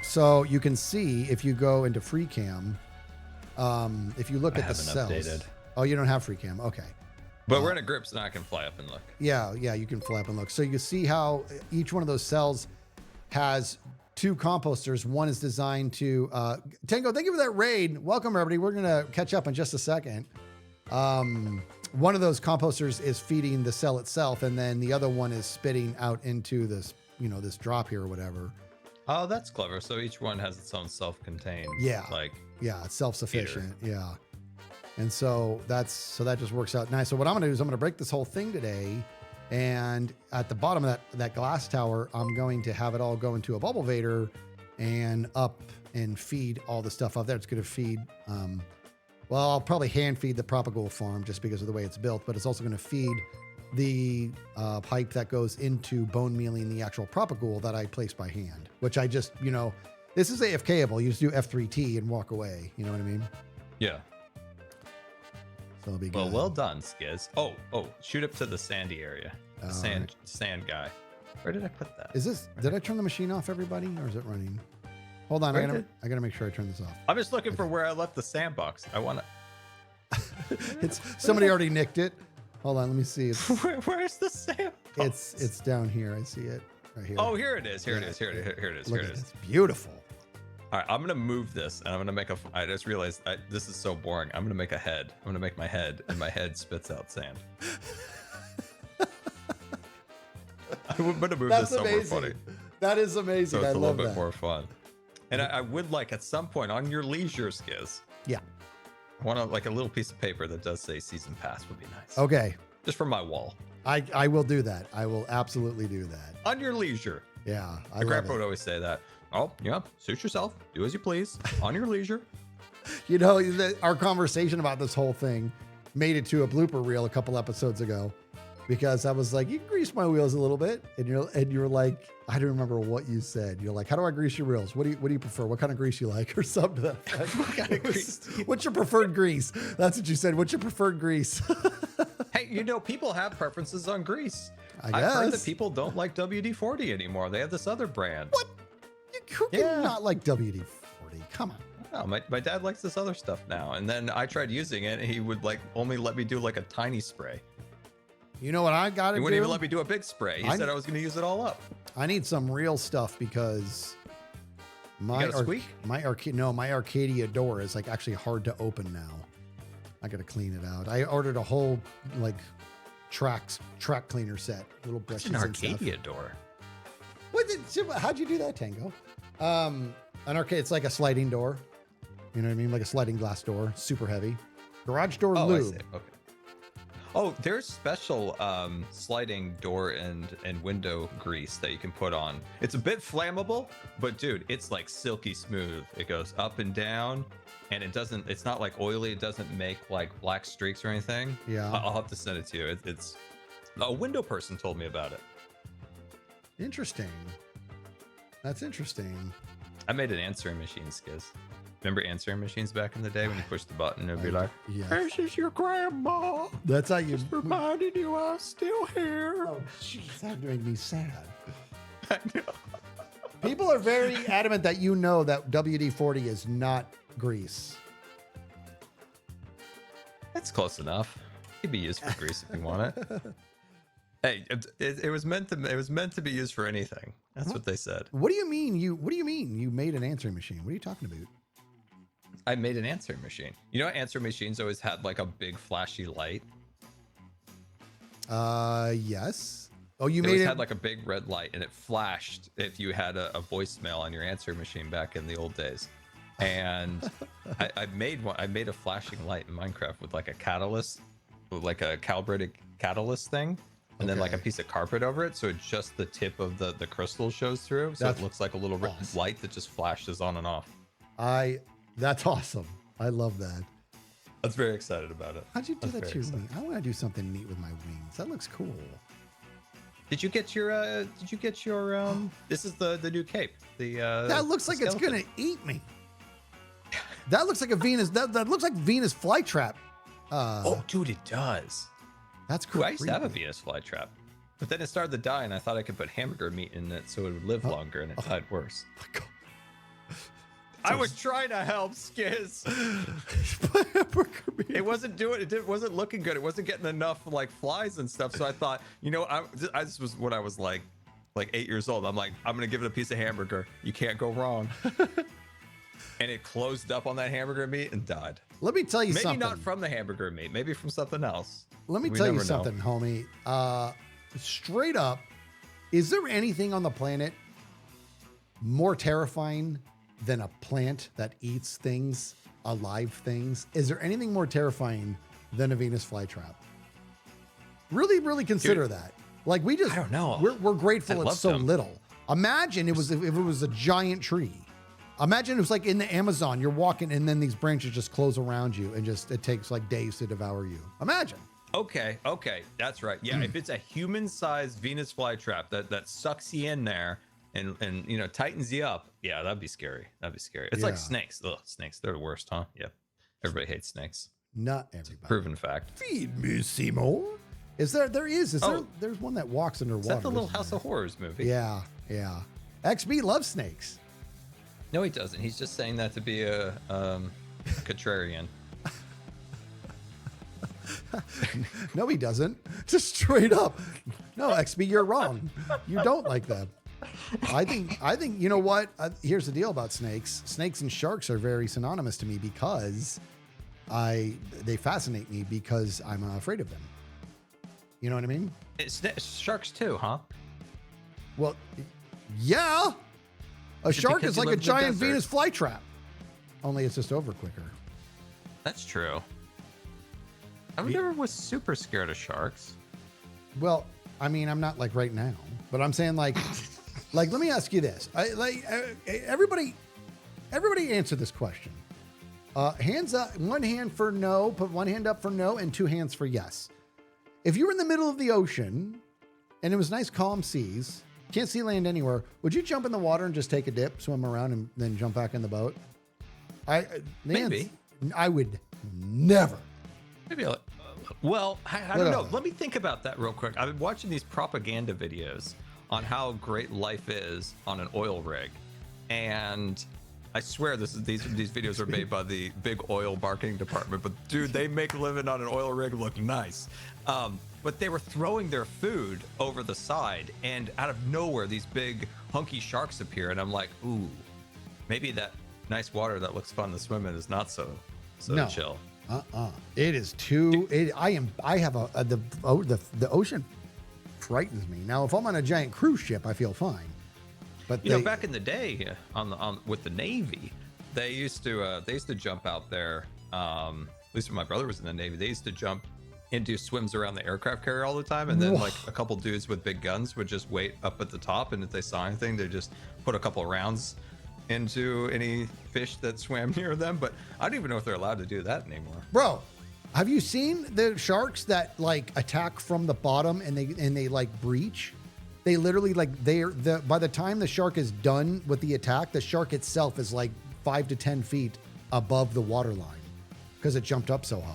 So you can see if you go into free cam, if you look at the cells. Updated. Oh, you don't have free cam. Okay. But we're in a group, so now I can fly up and look. Yeah, you can fly up and look. So you see how each one of those cells has 2 composters. One is designed to Tango, thank you for that raid. Welcome everybody. We're gonna catch up in just a second. One of those composters is feeding the cell itself, and then the other one is spitting out into this, this drop here or whatever. Oh, that's clever. So each one has its own self-contained. Yeah. Like It's self-sufficient. Yeah. And so that just works out nice. So what I'm gonna do is I'm gonna break this whole thing today. And at the bottom of that glass tower, I'm going to have it all go into a bubble vader and up and feed all the stuff up there. It's going to feed, I'll probably hand feed the propagule farm just because of the way it's built, but it's also going to feed the pipe that goes into bone mealing the actual propagule that I place by hand, which I just, this is AFKable. You just do F3T and walk away. You know what I mean? Yeah. So it'll be good. Well done, Skiz. Oh, shoot up to the sandy area. The sand guy. Where did I put that? Did I turn the machine off, everybody, or is it running? Hold on, I gotta make sure I turn this off. I'm just looking for where I left the sandbox. I want to. Somebody already nicked it. Hold on, let me see. Where's the sandbox? It's down here. I see it right here. Oh, here it is. Here it is. Look at it. It's beautiful. All right, I'm gonna move this, and I'm gonna make I just realized this is so boring. I'm gonna make a head. I'm gonna make my head, and my head spits out sand. I'm gonna move this somewhere funny. That is amazing. So it's I a love little bit that. more fun. And I would like at some point on your leisure, Skiz. Yeah. I want like a little piece of paper that does say season pass would be nice. Okay. Just for my wall. I will do that. I will absolutely do that. On your leisure. Yeah. My grandpa would always say that. Oh, yeah, suit yourself. Do as you please. On your leisure. You know, our conversation about this whole thing made it to a blooper reel a couple episodes ago because I was like, you can grease my wheels a little bit. And you're like, I don't remember what you said. You're like, how do I grease your wheels? What do you prefer? What kind of grease you like or something to that effect? What kind of grease? What's your preferred grease? That's what you said. What's your preferred grease? Hey, you know, people have preferences on grease. I I've heard that guess. people don't like WD-40 anymore. They have this other brand. What? Who can Yeah. not like WD-40? Come on. No, my dad likes this other stuff now. And then I tried using it, and he would like only let me do like a tiny spray. You know what I got to He do? wouldn't even let me do a big spray. He I- said I was going to use it all up. I need some real stuff because my got a squeak? my Arcadia door is like actually hard to open now. I got to clean it out. I ordered a whole like track cleaner set, little It's brushes an and stuff. Arcadia door. How'd you do that, Tango? An arcade, it's like a sliding door. You know what I mean? Like a sliding glass door, super heavy. Garage door Oh, I lube. see. Okay. Oh, there's special sliding door and window grease that you can put on. It's a bit flammable, but dude, it's like silky smooth. It goes up and down, and it's not like oily. It doesn't make like black streaks or anything. Yeah. I'll have to send it to you. It's a window person told me about it. Interesting. That's interesting. I made an answering machine, Skiz. Remember answering machines back in the day when you push the button, it'd be like, Yeah. This is your grandma. That's how you. Reminding you I'm still here. Oh, jeez, that made me sad. I know. People are very adamant that you know that WD-40 is not grease. It's close enough. It could be used for grease if you want it. Hey, it was meant to be used for anything. That's what they said. What do you mean? You made an answering machine? What are you talking about? I made an answering machine. You know, answering machines always had like a big flashy light. Yes. Oh, you It made always it. had like a big red light, and it flashed if you had a voicemail on your answering machine back in the old days. And I made one. I made a flashing light in Minecraft with like a catalyst, with like a calibrated catalyst thing. And then like a Okay. piece of carpet over it, so just the tip of the crystal shows through, so That's it looks like a little awesome. light that just flashes on and off. That's awesome. I love that. I was very excited about it. How'd you do I was that to very your wings? I want to do something neat with my wings. That looks cool. Did you get your? This is the new cape. That looks like it's skeleton. gonna eat me. That looks like a Venus. That looks like Venus flytrap. Oh, dude, it does. That's Ooh, cool. I used to have a Venus flytrap, but then it started to die, and I thought I could put hamburger meat in it so it would live longer, and it died worse. I was trying to help, Skiz. It wasn't doing. It wasn't looking good. It wasn't getting enough like flies and stuff. So I thought, you know, this was when I was like 8 years old. I'm like, I'm gonna give it a piece of hamburger. You can't go wrong. And it closed up on that hamburger meat and died. Let me tell you Maybe something. not from the hamburger meat. Maybe from something else. Let me We tell you never know. something, homie. Straight up, is there anything on the planet more terrifying than a plant that eats things, alive things? Is there anything more terrifying than a Venus flytrap? Really, really consider that. Like I don't know. We're grateful I it's love so them. little. Imagine if it was a giant tree. Imagine it was like in the Amazon, you're walking and then these branches just close around you and it takes like days to devour you. Imagine. Okay, that's right. Yeah, if it's a human-sized Venus flytrap that sucks you in there and you know tightens you up, yeah, that'd be scary. It's like Yeah. snakes. Ugh, snakes, they're the worst, huh? Yep. Everybody hates snakes. Not everybody. Proven fact. Feed me, Seymour. Is there Oh. there's one that walks underwater. Is that the Little isn't House there? of Horrors movie? Yeah. XB loves snakes. No, he doesn't. He's just saying that to be a contrarian. No, he doesn't. Just straight up. No, XB, you're wrong. You don't like them. I think you know what? Here's the deal about snakes. Snakes and sharks are very synonymous to me because they fascinate me because I'm afraid of them. You know what I mean? It's sharks too, huh? Well, yeah. A shark because is you like a live in the giant desert. Venus flytrap. Only it's just over quicker. That's true. I never was super scared of sharks. Well, I mean, I'm not like right now, but I'm saying like let me ask you this. Everybody answer this question. Hands up, one hand for no, put one hand up for no, and two hands for yes. If you were in the middle of the ocean and it was nice, calm seas, can't see land anywhere, would you jump in the water and just take a dip, swim around, and then jump back in the boat? Maybe. I would never. Maybe. Well, I don't know. Let me think about that real quick. I've been watching these propaganda videos on how great life is on an oil rig, and I swear these videos are made by the big oil marketing department. But dude, they make living on an oil rig look nice. But they were throwing their food over the side, and out of nowhere, these big hunky sharks appear, and I'm like, ooh, maybe that nice water that looks fun to swim in is not so chill. It is too. The ocean frightens me. Now, if I'm on a giant cruise ship, I feel fine. But you know, back in the day, with the Navy, they used to jump out there. At least when my brother was in the Navy, they used to jump and do swims around the aircraft carrier all the time, and then like a couple dudes with big guns would just wait up at the top, and if they saw anything, they just put a couple of rounds into any fish that swam near them. But I don't even know if they're allowed to do that anymore. Bro, have you seen the sharks that like attack from the bottom and they like breach? They literally like by the time the shark is done with the attack, the shark itself is like 5 to 10 feet above the water line because it jumped up so high.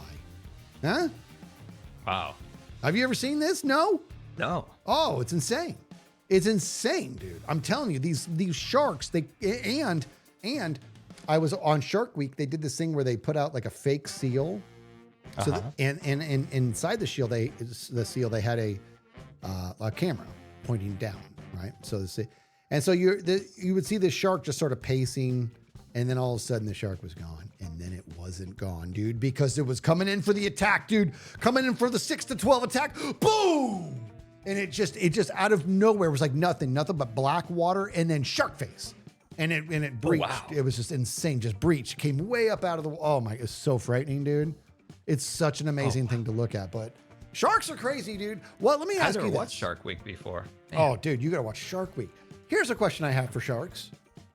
Huh? Wow. Have you ever seen this? No? No. Oh, it's insane. It's insane, dude. I'm telling you, these sharks, and I was on Shark Week, they did this thing where they put out like a fake seal. So and inside the seal they had a camera pointing down, right? So you would see the shark just sort of pacing, and then all of a sudden the shark was gone, and then it wasn't gone, dude, because it was coming in for the attack, dude, coming in for the 6 to 12 attack, boom, and it just out of nowhere was like nothing but black water, and then shark face, and it breached. Oh, wow. It was just insane, just breached, came way up out of the. Oh my, it's so frightening, dude. It's such an amazing thing to look at, but. Sharks are crazy, dude. Well, let me ask you this. I've never watched Shark Week before. Damn. Oh, dude, you got to watch Shark Week. Here's a question I have for sharks.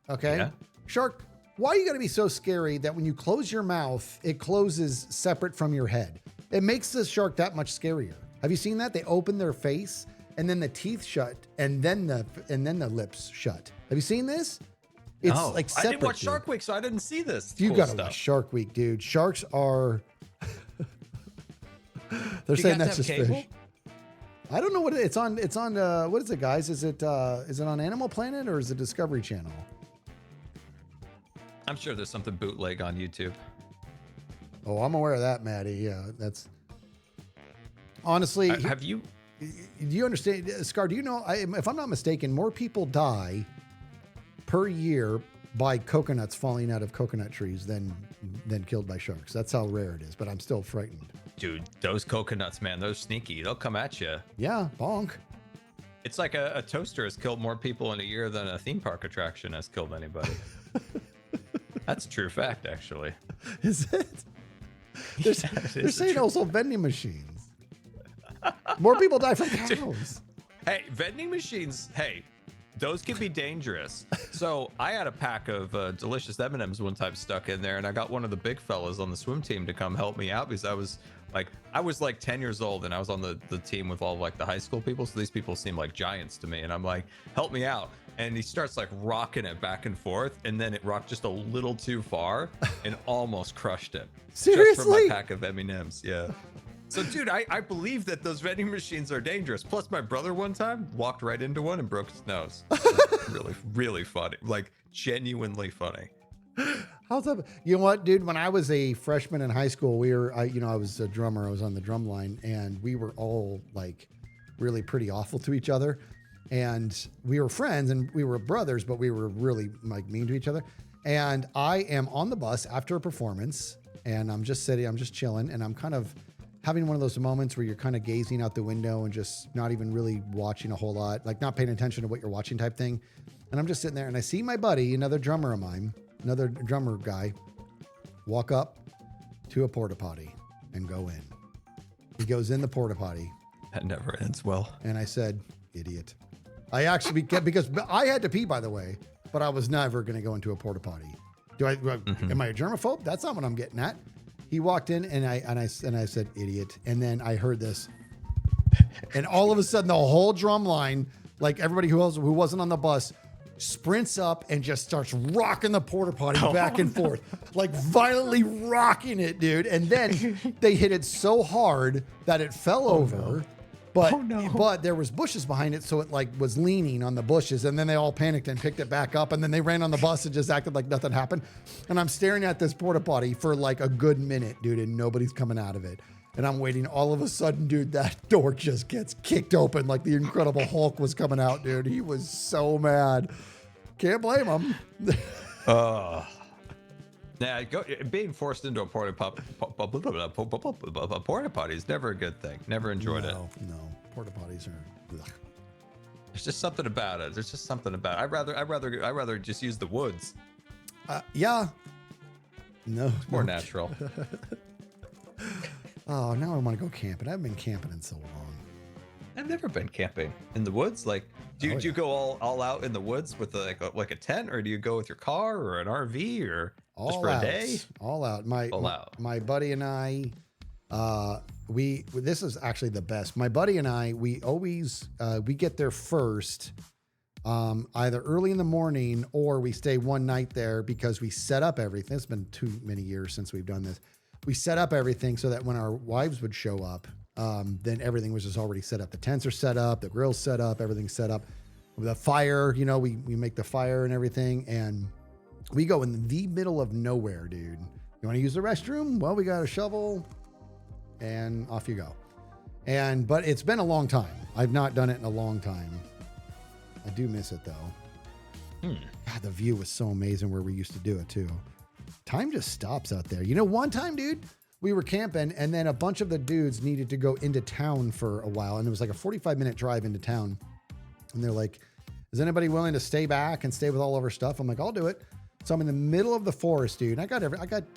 Okay? Yeah. Shark, why you got to be so scary that when you close your mouth, it closes separate from your head? It makes the shark that much scarier. Have you seen that? They open their face and then the teeth shut and then the lips shut. Have you seen this? It's like separate. I didn't watch dude. Shark Week, so I didn't see this. You cool got to stuff. watch Shark Week, dude. Sharks are. They're saying that's just fish. I don't know what it's on. It's on. What is it, guys? Is it on Animal Planet or is it Discovery Channel? I'm sure there's something bootleg on YouTube. Oh, I'm aware of that, Maddie. Yeah, that's honestly. Have you? Do you understand, Scar? Do you know? If I'm not mistaken, more people die per year by coconuts falling out of coconut trees than killed by sharks. That's how rare it is. But I'm still frightened. Dude, those coconuts, man, they're sneaky. They'll come at you. Yeah, bonk. It's like a toaster has killed more people in a year than a theme park attraction has killed anybody. That's a true fact, actually. Is it? They're saying also vending machines. More people die from cows. Hey, vending machines, hey, those can be dangerous. So I had a pack of delicious M&Ms one time stuck in there, and I got one of the big fellas on the swim team to come help me out because I was like 10 years old and I was on the team with all like the high school people. So these people seem like giants to me. And I'm like, help me out. And he starts like rocking it back and forth. And then it rocked just a little too far and almost crushed it. Seriously? Just for my pack of M&Ms. Yeah. So dude, I believe that those vending machines are dangerous. Plus my brother one time walked right into one and broke his nose. Really, really funny. Like genuinely funny. How's that? You know what, dude? When I was a freshman in high school, I was a drummer. I was on the drum line, and we were all like really pretty awful to each other. And we were friends, and we were brothers, but we were really like mean to each other. And I am on the bus after a performance, and I'm just sitting, I'm just chilling, and I'm kind of having one of those moments where you're kind of gazing out the window and just not even really watching a whole lot, like not paying attention to what you're watching type thing. And I'm just sitting there, and I see my buddy, another drummer of mine, another drummer guy, walk up to a porta potty and go in. He goes in the porta potty. That never ends well. And I said, idiot. I actually, because I had to pee, by the way, but I was never going to go into a porta potty. Am I a germaphobe? That's not what I'm getting at. He walked in and I said, idiot. And then I heard this. And all of a sudden the whole drum line, like everybody who wasn't on the bus, sprints up and just starts rocking the porta potty back and forth, like violently rocking it, dude. And then they hit it so hard that it fell over. No. But there was bushes behind it, so it like was leaning on the bushes, and then they all panicked and picked it back up, and then they ran on the bus and just acted like nothing happened. And I'm staring at this porta potty for like a good minute, dude, and nobody's coming out of it. And I'm waiting. All of a sudden, dude, that door just gets kicked open like the Incredible Hulk was coming out, dude. He was so mad. Can't blame him. Yeah, being forced into a porta potty is never a good thing. Never enjoyed it. No, porta potties are. Ugh. There's just something about it. There's just something about it. I'd rather just use the woods. Yeah. No, It's more natural. Oh, now I want to go camping. I haven't been camping in so long. I've never been camping in the woods. Like, do you go all out in the woods with like a tent, or do you go with your car or an RV or just for a day? All out. My buddy and I, this is actually the best. My buddy and I, we always we get there first, either early in the morning or we stay one night there because we set up everything. It's been too many years since we've done this. We set up everything so that when our wives would show up, then everything was just already set up. The tents are set up, the grill's set up, everything's set up. The fire, we make the fire and everything, and we go in the middle of nowhere, dude. You want to use the restroom? Well, we got a shovel, and off you go. But it's been a long time. I've not done it in a long time. I do miss it though. God, the view was so amazing where we used to do it too. Time just stops out there. One time, dude, we were camping and then a bunch of the dudes needed to go into town for a while. And it was like a 45-minute drive into town. And they're like, is anybody willing to stay back and stay with all of our stuff? I'm like, I'll do it. So I'm in the middle of the forest, dude. I got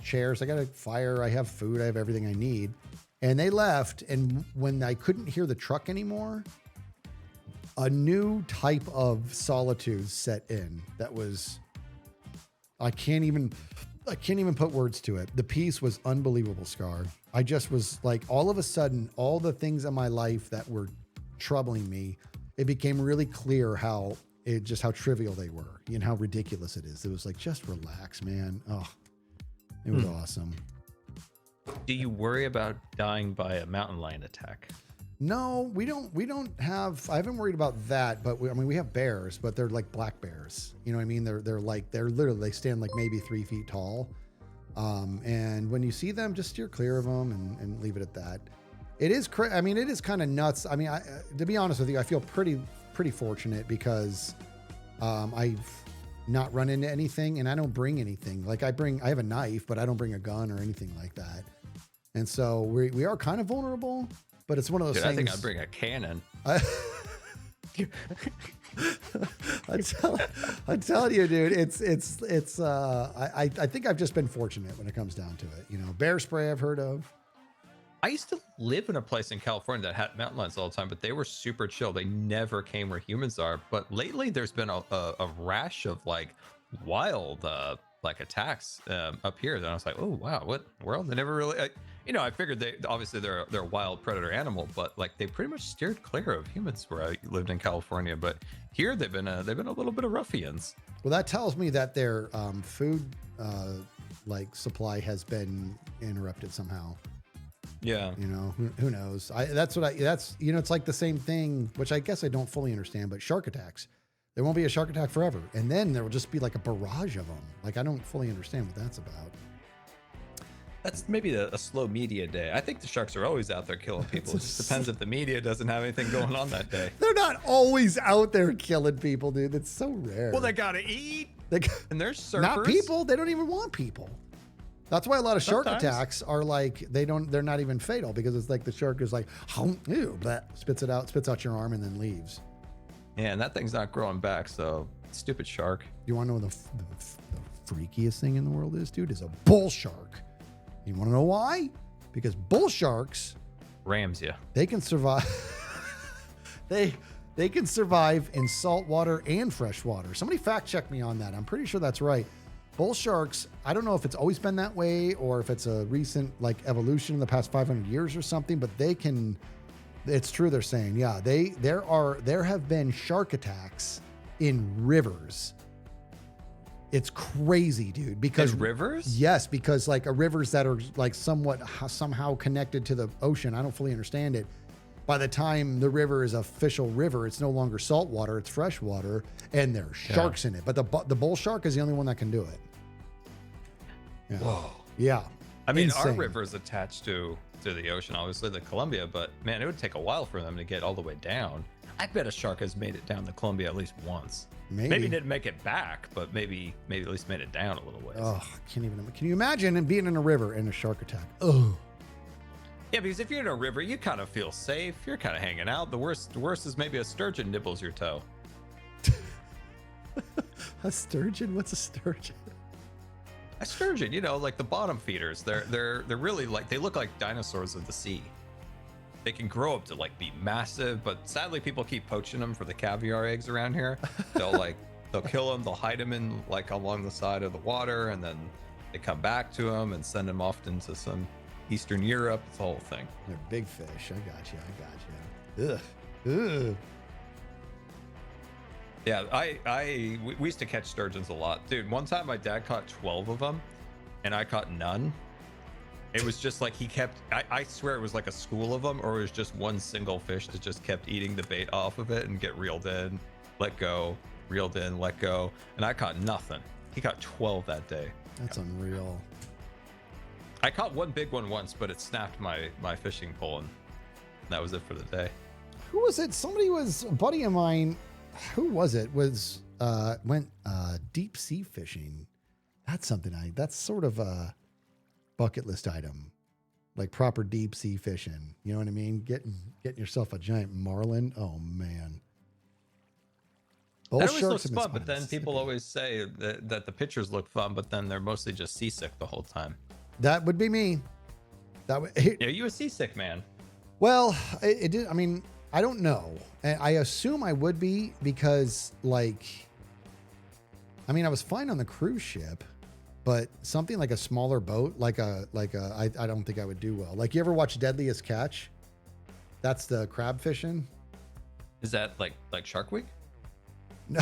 chairs, I got a fire, I have food, I have everything I need. And they left. And when I couldn't hear the truck anymore, a new type of solitude set in that was, I can't even put words to it. The peace was unbelievable, Scar. I just was like, all of a sudden, all the things in my life that were troubling me, it became really clear how trivial they were and how ridiculous it is. It was like, just relax, man. Oh, it was awesome. Do you worry about dying by a mountain lion attack? No, we don't have, I haven't worried about that, but we have bears, but they're like black bears. You know what I mean? They're literally, they stand like maybe 3 feet tall. And when you see them, just steer clear of them and leave it at that. It is kind of nuts. I mean, to be honest with you, I feel pretty fortunate because, I've not run into anything and I don't bring anything. Like I have a knife, but I don't bring a gun or anything like that. And so we are kind of vulnerable. But it's one of those things. I think I'd bring a cannon. I'm telling you, dude, I think I've just been fortunate when it comes down to it. Bear spray I've heard of. I used to live in a place in California that had mountain lions all the time, but they were super chill. They never came where humans are. But lately there's been a rash of like wild like attacks up here. And I was like, oh wow, what world? They never really I figured they're a wild predator animal, but like they pretty much steered clear of humans where I lived in California. But here they've been a little bit of ruffians. Well, that tells me that their food like supply has been interrupted somehow. Yeah. Who knows? It's like the same thing, which I guess I don't fully understand, but shark attacks. There won't be a shark attack forever. And then there will just be like a barrage of them. Like, I don't fully understand what that's about. That's maybe a slow media day. I think the sharks are always out there killing people. It just depends if the media doesn't have anything going on that day. They're not always out there killing people, dude. It's so rare. Well, they gotta eat. And they're surfers. Not people. They don't even want people. That's why a lot of shark attacks are like, they're not even fatal because it's like the shark is like, ew, but spits out your arm and then leaves. Yeah, and that thing's not growing back, so stupid shark. You want to know what the freakiest thing in the world is, dude? Is a bull shark. You want to know why? Because bull sharks rams you. They can survive. they can survive in salt water and fresh water. Somebody fact check me on that. I'm pretty sure that's right. bull sharks, I don't know if it's always been that way or if it's a recent like evolution in the past 500 years or something, but they can, it's true. They're saying, yeah, there have been shark attacks in rivers. It's crazy, dude, because In rivers? yes, because like rivers that are like somewhat somehow connected to the ocean. I don't fully understand it. By the time the river is official river, it's no longer salt water, it's fresh water, and there's sharks in it. But the bull shark is the only one that can do it. Yeah. Whoa. Yeah. I mean, our Insane. river is attached to the ocean, obviously, the Columbia, but man, it would take a while for them to get all the way down. I bet a shark has made it down the Columbia at least once. Maybe didn't make it back, but maybe at least made it down a little ways. Oh, can't even. Can you imagine being in a river and a shark attack? Oh. Yeah, because if you're in a river, you kind of feel safe. You're kind of hanging out. The worst is maybe a sturgeon nibbles your toe. A sturgeon? What's a sturgeon? A sturgeon, like the bottom feeders. They're really like, they look like dinosaurs of the sea. They can grow up to like be massive, but sadly people keep poaching them for the caviar eggs around here. They'll kill them, they'll hide them in like along the side of the water, and then they come back to them and send them off into some Eastern Europe. It's the whole thing. They're big fish. I got you. Ugh. Ugh. Yeah, we used to catch sturgeons a lot. Dude, one time my dad caught 12 of them and I caught none. It was just like I swear it was like a school of them, or it was just one single fish that just kept eating the bait off of it and get reeled in, let go, reeled in, let go. And I caught nothing. He caught 12 that day. That's unreal. I caught one big one once, but it snapped my fishing pole, and that was it for the day. Who was it? Somebody was a buddy of mine. Who was it? Went deep sea fishing. That's something that's sort of a bucket list item, like proper deep sea fishing. You know what I mean? Getting yourself a giant marlin. Oh man. Bull That always sharks looks have been fun, but spotted in then people Mississippi. always say that the pictures look fun, but then they're mostly just seasick the whole time. That would be me. That would. Yeah, you a seasick man. Well, it did. I mean, I don't know. I assume I would be because, like, I mean, I was fine on the cruise ship, but something like a smaller boat, I don't think I would do well. Like, you ever watch Deadliest Catch? That's the crab fishing. Is that like Shark Week? No,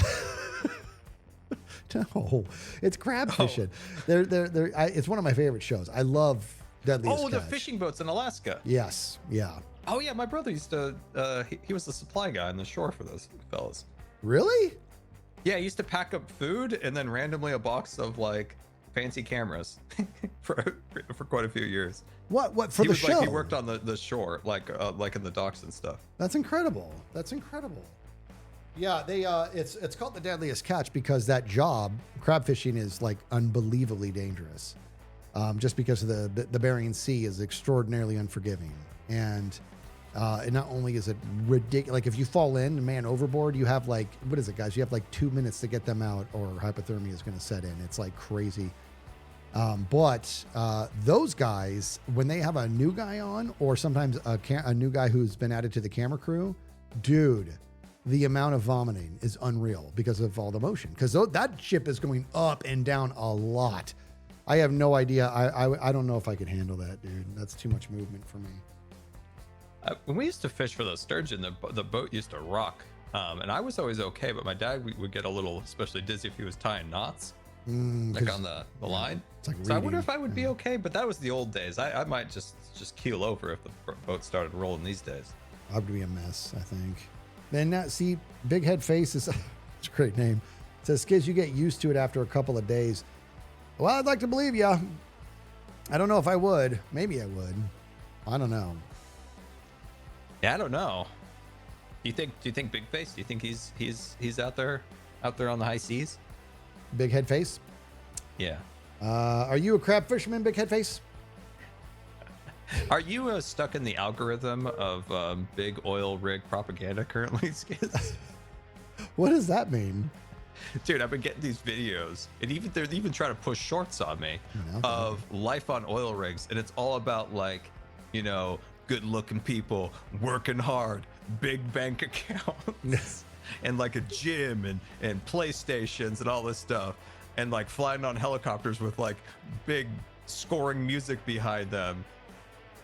it's crab fishing. It's one of my favorite shows. I love Deadliest Catch. The fishing boats in Alaska. Yes. Yeah. Oh yeah, my brother used to. He was the supply guy on the shore for those fellas. Really? Yeah, he used to pack up food and then randomly a box of like fancy cameras for quite a few years. What for He the was show? like, he worked on the shore, like in the docks and stuff. That's incredible. That's incredible. Yeah, it's called the Deadliest Catch because that job, crab fishing, is like unbelievably dangerous. Just because of the Bering Sea is extraordinarily unforgiving, and not only is it ridiculous, like if you fall in, man, overboard, you have like, what is it, guys? You have like 2 minutes to get them out, or hypothermia is going to set in. It's like crazy. But those guys, when they have a new guy on, or sometimes a new guy who's been added to the camera crew, dude, the amount of vomiting is unreal because of all the motion. Because that ship is going up and down a lot. I have no idea. I don't know if I could handle that, dude. That's too much movement for me. When we used to fish for the sturgeon, the boat used to rock, and I was always okay. But my dad would get a little, especially dizzy if he was tying knots, like on the line. It's like So I wonder reading. if I would be okay. But that was the old days. I might just keel over if the boat started rolling these days. I would be a mess, I think. And now, see, Big Head Face is it's a great name. It says, Skiz, you get used to it after a couple of days. Well, I'd like to believe you. I don't know if I would. Maybe I would. I don't know. Yeah, I don't know. Do you think Big Face? Do you think he's out there on the high seas? Big Head Face. Yeah. Are you a crab fisherman, Big Head Face? Are you stuck in the algorithm of big oil rig propaganda currently, Skiz? What does that mean? Dude, I've been getting these videos, and they're even trying to push shorts on me Okay. of life on oil rigs, and it's all about like, good-looking people working hard, big bank accounts, and like a gym and PlayStations and all this stuff. and like flying on helicopters with like big scoring music behind them.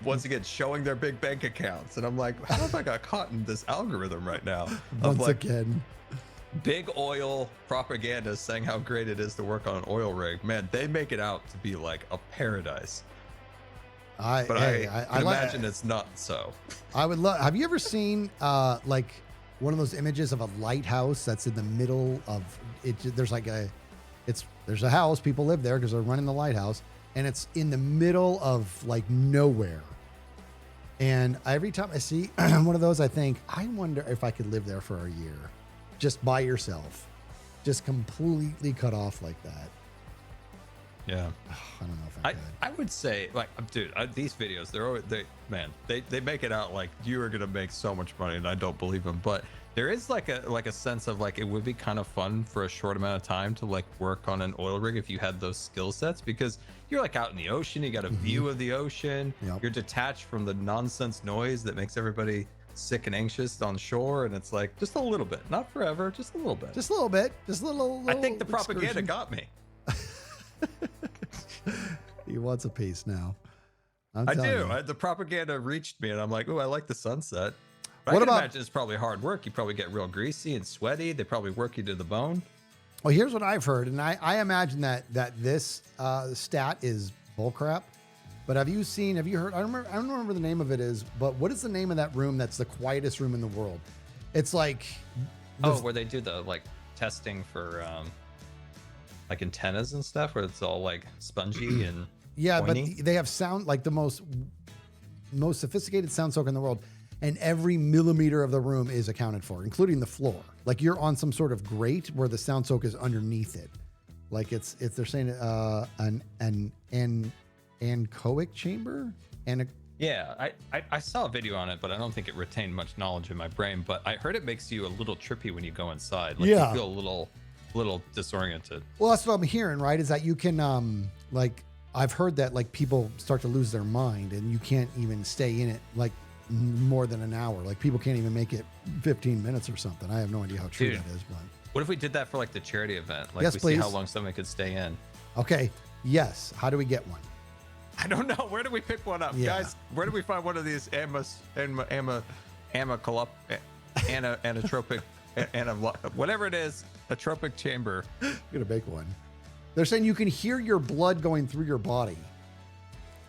Once again, showing their big bank accounts. And I'm like, how have I got caught in this algorithm right now? Of Once like again. big oil propaganda saying how great it is to work on an oil rig. Man, they make it out to be like a paradise. I imagine it's not so. I would love. Have you ever seen like one of those images of a lighthouse that's in the middle of it? There's like there's a house. People live there because they're running the lighthouse, and it's in the middle of like nowhere. And every time I see one of those, I think, I wonder if I could live there for a year, just by yourself, just completely cut off like that. Yeah. I don't know if I could. I would say, like, dude, these videos, they make it out like you are gonna make so much money, and I don't believe them. But there is like a sense of like it would be kind of fun for a short amount of time to like work on an oil rig if you had those skill sets, because you're like out in the ocean, you got a view of the ocean, you're detached from the nonsense noise that makes everybody sick and anxious on shore, and it's like just a little bit, not forever, just a little bit. Just a little bit. Just a little I think the propaganda excursion. got me. He wants a piece now. I telling do. you. The propaganda reached me, and I'm like, oh, I like the sunset. But What I can about- imagine it's probably hard work. You probably get real greasy and sweaty. They probably work you to the bone. Well, here's what I've heard, and I imagine that this stat is bullcrap. But have you heard? I don't remember the name of it is, but what is the name of that room that's the quietest room in the world? It's like, Where they do the like testing for like antennas and stuff, where it's all like spongy and yeah, pointy. but they have sound like the most sophisticated sound soak in the world, and every millimeter of the room is accounted for, including the floor. Like you're on some sort of grate where the sound soak is underneath it. Like it's they're saying an anechoic chamber and Yeah, I saw a video on it, but I don't think it retained much knowledge in my brain. But I heard it makes you a little trippy when you go inside. Like Yeah. you feel a little disoriented. well, that's what I'm hearing, right? Is that you can like I've heard that like people start to lose their mind and you can't even stay in it like more than an hour. Like people can't even make it 15 minutes or something. I have no idea how true Dude. that is, but What if we did that for like the charity event? Like Yes, we please. see how long somebody could stay in. okay. Yes. How do we get one? I don't know. Where do we pick one up, Yeah. guys? Where do we find one of these anatropic, whatever it is, a tropic chamber? I'm gonna make one. They're saying you can hear your blood going through your body.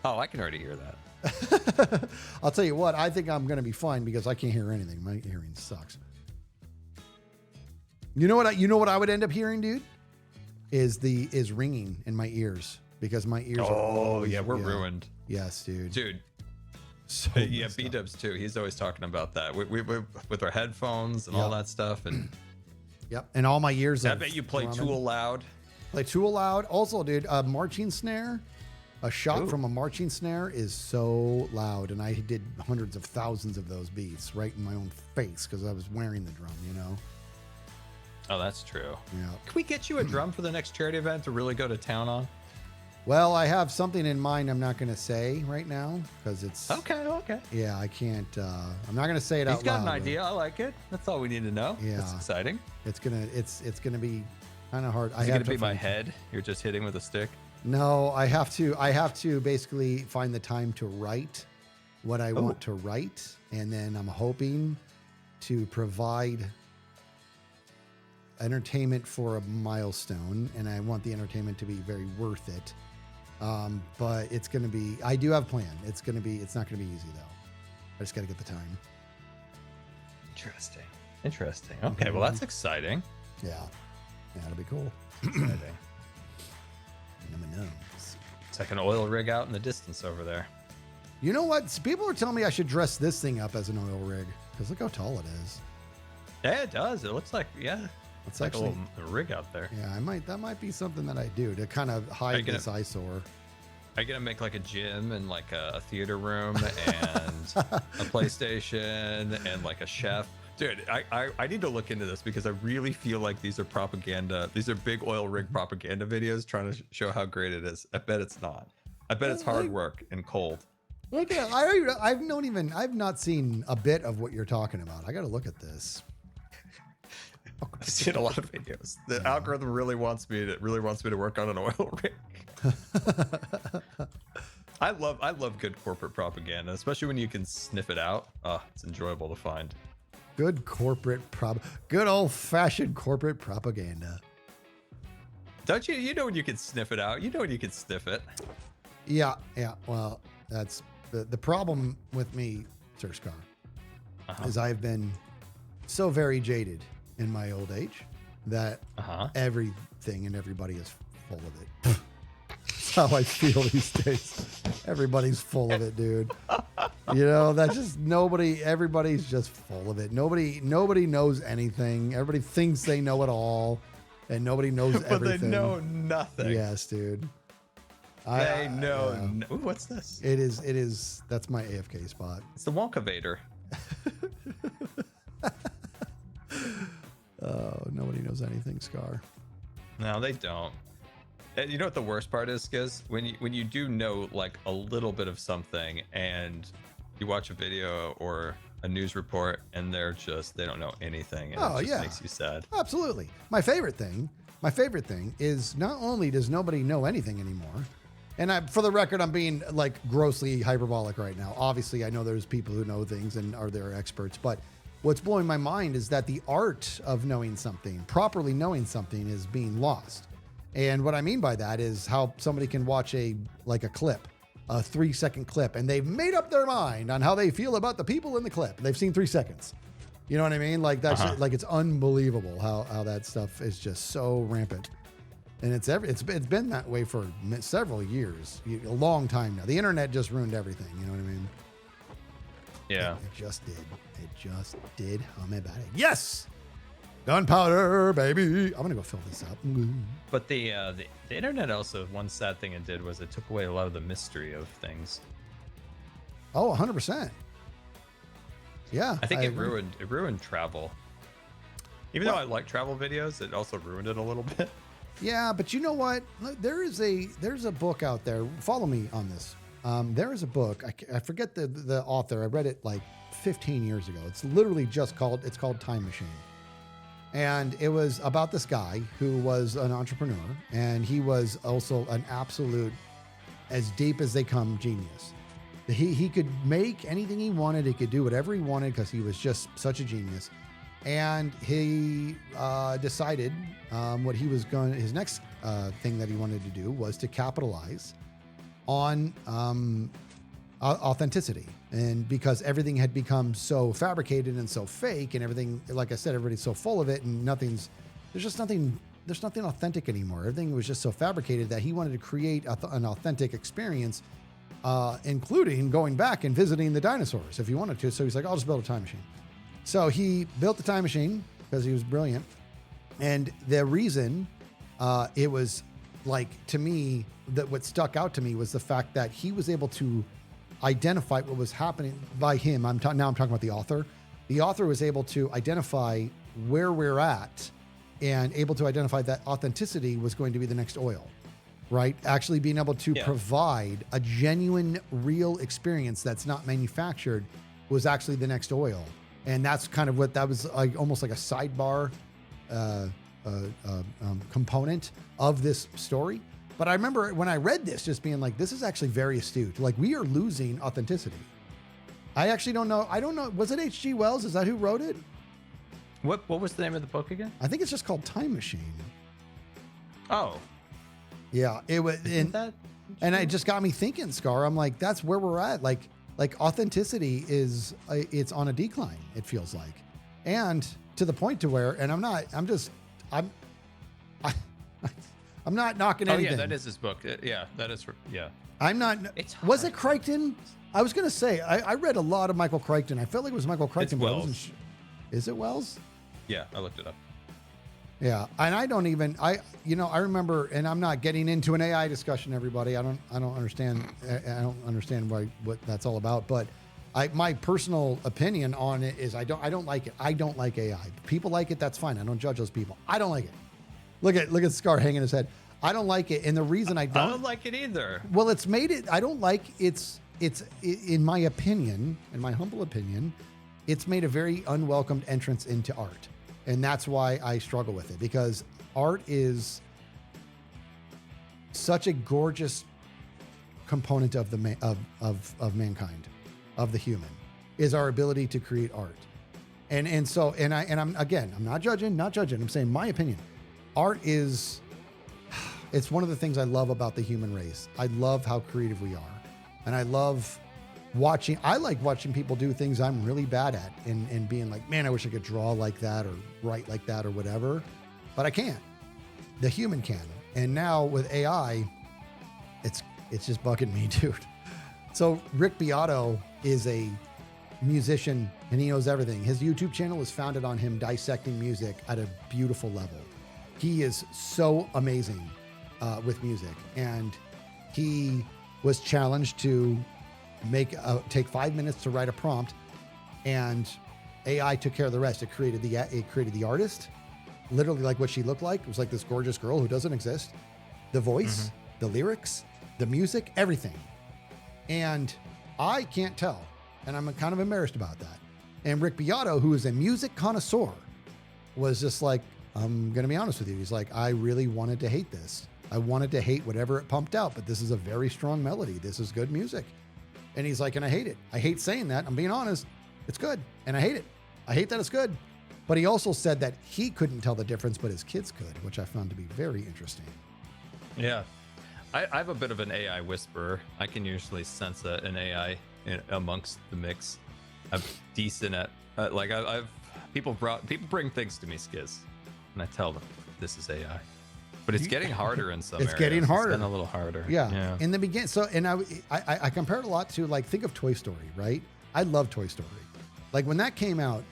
Oh, I can already hear that. I'll tell you what, I think I'm gonna be fine because I can't hear anything. My hearing sucks. You know what I would end up hearing, dude? Is ringing in my ears because my ears are always, we're ruined, Yes, dude. dude. So Yeah, messed up. B-dubs too. He's always talking about that. We with our headphones and all Yeah. that stuff. And Yep. And all my ears I of bet you play drumming. Tool loud. Play Tool loud. Also, dude, a marching snare. A shot Ooh. from a marching snare is so loud, and I did hundreds of thousands of those beats right in my own face because I was wearing the drum, you know? Oh, that's true. Yeah. Can we get you a drum for the next charity event to really go to town on? Well, I have something in mind I'm not going to say right now because it's... Okay. Yeah, I can't... I'm not going to say it out He's got loud. an but idea. I like it. That's all we need to know. Yeah. It's exciting. It's gonna be kind of hard. Is it gonna be my head? You're just hitting with a stick. No, I have to basically find the time to write what I want to write, and then I'm hoping to provide entertainment for a milestone, and I want the entertainment to be very worth it. But it's gonna be. I do have a plan. It's not gonna be easy though. I just got to get the time. Interesting. Okay, well that's exciting. Yeah, that'll be cool. Exciting. Never know. It's like an oil rig out in the distance over there. You know what? People are telling me I should dress this thing up as an oil rig because look how tall it is. Yeah, it does. It looks like It's like actually, a little rig out there. yeah, that might be something that I do to kind of hide gonna- this eyesore. Are you gonna make like a gym and like a theater room and a PlayStation and like a chef? Dude, I need to look into this because I really feel like these are propaganda. These are big oil rig propaganda videos trying to show how great it is. I bet it's not. I bet it's hard work and cold. Look at I've not seen a bit of what you're talking about. I got to look at this. I've seen a lot of videos. The algorithm really wants me to work on an oil rig. I love good corporate propaganda, especially when you can sniff it out. It's enjoyable to find. Good good old-fashioned corporate propaganda. Don't you? You know when you can sniff it out. You know when you can sniff it. Yeah. Well, that's the problem with me, Sir Scar, is I've been so very jaded in my old age that everything and everybody is full of it. That's how I feel these days. Everybody's full of it, dude. You know, that's just everybody's just full of it. Nobody knows anything. Everybody thinks they know it all, and nobody knows But everything. they know nothing. Yes, dude. They know. Ooh, what's this? It is. That's my AFK spot. It's the Wonkavator. Oh, nobody knows anything, Scar. No, they don't. And you know what the worst part is, Skiz? When you do know like a little bit of something, and you watch a video or a news report, and they don't know anything, and it just makes you sad. Absolutely. My favorite thing is not only does nobody know anything anymore, and for the record, I'm being like grossly hyperbolic right now. Obviously, I know there's people who know things and are there experts, but what's blowing my mind is that the art of knowing something, properly knowing something, is being lost. And what I mean by that is how somebody can watch a clip, a 3-second clip, and they've made up their mind on how they feel about the people in the clip. They've seen 3 seconds. You know what I mean? Like that's like, it's unbelievable how that stuff is just so rampant. And it's been that way for several years, a long time now. The internet just ruined everything. You know what I mean? Yeah. It just did. It just did. How am I about it? Yes! Gunpowder, baby. I'm going to go fill this up. But the internet also, one sad thing it did was it took away a lot of the mystery of things. Oh, 100%. Yeah. I think it ruined travel. Even though I like travel videos, it also ruined it a little bit. Yeah, but you know what? There's a book out there. Follow me on this. There is a book. I forget the author. I read it like 15 years ago. It's literally called Time Machine. And it was about this guy who was an entrepreneur, and he was also an absolute, as deep as they come, genius. He could make anything he wanted. He could do whatever he wanted because he was just such a genius. And he decided his next thing that he wanted to do was to capitalize on authenticity. And because everything had become so fabricated and so fake, and everything, like I said, everybody's so full of it, and there's nothing authentic anymore. Everything was just so fabricated that he wanted to create an authentic experience, including going back and visiting the dinosaurs if he wanted to. So he's like, I'll just build a time machine. So he built the time machine because he was brilliant. And the reason it was like, to me, that what stuck out to me was the fact that he was able to identify what was happening by him. Now I'm talking about the author. The author was able to identify where we're at and able to identify that authenticity was going to be the next oil, right? Actually being able to provide a genuine, real experience that's not manufactured was actually the next oil. And that's kind of what that was like, almost like a sidebar component of this story. But I remember when I read this, just being like, this is actually very astute. Like, we are losing authenticity. I actually don't know. I don't know. Was it H.G. Wells? Is that who wrote it? What was the name of the book again? I think it's just called Time Machine. Oh. Yeah. It was. And it just got me thinking, Scar. I'm like, that's where we're at. Like authenticity it's on a decline, it feels like. And to the point to where, and I'm not knocking anything. Oh, yeah, that is his book. Yeah, that is. Yeah. I'm not. Was it Crichton? I was going to say, I read a lot of Michael Crichton. I felt like it was Michael Crichton. It's Wells. Is it Wells? Yeah, I looked it up. Yeah, and I remember, and I'm not getting into an AI discussion, everybody. I don't understand what that's all about. But my personal opinion on it is I don't like it. I don't like AI. People like it, that's fine. I don't judge those people. I don't like it. Look at Scar hanging his head. I don't like it, and the reason I don't like it either. Well, it's made it. I don't like it's in my opinion, in my humble opinion, it's made a very unwelcomed entrance into art. And that's why I struggle with it, because art is such a gorgeous component of the of mankind, of the human, is our ability to create art. I'm not judging. I'm saying my opinion. Art is, it's one of the things I love about the human race. I love how creative we are. And I like watching people do things I'm really bad at and being like, man, I wish I could draw like that or write like that or whatever, but I can't. The human can. And now with AI, it's just bugging me, dude. So Rick Beato is a musician and he knows everything. His YouTube channel is founded on him dissecting music at a beautiful level. He is so amazing with music, and he was challenged to take 5 minutes to write a prompt, and AI took care of the rest. It created the artist, literally like what she looked like. It was like this gorgeous girl who doesn't exist. The voice, the lyrics, the music, everything. And I can't tell, and I'm kind of embarrassed about that. And Rick Beato, who is a music connoisseur, was just like, I'm going to be honest with you. He's like, I really wanted to hate this. I wanted to hate whatever it pumped out, but this is a very strong melody. This is good music. And he's like, and I hate it. I hate saying that. I'm being honest. It's good. And I hate it. I hate that it's good. But he also said that he couldn't tell the difference, but his kids could, which I found to be very interesting. Yeah. I have a bit of an AI whisperer. I can usually sense an AI amongst the mix. I'm decent at people bring things to me, Skiz, and I tell them this is AI. But it's getting harder in some areas. It's getting harder. It's getting a little harder. Yeah. In the beginning. So, and I compare it a lot to, like, think of Toy Story, right? I love Toy Story. Like, when that came out,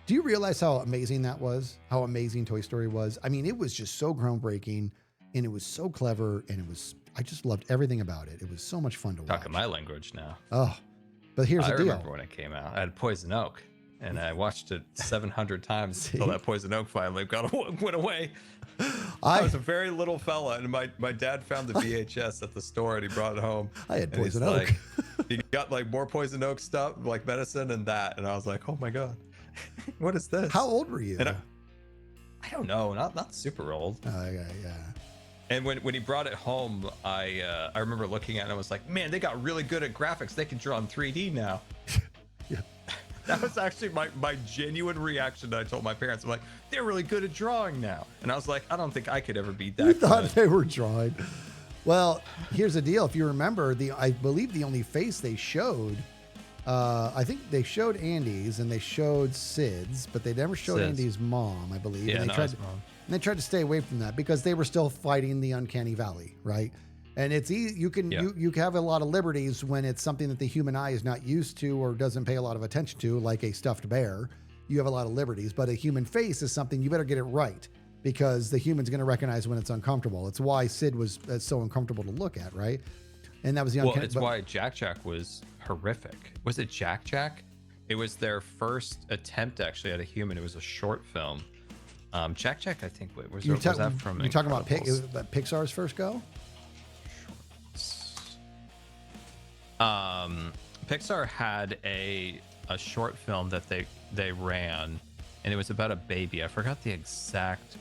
do you realize how amazing that was? How amazing Toy Story was? I mean, it was just so groundbreaking, and it was so clever, and I just loved everything about it. It was so much fun to watch. Talking my language now. Oh, but here's the deal. I remember when it came out. I had Poison Oak, and I watched it 700 times until that Poison Oak finally went away. I was a very little fella, and my dad found the VHS at the store, and he brought it home. I had Poison Oak. He got like more Poison Oak stuff, like medicine and that, and I was like, oh my god, what is this? How old were you? And I don't know, not super old. Yeah. And when he brought it home, I remember looking at it and I was like, man, they got really good at graphics. They can draw in 3D now. Yeah. That was actually my genuine reaction that I told my parents. I'm like, they're really good at drawing now. And I was like, I don't think I could ever beat that. You thought they were drawing. Well, here's the deal. If you remember, I believe the only face they showed, I think they showed Andy's and they showed Sid's, but they never showed Andy's mom, I believe. Yeah, and they tried to stay away from that because they were still fighting the uncanny valley, right? And it's easy. You can have a lot of liberties when it's something that the human eye is not used to or doesn't pay a lot of attention to, like a stuffed bear. You have a lot of liberties, but a human face is something you better get it right because the human's going to recognize when it's uncomfortable. It's why Sid was so uncomfortable to look at, right? And that was the uncanny. Well, it's why Jack Jack was horrific. Was it Jack Jack? It was their first attempt actually at a human. It was a short film. Jack Jack, I think. Was that from? You're talking about Pixar's first go? Pixar had a short film that they ran, and it was about a baby. I forgot the exact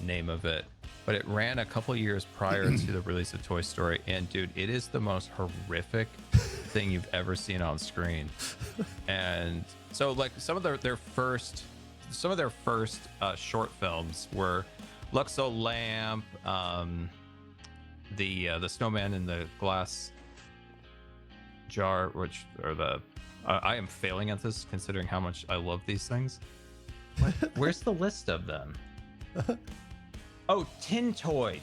name of it, but it ran a couple years prior to the release of Toy Story. And dude, it is the most horrific thing you've ever seen on screen. And so, like, some of their first short films were Luxo Lamp, the snowman in the glass jar, I am failing at this considering how much I love these things. Where's the list of them? Oh, Tin Toy,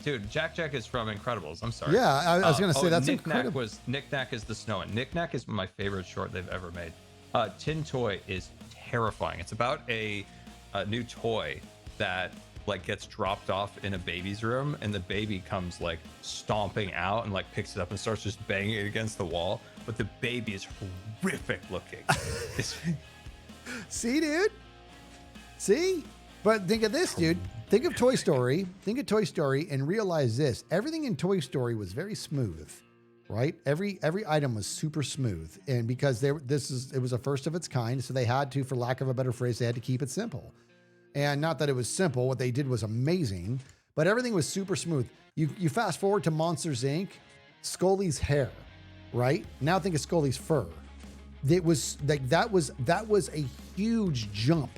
dude. Jack Jack is from Incredibles. I'm sorry. Yeah, I was gonna say that's incredible. Knick Knack is the snowman. Knick Knack is my favorite short they've ever made. Tin Toy is terrifying. It's about a new toy that like gets dropped off in a baby's room, and the baby comes like stomping out and like picks it up and starts just banging it against the wall. But the baby is horrific looking. See, dude? See? But think of this, dude. Think of Toy Story. Think of Toy Story and realize this. Everything in Toy Story was very smooth, right? Every item was super smooth. And because it was a first of its kind, so they had to, for lack of a better phrase, they had to keep it simple. And not that it was simple. What they did was amazing, but everything was super smooth. You fast forward to Monsters Inc., Scully's hair, right? Now think of Scully's fur. It was like that was a huge jump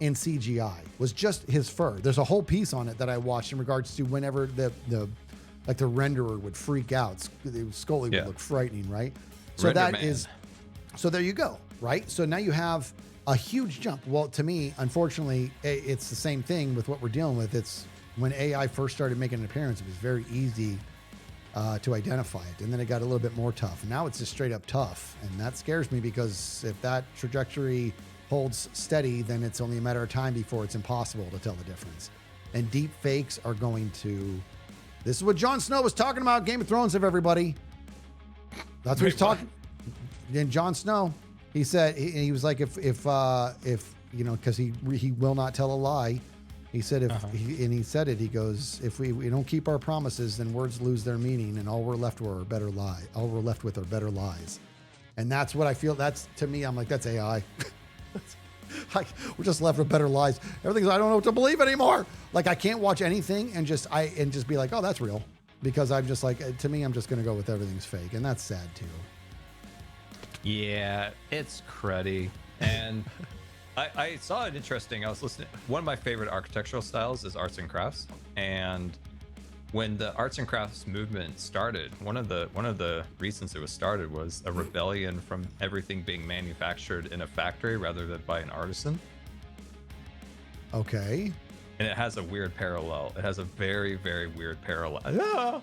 in CGI. Was just his fur. There's a whole piece on it that I watched in regards to whenever the renderer would freak out. Scully would look frightening, right? So Render that man. so there you go, right? So now you have a huge jump. Well, to me, unfortunately, it's the same thing with what we're dealing with. It's when AI first started making an appearance, it was very easy to identify it. And then it got a little bit more tough. And now it's just straight up tough. And that scares me because if that trajectory holds steady, then it's only a matter of time before it's impossible to tell the difference. And deep fakes are going to... This is what Jon Snow was talking about Game of Thrones of everybody. That's what he's talking. And Jon Snow, he said, he was like, if you know, because he will not tell a lie. He said, he said it, he goes, if we don't keep our promises, then words lose their meaning, and all we're left with are better lies. All we're left with are better lies. And that's what I feel. That's, to me, I'm like, that's AI. We're just left with better lies. Everything's, I don't know what to believe anymore. Like, I can't watch anything and just be like, oh, that's real. Because I'm just like, to me, I'm just going to go with everything's fake. And that's sad too. Yeah, it's cruddy. And I saw it interesting. I was listening. One of my favorite architectural styles is arts and crafts. And when the arts and crafts movement started, one of the reasons it was started was a rebellion from everything being manufactured in a factory rather than by an artisan. Okay. And it has a weird parallel. It has a very, very weird parallel.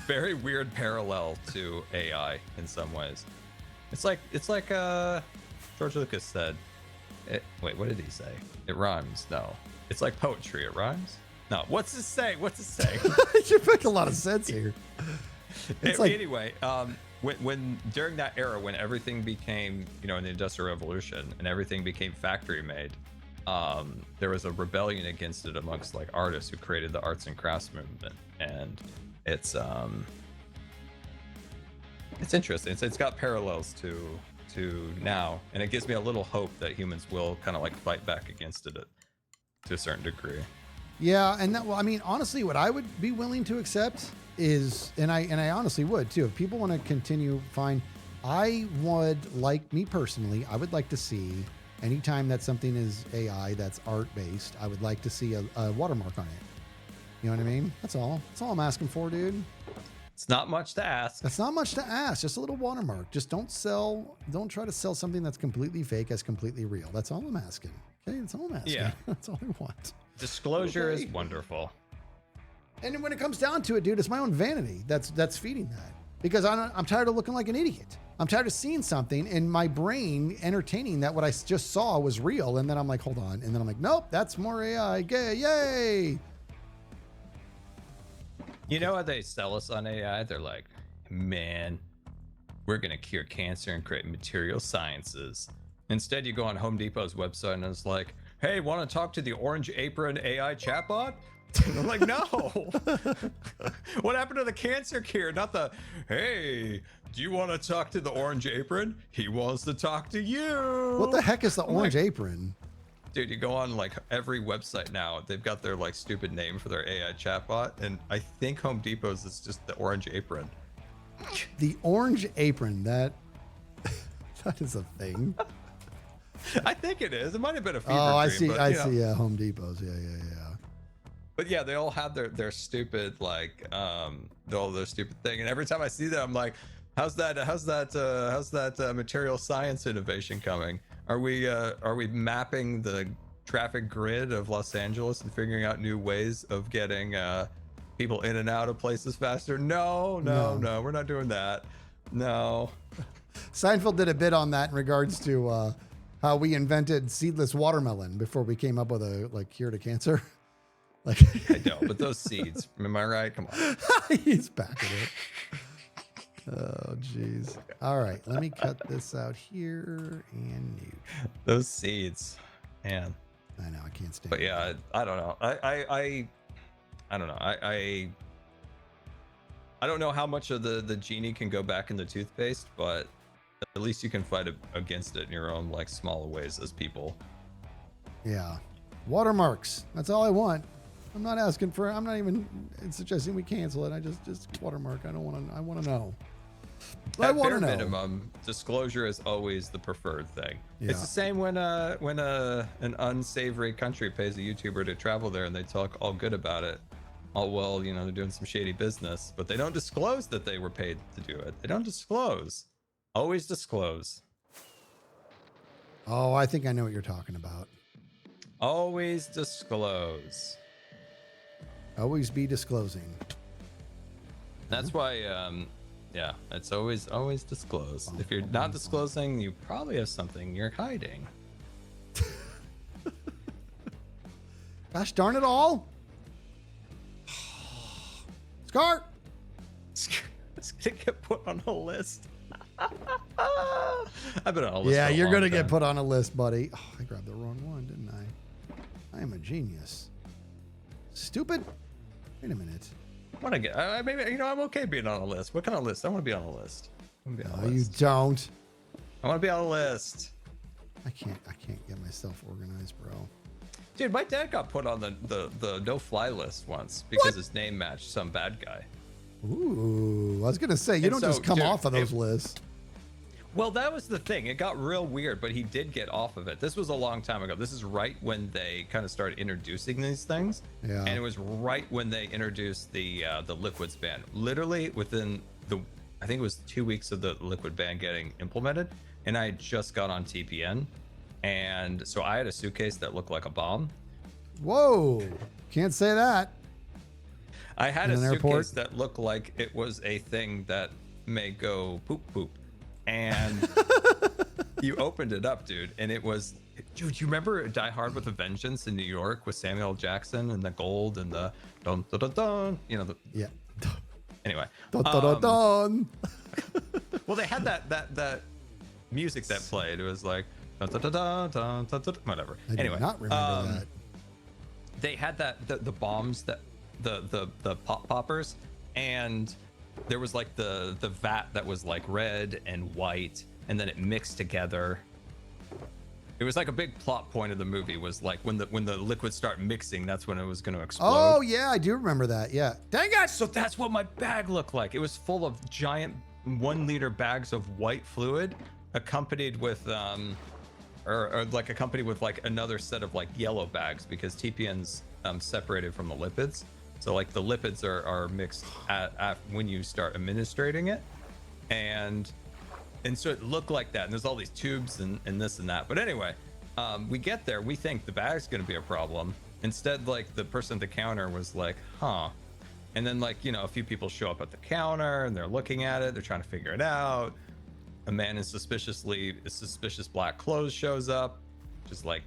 Very weird parallel to AI in some ways. It's like George Lucas said. Wait, what did he say? It rhymes. No, it's like poetry. It rhymes. No, what's it say? What's it say? You make a lot of sense here. It's like, anyway, when during that era when everything became, you know, in the Industrial Revolution and everything became factory made, there was a rebellion against it amongst like artists who created the arts and crafts movement, and it's interesting. It's got parallels to now, and it gives me a little hope that humans will kind of like fight back against it to a certain degree. yeah, and that, well, I mean, honestly, what I would be willing to accept is, and I honestly would too, if people want to continue, fine. I would like, me personally, I would like to see, anytime that something is AI that's art based, I would like to see a watermark on it. You know what I mean? That's all. That's all I'm asking for, dude. It's not much to ask. That's not much to ask. Just a little watermark. Just don't try to sell something that's completely fake as completely real. That's all I'm asking. Okay, that's all I'm asking. Yeah. That's all I want. Disclosure is wonderful. And when it comes down to it, dude, it's my own vanity that's feeding that. Because I'm tired of looking like an idiot. I'm tired of seeing something in my brain entertaining that what I just saw was real. And then I'm like, hold on. And then I'm like, nope, that's more AI. Gay, yay. You know how they sell us on AI? They're like, man, we're going to cure cancer and create material sciences. Instead, you go on Home Depot's website and it's like, hey, want to talk to the Orange Apron AI chatbot? And I'm like, no. What happened to the cancer cure? Not the, hey, do you want to talk to the Orange Apron? He wants to talk to you. What the heck is the Orange Apron? Dude, you go on like every website now, they've got their like stupid name for their AI chatbot, and I think Home Depot's is just the Orange Apron. The Orange Apron, that is a thing. I think it is. It might have been a fever Oh, I dream, see. but, I you know. see. Yeah, Home Depot's. Yeah. But yeah, they all have their stupid like all their stupid thing, and every time I see that, I'm like, how's that material science innovation coming? Are we mapping the traffic grid of Los Angeles and figuring out new ways of getting people in and out of places faster? No, we're not doing that. No. Seinfeld did a bit on that in regards to how we invented seedless watermelon before we came up with a cure to cancer. Like, I know, but those seeds, am I right? Come on. he's back at it. Oh, jeez. All right, let me cut this out here and mute. Those seeds, man. I know, I can't stand. But yeah, I don't know. I don't know. I don't know how much of the genie can go back in the toothpaste, but at least you can fight against it in your own like small ways as people. Yeah. Watermarks. That's all I want. I'm not asking for, I'm not even suggesting we cancel it. I just watermark. I don't want to, I want to know. I At want bare to know. minimum, disclosure is always the preferred thing. Yeah. It's the same when an unsavory country pays a YouTuber to travel there and they talk all good about it. All well, you know, they're doing some shady business, but they don't disclose that they were paid to do it. They don't disclose. Always disclose. Oh, I think I know what you're talking about. Always disclose. Always be disclosing. That's why, yeah, it's always disclose. If you're not disclosing, you probably have something you're hiding. Gosh darn it all. Scar. It's gonna get put on a list. I've been on a list. Yeah, for a you're long going to time. get put on a list, buddy. Oh, I grabbed the wrong one, didn't I? I am a genius. Stupid. Wait a minute. I want to get. Maybe you know I'm okay being on a list. What kind of list? I want to be on a list. I want to be on a No, you list. don't. I want to be on a list. I can't get myself organized, bro. Dude, my dad got put on the no-fly list once because his name matched some bad guy. Ooh, I was going to say, you And don't so, just come dude, off of those lists. Well, that was the thing. It got real weird, but he did get off of it. This was a long time ago. This is right when they kind of started introducing these things. Yeah. And it was right when they introduced the liquids ban. Literally within I think it was 2 weeks of the liquid ban getting implemented, and I had just got on TPN, and so I had a suitcase that looked like a bomb. Whoa. Can't say that. I had In a an suitcase airport? that looked like it was a thing that may go poop poop. And you opened it up, dude, and it was, dude, you remember Die Hard with a Vengeance in New York with Samuel L. Jackson and the gold and the dun dun dun dun, you know, Yeah. anyway. Dun, dun, dun, dun. Well, they had that music that played. It was like dun dun dun dun dun dun, dun, whatever. I Anyway, do not remember that. they had the bombs that the poppers, and there was like the vat that was like red and white, and then it mixed together. It was like a big plot point of the movie was like when the liquids start mixing, that's when it was going to explode. Oh, yeah, I do remember that. Yeah. Dang it. So that's what my bag looked like. It was full of giant 1 liter bags of white fluid, accompanied with or like accompanied with like another set of like yellow bags because TPN's separated from the lipids. So like the lipids are mixed at when you start administrating it, and so it looked like that. And there's all these tubes and this and that. But anyway, we get there. We think the bag's going to be a problem. Instead, like the person at the counter was like, huh. And then like, you know, a few people show up at the counter and they're looking at it. They're trying to figure it out. A man in suspicious black clothes shows up, just like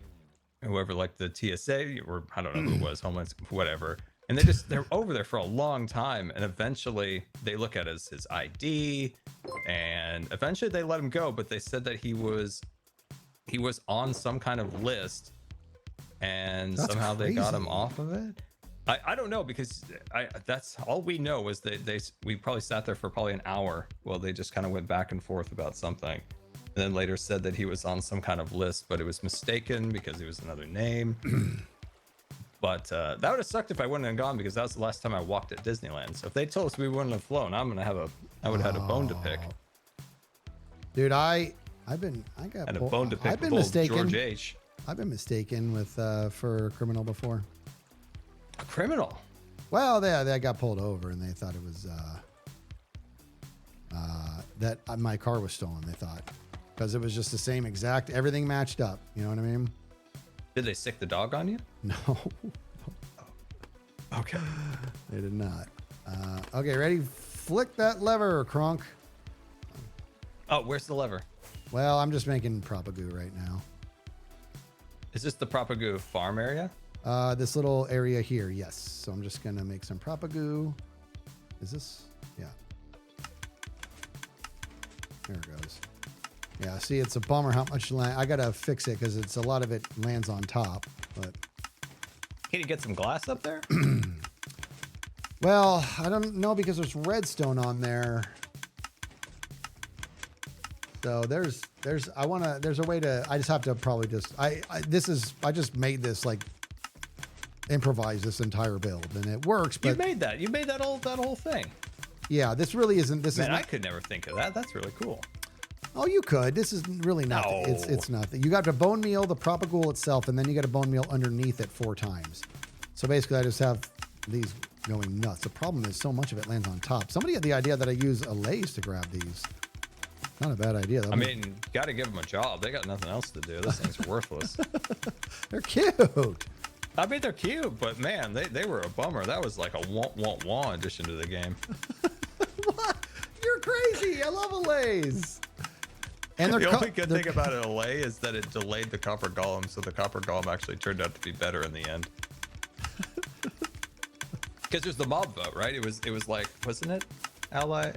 whoever, like the TSA or I don't know who it was, Homeland, whatever. And they're over there for a long time, and eventually they look at his ID, and eventually they let him go. But they said that he was on some kind of list, and That's somehow they got him crazy. off of it. I don't know, because that's all we know was we probably sat there for probably an hour while they just kind of went back and forth about something, and then later said that he was on some kind of list, but it was mistaken because it was another name. But that would have sucked if I wouldn't have gone, because that was the last time I walked at Disneyland. So if they told us we wouldn't have flown, I would have had a bone to pick. Dude, I've And a bone to pick I've been with old mistaken. George H. I've been mistaken with for a criminal before. A criminal. Well, they got pulled over and they thought it was that my car was stolen. They thought, because it was just the same exact, everything matched up. You know what I mean? Did they sick the dog on you? No, Okay. they did not. Okay, ready? Flick that lever, Kronk. Oh, where's the lever? Well, I'm just making propagoo right now. Is this the Propagoo farm area? This little area here, yes. So I'm just gonna make some propagoo. Is this? Yeah. There it goes. Yeah, see, it's a bummer how much land. I gotta fix it because it's a lot of it lands on top. But Can you get some glass up there? well, I don't know because there's redstone on there. So there's a way to, I just have to probably just, I just made this like improvise this entire build and it works, but You made that whole thing. yeah, this really isn't, this Man, is I could never think of that. That's really cool. oh, you could, this is really nothing. No. It's nothing. You got to bone meal the propagule itself and then you got to bone meal underneath it 4 times. So basically I just have these going nuts. The problem is so much of it lands on top. Somebody had the idea that I use a lace to grab these. Not a bad idea. I mean, got to give them a job. They got nothing else to do. This thing's worthless. They're cute. I mean, they're cute, but man, they were a bummer. That was like a wah addition to the game. What? You're crazy. I love a lace. And The only good thing about an LA is that it delayed the copper golem, so the copper golem actually turned out to be better in the end. Because there's the mob vote, right? It was like, wasn't it ally?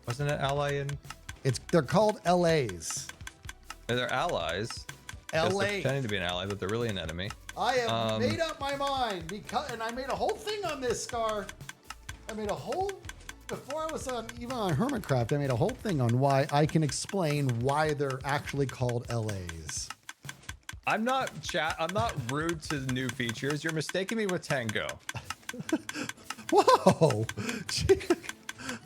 Wasn't it ally in? They're called LAs. They're allies. Yes, LA. they're pretending to be an ally, but they're really an enemy. I have made up my mind and I made a whole thing on this, Scar. I made a whole, before I was even on Hermitcraft, I made a whole thing on why I can explain why they're actually called LAs. I'm not rude to the new features. You're mistaking me with Tango. Whoa.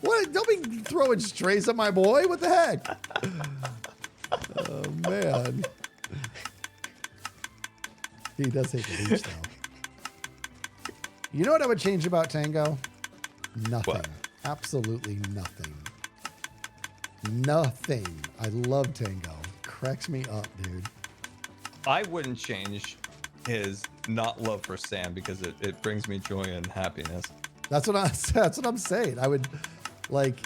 What? Don't be throwing strays at my boy. What the heck? Oh, man. He does hate the beach, though. You know what I would change about Tango? Nothing. What? Absolutely nothing. Nothing. I love Tango. Cracks me up, dude. I wouldn't change his not love for Sam because it brings me joy and happiness. That's what I'm saying. I would, like,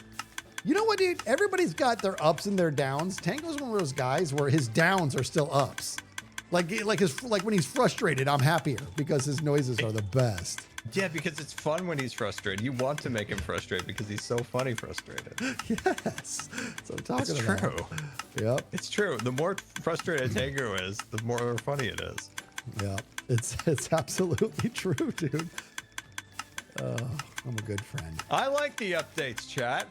you know what, dude? Everybody's got their ups and their downs. Tango's one of those guys where his downs are still ups. Like when he's frustrated, I'm happier because his noises are the best. Yeah, because it's fun when he's frustrated. You want to make him frustrated because he's so funny frustrated. Yes. So I'm talking It's about. true. Yep. It's true. The more frustrated Tango is, the more funny it is. Yeah. It's absolutely true, dude. I'm a good friend. I like the updates, chat.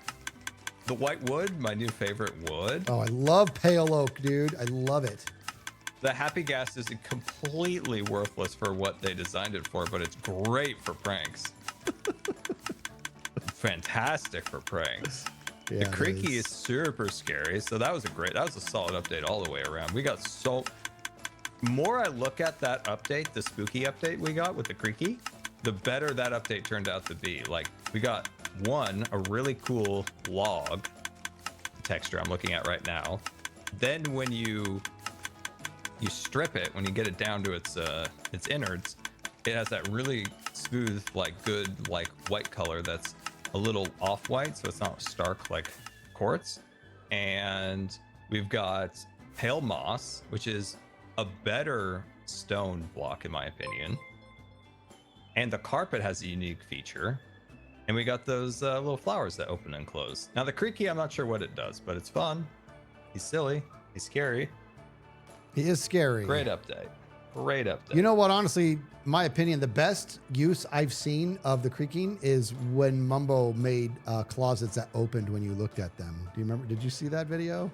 The white wood, my new favorite wood. Oh, I love pale oak, dude. I love it. The happy gas is completely worthless for what they designed it for, but it's great for pranks. Fantastic for pranks. Yeah, The it creaky is super scary, so that was a solid update all the way around. We got more I look at that update, the spooky update we got with the creaky, the better that update turned out to be. Like, we got a really cool log texture I'm looking at right now. Then when you strip it, when you get it down to its innards, it has that really smooth, like good, like white color that's a little off-white, so it's not stark like quartz. And we've got pale moss, which is a better stone block in my opinion. And the carpet has a unique feature. And we got those little flowers that open and close. Now the creaky, I'm not sure what it does, but it's fun. He's silly. He's scary. He is scary. Great update. Great update. You know what? Honestly, my opinion, the best use I've seen of the creaking is when Mumbo made closets that opened when you looked at them. Do you remember? Did you see that video?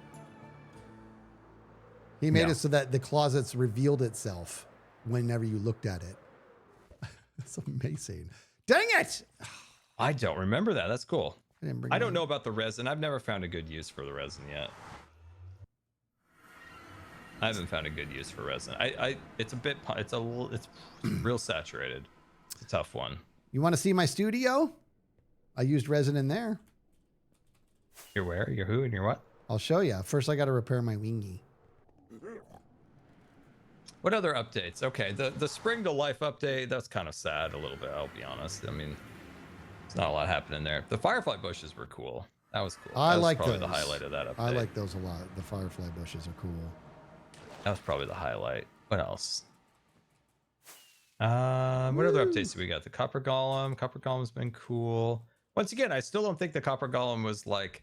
He made No. it so that the closets revealed itself whenever you looked at it. It's amazing. Dang it! I don't remember that. That's cool. I don't it know about the resin. I've never found a good use for the resin yet. I haven't found a good use for resin. It's real saturated. It's a tough one. You want to see my studio? I used resin in there. You're where? You're who? And you're what? I'll show you. First, I got to repair my wingy. What other updates? Okay, the spring to life update, that's kind of sad a little bit, I'll be honest. I mean, there's not a lot happening there. The firefly bushes were cool. That was cool. I That was like probably those. the highlight of that update. I like those a lot. The firefly bushes are cool. That was probably the highlight. What else? What other updates do we got? The copper golem. Copper golem's been cool. Once again, I still don't think the copper golem was like,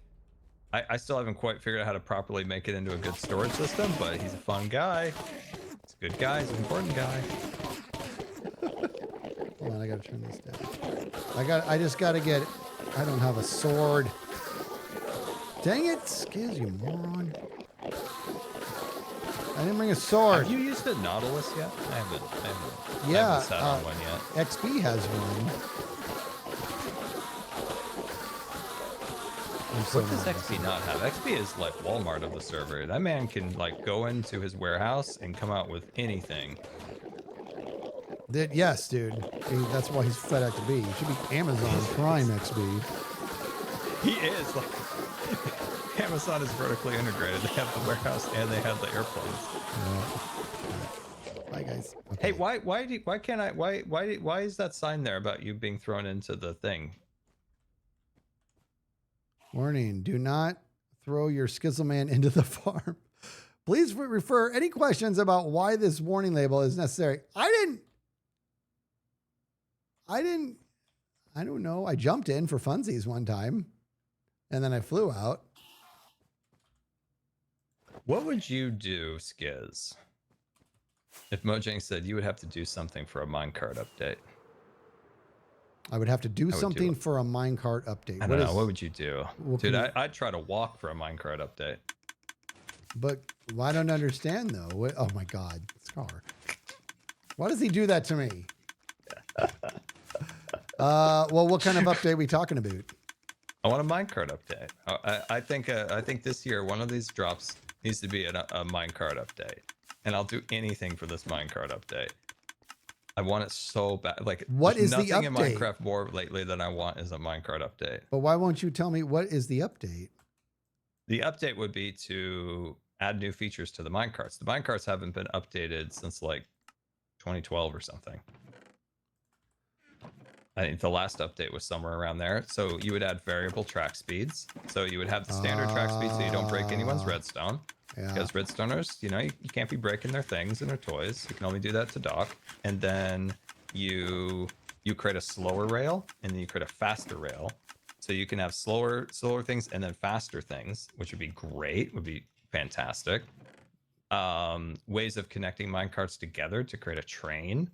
I still haven't quite figured out how to properly make it into a good storage system, but he's a fun guy. He's a good guy. He's an important guy. Hold on, I gotta turn this down. I just gotta get. I don't have a sword. Dang it, Skiz, you moron. I didn't bring a sword. Have you used a Nautilus yet? I haven't Yeah, sat on one yet. XP has one. What does XP not have? XP is like Walmart of the server. That man can like go into his warehouse and come out with anything. Yes, dude. That's why he's fed out to be. He should be Amazon Prime XP. He is like Amazon is vertically integrated. They have the warehouse and they have the airplanes. Bye, guys. Okay. Hey, why is that sign there about you being thrown into the thing? Warning, do not throw your Skizzleman into the farm. Please refer any questions about why this warning label is necessary. I don't know. I jumped in for funsies one time and then I flew out. What would you do, Skiz, if Mojang said you would have to do something for a minecart update? I would have to do something for a minecart update. I don't know. What would you do? Dude, can I'd try to walk for a minecart update. But I don't understand, though. Oh, my God. Scar. Why does he do that to me? Well, what kind of update are we talking about? I want a minecart update. I think this year one of these drops needs to be a minecart update, and I'll do anything for this minecart update. I want it so bad. Like, what is the update? Nothing in Minecraft more lately than I want is a minecart update. But why won't you tell me what is the update? The update would be to add new features to the minecarts. The minecarts haven't been updated since like 2012 or something. I think the last update was somewhere around there. So you would add variable track speeds. So you would have the standard track speed so you don't break anyone's redstone. Yeah. Because redstoners, you know, you can't be breaking their things and their toys. You can only do that to Doc. And then you create a slower rail and then you create a faster rail. So you can have slower things and then faster things, which would be great, would be fantastic. Ways of connecting minecarts together to create a train.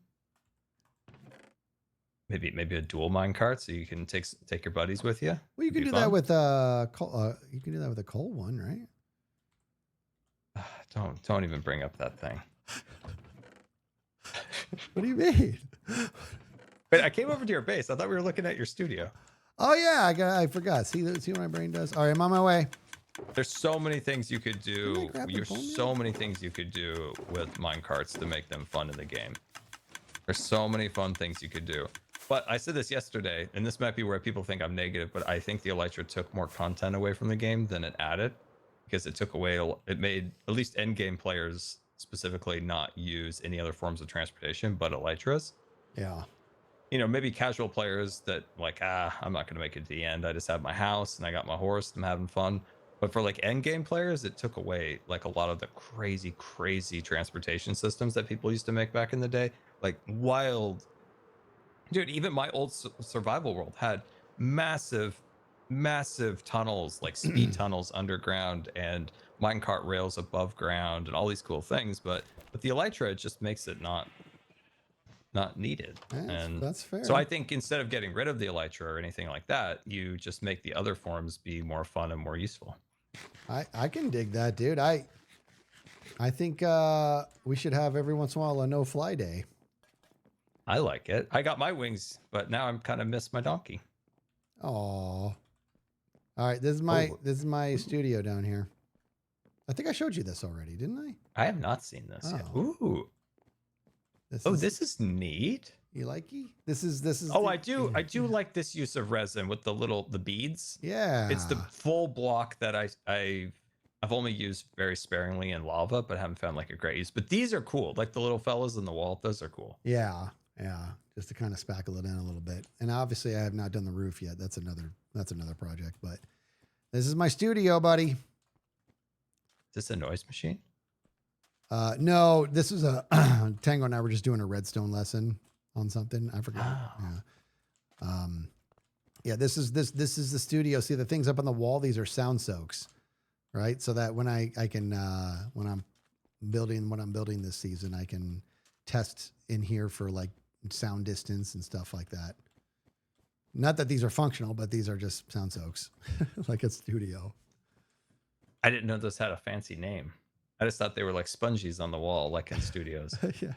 Maybe a dual minecart so you can take your buddies with you. Well, you can do that with coal. You can do that with a coal one, right? Don't even bring up that thing. What do you mean? Wait, I came over to your base. I thought we were looking at your studio. Oh yeah, I forgot. See what my brain does. All right, I'm on my way. There's so many things you could do. There's So many things you could do with minecarts to make them fun in the game. There's so many fun things you could do. But I said this yesterday, and this might be where people think I'm negative, but I think the Elytra took more content away from the game than it added. Because it made at least end game players specifically not use any other forms of transportation but Elytras. Yeah. You know, maybe casual players that like, I'm not going to make it to the end. I just have my house and I got my horse. I'm having fun. But for like end game players, it took away like a lot of the crazy transportation systems that people used to make back in the day. Like wild. Dude, even my old survival world had massive tunnels, like speed tunnels underground and minecart rails above ground and all these cool things. But with the Elytra, it just makes it not needed. And that's fair. So I think instead of getting rid of the Elytra or anything like that, you just make the other forms be more fun and more useful. I can dig that, dude. I think we should have every once in a while a no-fly day. I like it. I got my wings, but now I'm kind of miss my donkey. Oh. All right, this is my studio down here. I think I showed you this already, didn't I? I have not seen this yet. Oh. Ooh. This is neat. You like it? This is. Oh, I do like this use of resin with the beads. Yeah. It's the full block that I've only used very sparingly in lava, but haven't found like a great use. But these are cool. Like the little fellas in the wall, those are cool. Yeah. Just to kind of spackle it in a little bit. And obviously I have not done the roof yet. That's another project, but this is my studio, buddy. Is this a noise machine? No, this is a Tango and I were just doing a redstone lesson on something. I forgot. Oh. Yeah. This is the studio. See the things up on the wall? These are sound soaks, right? So that when I can, when I'm building this season, I can test in here for like sound distance and stuff like that. Not that these are functional, but these are just sound soaks, like a studio. I didn't know this had a fancy name. I just thought they were like sponges on the wall, like in studios. Yeah.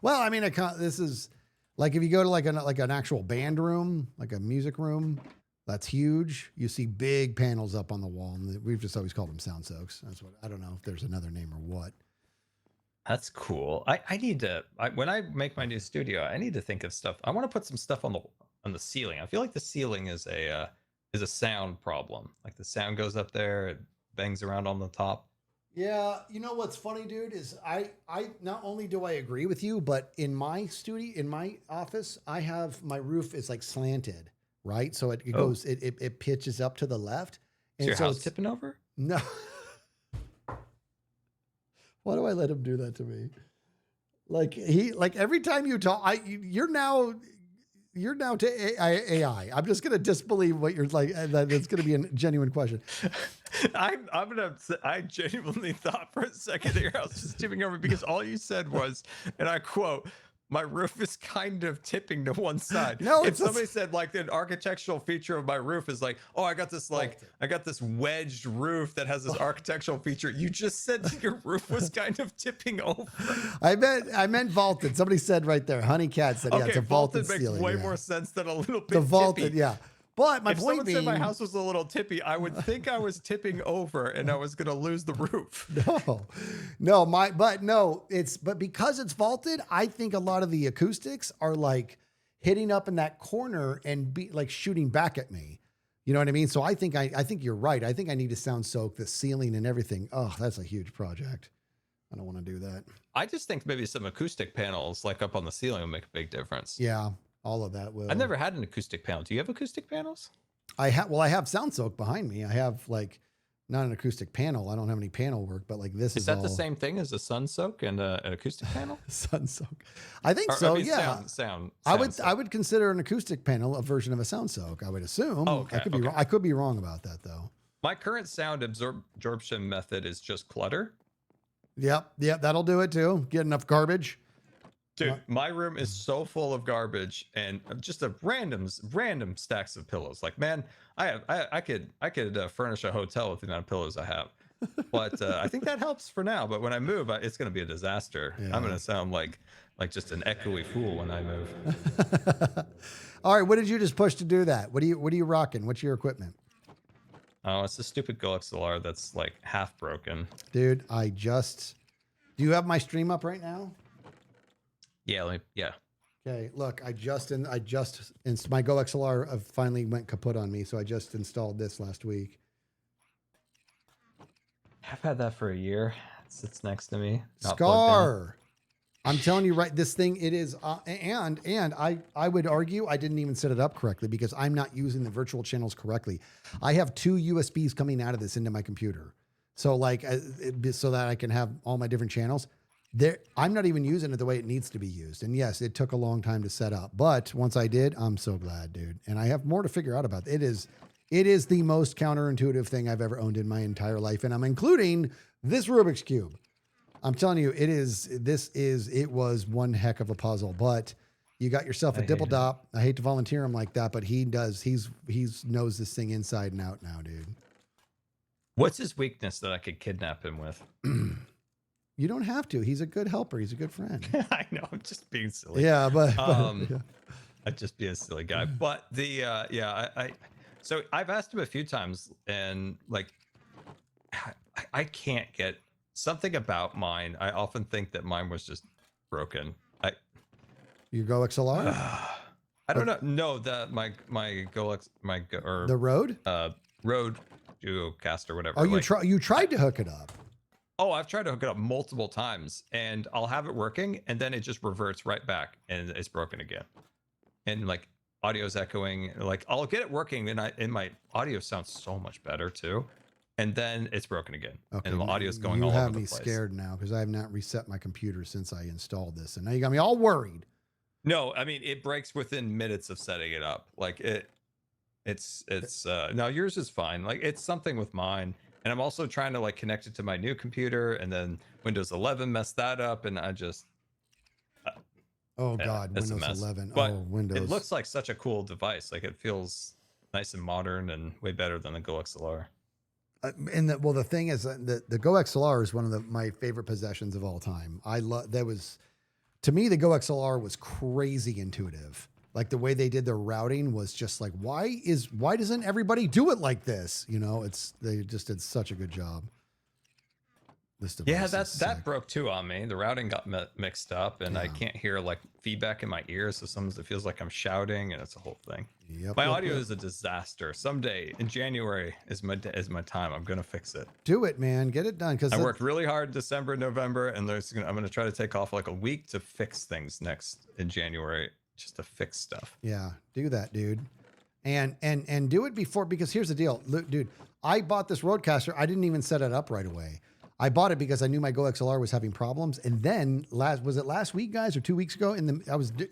Well, I mean, this is like if you go to like an actual band room, like a music room, that's huge. You see big panels up on the wall, and we've just always called them sound soaks. That's what I don't know if there's another name or what. That's cool. I need to when I make my new studio, I need to think of stuff. I want to put some stuff on the ceiling. I feel like the ceiling is a sound problem. Like the sound goes up there, it bangs around on the top. Yeah, you know what's funny, dude, is I not only do I agree with you, but in my studio, in my office, I have my roof is like slanted, right? So it goes, it pitches up to the left. Is your house it's tipping over? No. Why do I let him do that to me? Like every time you talk, you're now to AI. I'm just gonna disbelieve what you're like. That it's gonna be a genuine question. I genuinely thought for a second that your house was tipping over because all you said was, and I quote, "My roof is kind of tipping to one side." No, if somebody said like an architectural feature of my roof is like, "Oh, I got this wedged roof that has this architectural feature." You just said that your roof was kind of tipping over. I meant vaulted. Somebody said right there. Honey Cat said, "Yeah, it's a vaulted ceiling." Makes way more sense than a little bit. The vaulted, tippy. yeah. But my if point someone being, said my house was a little tippy, I would think I was tipping over and I was going to lose the roof. but because it's vaulted, I think a lot of the acoustics are like hitting up in that corner and be like shooting back at me. You know what I mean? So I think you're right. I think I need to sound soak the ceiling and everything. Oh, that's a huge project. I don't want to do that. I just think maybe some acoustic panels like up on the ceiling will make a big difference. Yeah. All of that will. I've never had an acoustic panel. Do you have acoustic panels? I have sound soak behind me. I have like not an acoustic panel. I don't have any panel work, but like this is that the same thing as a sun soak and an acoustic panel? Sun soak. I think so. Yeah. Sound I would consider an acoustic panel a version of a sound soak. I would assume. Oh, okay, I could be wrong. I could be wrong about that though. My current sound absorption method is just clutter. Yep. That'll do it too. Get enough garbage. Dude, my room is so full of garbage and just a random stacks of pillows. Like, man, I could furnish a hotel with the amount of pillows I have. But I think that helps for now. But when I move, it's going to be a disaster. Yeah. I'm going to sound like just an echoey fool when I move. All right, what did you just push to do that? What are you rocking? What's your equipment? Oh, it's a stupid GoXLR that's like half broken. Dude, do you have my stream up right now? Yeah. Okay, look, my GoXLR finally went kaput on me, so I just installed this last week. I've had that for a year. It sits next to me. Scar. I'm telling you, right? This thing, it is, and I would argue I didn't even set it up correctly because I'm not using the virtual channels correctly. I have 2 USBs coming out of this into my computer, so so that I can have all my different channels. I'm not even using it the way it needs to be used. And yes, it took a long time to set up, but once I did, I'm so glad, dude. And I have more to figure out about it. It is the most counterintuitive thing I've ever owned in my entire life. And I'm including this Rubik's Cube. I'm telling you, it was one heck of a puzzle, but you got yourself a Dipple-Dop. I hate to volunteer him like that, but he knows this thing inside and out now, dude. What's his weakness that I could kidnap him with? You don't have to. He's a good helper. He's a good friend. I know. I'm just being silly. Yeah, but yeah. I'd just be a silly guy. But so I've asked him a few times, and like, I can't get something about mine. I often think that mine was just broken. Your GoXLR? I don't know. No, my the Rode? Rode Duocast or whatever. Oh, you tried to hook it up. Oh, I've tried to hook it up multiple times, and I'll have it working, and then it just reverts right back, and it's broken again. And like audio's echoing. Like I'll get it working, and my audio sounds so much better too. And then it's broken again, and the audio's going all over the place. You have me scared now because I have not reset my computer since I installed this, and now you got me all worried. No, I mean it breaks within minutes of setting it up. Like it's no, yours is fine. Like it's something with mine. And I'm also trying to like connect it to my new computer, and then Windows 11 messed that up, and I just God, Windows 11. But Windows. It looks like such a cool device. Like it feels nice and modern and way better than the GoXLR. And the thing is the Go XLR is one of my favorite possessions of all time. To me, the Go XLR was crazy intuitive. Like the way they did their routing was just like, why doesn't everybody do it like this? You know, they just did such a good job. This device Yeah, is that sick. broke too on me. The routing got mixed up, and I Yeah. can't hear like feedback in my ears. So sometimes it feels like I'm shouting, and it's a whole thing. Yep, My yep, audio yep. is a disaster. Someday in January is my time. I'm gonna fix it. Do it, man. Get it done. Because I worked really hard December, November, and I'm gonna try to take off like a week to fix things next in January, just to fix stuff. Yeah, do that, dude. And do it before, because here's the deal. Look, dude, I bought this Roadcaster. I didn't even set it up right away. I bought it because I knew my Go XLR was having problems. And then last week, guys, or 2 weeks ago,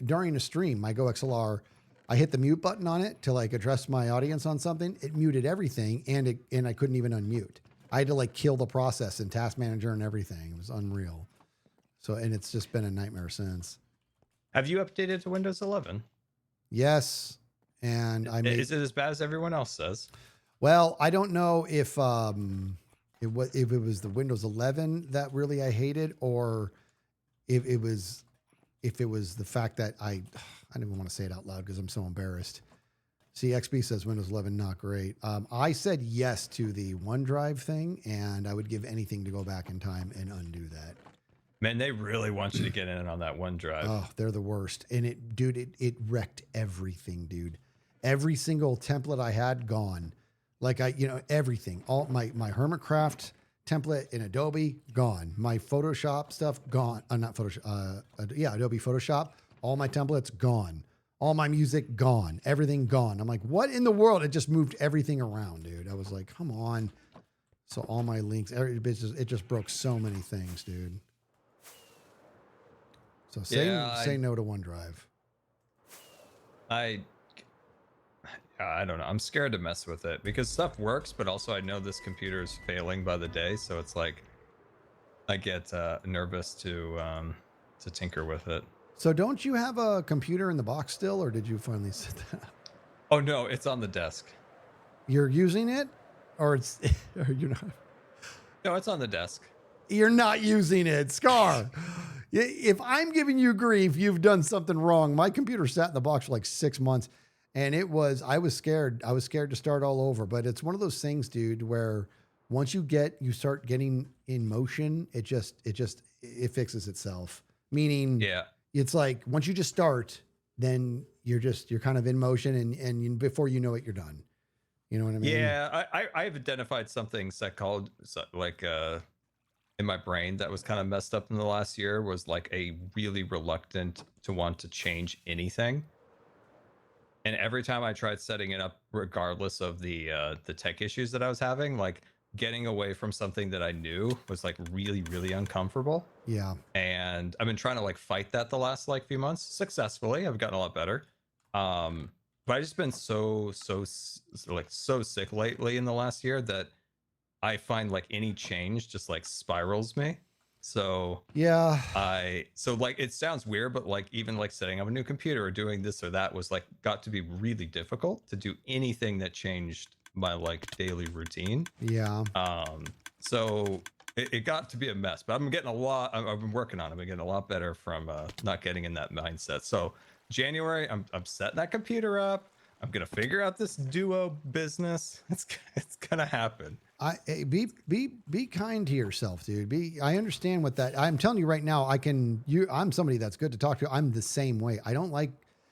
during a stream, my Go XLR, I hit the mute button on it to like address my audience on something. It muted everything, and I couldn't even unmute. I had to like kill the process in Task Manager and everything. It was unreal. So, and it's just been a nightmare since. Have you updated to Windows 11? Yes. And Is it as bad as everyone else says? Well, I don't know if it was the Windows 11 that really I hated, or if it was the fact that I don't even want to say it out loud because I'm so embarrassed. See, XB says Windows 11 not great. I said yes to the OneDrive thing, and I would give anything to go back in time and undo that. Man, they really want you to get in on that OneDrive. Oh, they're the worst. And it wrecked everything, dude. Every single template I had gone. Like everything. All my Hermitcraft template in Adobe gone. My Photoshop stuff gone. Not Photoshop. Adobe Photoshop. All my templates gone. All my music gone. Everything gone. I'm like, what in the world? It just moved everything around, dude. I was like, come on. So all my links, it just broke so many things, dude. So say no to OneDrive. I don't know. I'm scared to mess with it because stuff works, but also I know this computer is failing by the day, so it's like I get nervous to tinker with it. So don't you have a computer in the box still, or did you finally set that up? Oh no, it's on the desk. You're using it, or you're not? No, it's on the desk. You're not using it, Scar. If I'm giving you grief, you've done something wrong. My computer sat in the box for like 6 months, and I was scared. I was scared to start all over. But it's one of those things, dude, where once you start getting in motion, it fixes itself. Meaning, Yeah. it's like once you just start, then you're kind of in motion, and before you know it, you're done. You know what I mean? Yeah, I've identified something in my brain that was kind of messed up in the last year, was like a really reluctant to want to change anything. And every time I tried setting it up, regardless of the tech issues that I was having, like getting away from something that I knew was like really, really uncomfortable. Yeah. And I've been trying to like fight that the last like few months successfully. I've gotten a lot better. But I've just been so sick lately in the last year that I find like any change just like spirals me. So Yeah. like it sounds weird, but like even like setting up a new computer or doing this or that was like got to be really difficult to do anything that changed my like daily routine. Yeah. So it got to be a mess, but I've been working on it. I've been getting a lot better from not getting in that mindset. So January, I'm setting that computer up. I'm gonna figure out this duo business. It's gonna happen. Be kind to yourself, dude. I understand what that. I'm telling you right now. I'm somebody that's good to talk to. I'm the same way. I don't like.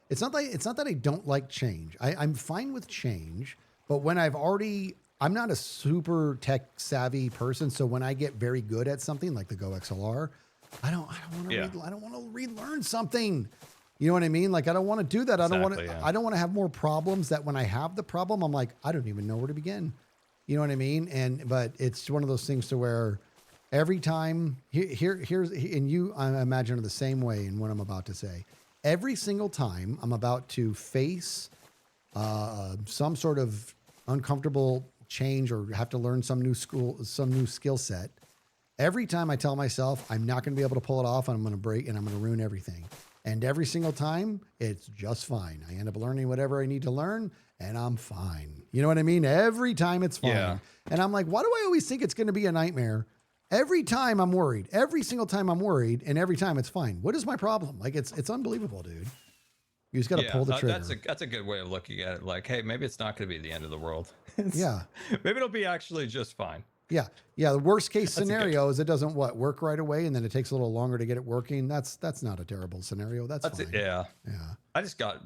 It's not that I don't like change. I'm fine with change, but when I'm not a super tech savvy person. So when I get very good at something like the Go XLR, I don't want to relearn something. You know what I mean? Like, I don't want to do that. I don't want to have more problems that when I have the problem, I'm like, I don't even know where to begin. You know what I mean? But it's one of those things to where every time I imagine it the same way in what I'm about to say. Every single time I'm about to face some sort of uncomfortable change or have to learn some new skill set, every time I tell myself I'm not going to be able to pull it off and I'm going to break and I'm going to ruin everything. And every single time, it's just fine. I end up learning whatever I need to learn, and I'm fine. You know what I mean? Every time it's fine. Yeah. And I'm like, why do I always think it's going to be a nightmare? Every time I'm worried. Every single time I'm worried, and every time it's fine. What is my problem? Like, it's unbelievable, dude. You just got to pull the trigger. That's a good way of looking at it. Like, hey, maybe it's not going to be the end of the world. Yeah. Maybe it'll be actually just fine. Yeah. Yeah. The worst case scenario is it doesn't work right away, and then it takes a little longer to get it working. That's not a terrible scenario. That's fine. Yeah. Yeah. I just got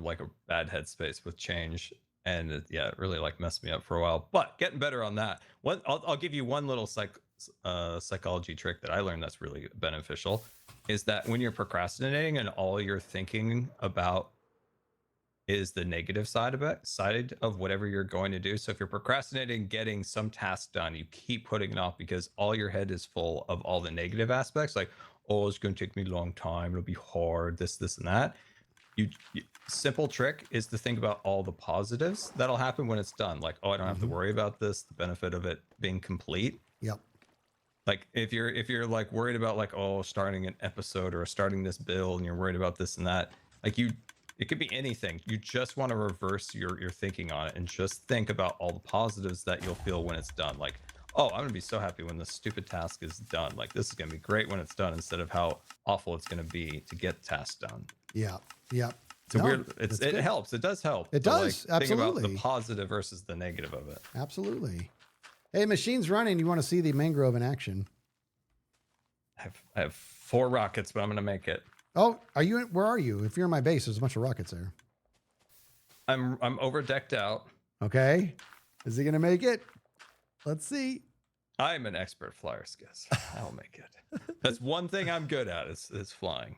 like a bad headspace with change, and it really like messed me up for a while. But getting better on that. I'll give you one little psychology trick that I learned that's really beneficial. Is that when you're procrastinating and all you're thinking about is the negative side of whatever you're going to do. So if you're procrastinating getting some task done, you keep putting it off because all your head is full of all the negative aspects. Like, oh, it's going to take me a long time. It'll be hard, this, and that. Simple trick is to think about all the positives that'll happen when it's done. Like, oh, I don't have to worry about this. The benefit of it being complete. Yep. Like if you're like worried about like, oh, starting an episode or starting this build and you're worried about this and that, like it could be anything. You just want to reverse your thinking on it and just think about all the positives that you'll feel when it's done. Like, oh, I'm gonna be so happy when this stupid task is done. Like, this is gonna be great when it's done, instead of how awful it's gonna be to get the task done. Yeah. Yeah. It's weird. It helps. It does help. It does. Like, absolutely. think about the positive versus the negative of it. Absolutely. Hey, machine's running. You want to see the mangrove in action? I have 4 rockets, but I'm gonna make it. Oh, where are you? If you're in my base, there's a bunch of rockets there. I'm over decked out. Okay. Is he going to make it? Let's see. I'm an expert flyer skis. I'll make it. That's one thing I'm good at is flying.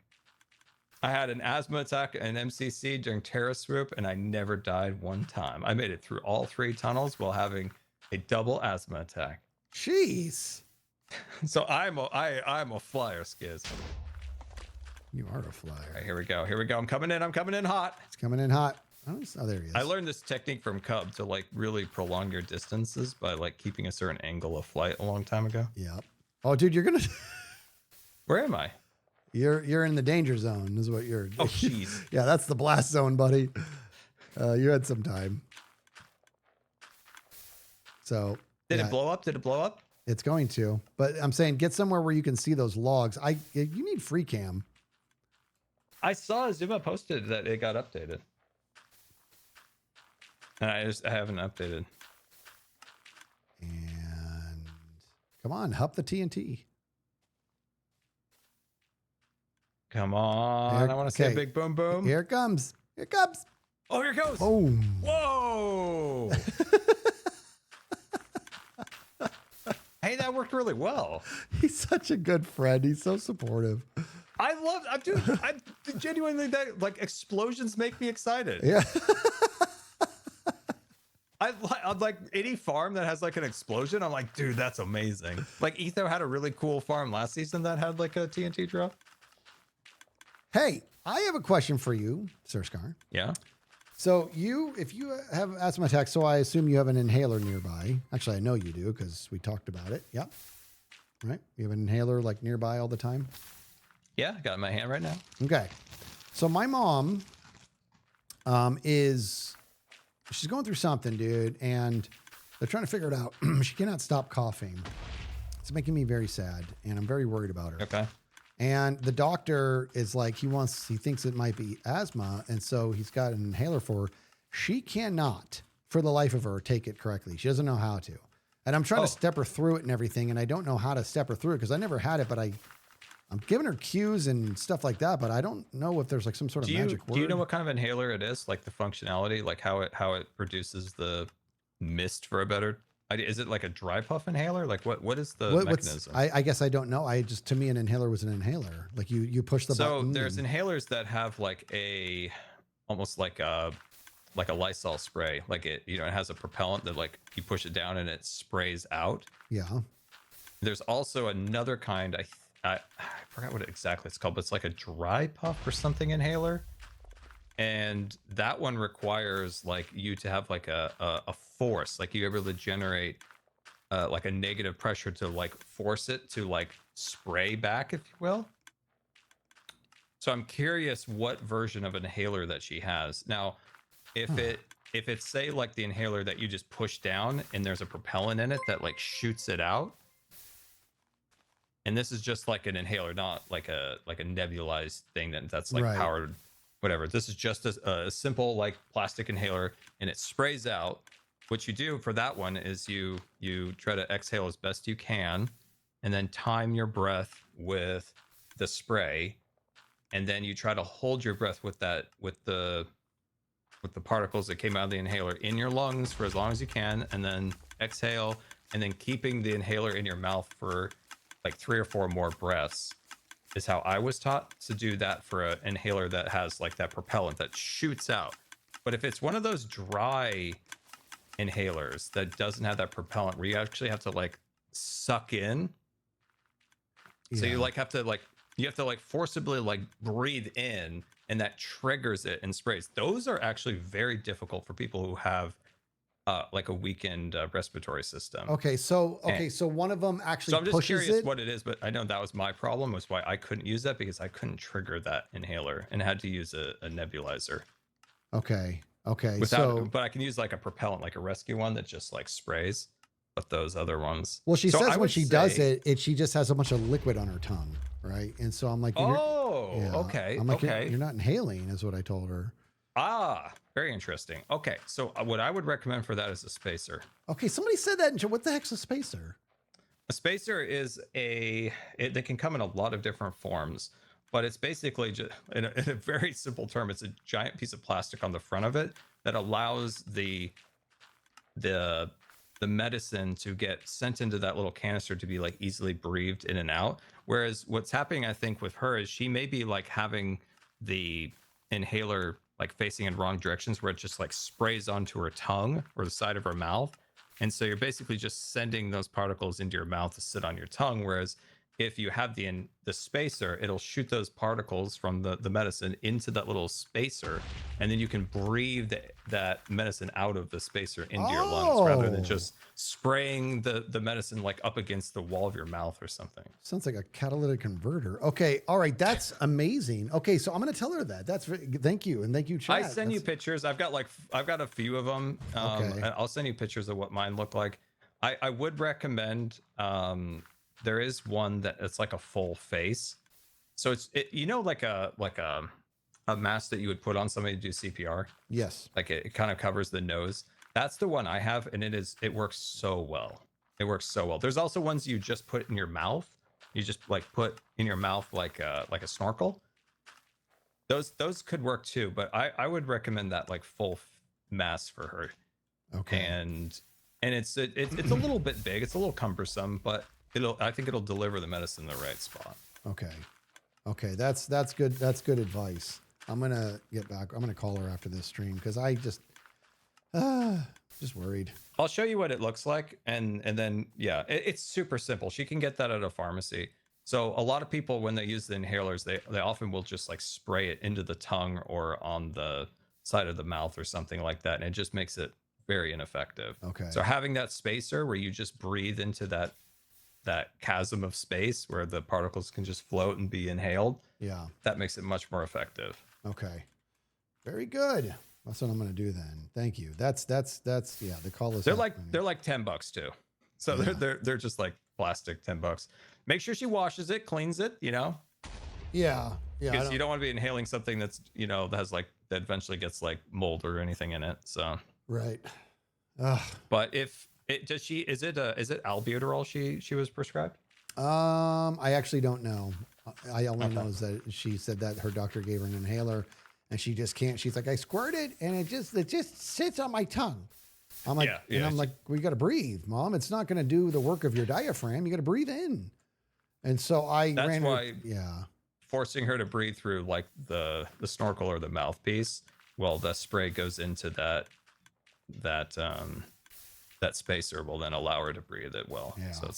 I had an asthma attack and MCC during Terra Swoop, and I never died one time. I made it through all 3 tunnels while having a double asthma attack. Jeez. So I'm a flyer skiz. You are a flyer. All right, here we go. I'm coming in hot. It's coming in hot. Oh, there he is. I learned this technique from Cub to like really prolong your distances by like keeping a certain angle of flight a long time ago. Yep. Oh, dude, you're gonna. Where am I? You're in the danger zone. Is what you're. Oh, jeez. Yeah, that's the blast zone, buddy. You had some time. So. Did it blow up? It's going to, but I'm saying get somewhere where you can see those logs. You need free cam. I saw Zuma posted that it got updated. And I haven't updated. And come on, hup the TNT. Come on. I want to see a big boom boom. Here it comes. Here it comes. Oh, here it goes. Boom. Whoa. Hey, that worked really well. He's such a good friend. He's so supportive. I genuinely, that like explosions make me excited. Yeah. I like any farm that has like an explosion. I'm like, dude, that's amazing. Like Etho had a really cool farm last season that had like a TNT drop. Hey, I have a question for you, Sir Scar. Yeah. So if you have asthma attacks, so I assume you have an inhaler nearby. Actually, I know you do because we talked about it. Yep. Right. You have an inhaler like nearby all the time. Yeah, I got it in my hand right now. Okay. So my mom she's going through something, dude, and they're trying to figure it out. She cannot stop coughing. It's making me very sad, and I'm very worried about her. Okay. And the doctor is like, he thinks it might be asthma, and so he's got an inhaler for her. She cannot, for the life of her, take it correctly. She doesn't know how to. And I'm trying to step her through it and everything, and I don't know how to step her through it because I never had it, but I'm giving her cues and stuff like that, but I don't know if there's like some sort of magic word. Do you know what kind of inhaler it is? Like the functionality, like how it produces the mist for a better idea? Is it like a dry puff inhaler? Like what is the mechanism? I guess I don't know. To me, an inhaler was an inhaler. Like you push the button. So there's inhalers that have like almost like a Lysol spray. Like it has a propellant that like you push it down and it sprays out. Yeah. There's also another kind, I forgot what exactly it's called, but it's like a dry puff or something inhaler. And that one requires like you to have like a force, like you able to generate like a negative pressure to like force it to like spray back, if you will. So I'm curious what version of inhaler that she has. Now, if it's say like the inhaler that you just push down and there's a propellant in it that like shoots it out. And this is just like an inhaler, not like a nebulized thing that's like Right. powered, whatever. This is just a simple like plastic inhaler, and it sprays out. What you do for that one is you try to exhale as best you can, and then time your breath with the spray, and then you try to hold your breath with the particles that came out of the inhaler in your lungs for as long as you can, and then exhale, and then keeping the inhaler in your mouth for like 3 or 4 more breaths is how I was taught to do that for an inhaler that has like that propellant that shoots out. But if it's one of those dry inhalers that doesn't have that propellant where you actually have to like suck in, so you like have to like forcibly like breathe in, and that triggers it and sprays. Those are actually very difficult for people who have like a weakened respiratory system. Okay, so one of them actually So I'm just pushes curious it. what it is, but I know that was my problem, was why I couldn't use that, because I couldn't trigger that inhaler and had to use a nebulizer. Okay. But I can use like a propellant, like a rescue one that just like sprays. But those other ones. Well, she So says I when would she does say- it, she just has a bunch of liquid on her tongue, right? And so I'm like, okay, I'm like, okay. you're not inhaling, is what I told her. Ah, very interesting. Okay, so what I would recommend for that is a spacer. Okay, somebody said that. What the heck's a spacer? A spacer is they can come in a lot of different forms, but it's basically just in a very simple term, it's a giant piece of plastic on the front of it that allows the medicine to get sent into that little canister to be like easily breathed in and out. Whereas what's happening, I think, with her is she may be like having the inhaler like facing in wrong directions, where it just like sprays onto her tongue or the side of her mouth. And so you're basically just sending those particles into your mouth to sit on your tongue. Whereas if you have the spacer, it'll shoot those particles from the medicine into that little spacer, and then you can breathe that medicine out of the spacer into your lungs, rather than just spraying the medicine like up against the wall of your mouth or something. Sounds like a catalytic converter. Okay, all right, that's amazing. Okay, so I'm gonna tell her that. Thank you, and thank you, chat. I send you pictures. I've got a few of them. Okay. And I'll send you pictures of what mine look like. I would recommend. There is one that it's like a full face, so it's like a mask that you would put on somebody to do CPR. Yes. Like it kind of covers the nose. That's the one I have, and it works so well. It works so well. There's also ones you just put in your mouth. You just like put in your mouth like a snorkel. Those could work too, but I would recommend that like full mask for her. Okay. And it's a little bit big. It's a little cumbersome, but I think it'll deliver the medicine in the right spot. Okay, that's good. That's good advice. I'm gonna get back. I'm gonna call her after this stream because I just worried. I'll show you what it looks like, and then yeah, it's super simple. She can get that at a pharmacy. So a lot of people, when they use the inhalers, they often will just like spray it into the tongue or on the side of the mouth or something like that, and it just makes it very ineffective. Okay. So having that spacer where you just breathe into that chasm of space where the particles can just float and be inhaled, that makes it much more effective. Okay, very good. That's what I'm gonna do then. Thank you. That's the call is. They're like $10 too. So they're just like plastic $10. Make sure she washes it, cleans it, Yeah. because you don't want to be inhaling something that's that has like that eventually gets like mold or anything in it. So Right. but if it is it albuterol she was prescribed? I actually don't know. I only know is that she said that her doctor gave her an inhaler, and she just can't. She's like, I squirt it, and it just sits on my tongue. I'm like, I'm like, we got to breathe, Mom. It's not going to do the work of your diaphragm. You got to breathe in. And so That's why yeah. Forcing her to breathe through like the snorkel or the mouthpiece, well, the spray goes into that spacer will then allow her to breathe it well. Yeah. So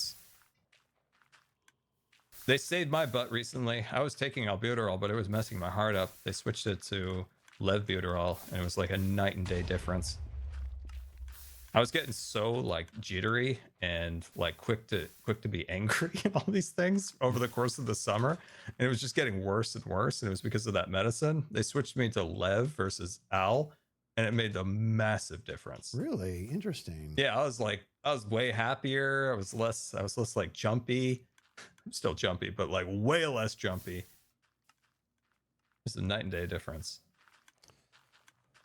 they saved my butt recently. I was taking albuterol, but it was messing my heart up. They switched it to levobuterol, and it was like a night and day difference. I was getting so like jittery and like quick to be angry and all these things over the course of the summer, and it was just getting worse and worse. And it was because of that medicine. They switched me to Lev versus Al, and it made a massive difference. Really interesting. Yeah, I was way happier. I was less like jumpy. I'm still jumpy, but like way less jumpy. It's a night and day difference.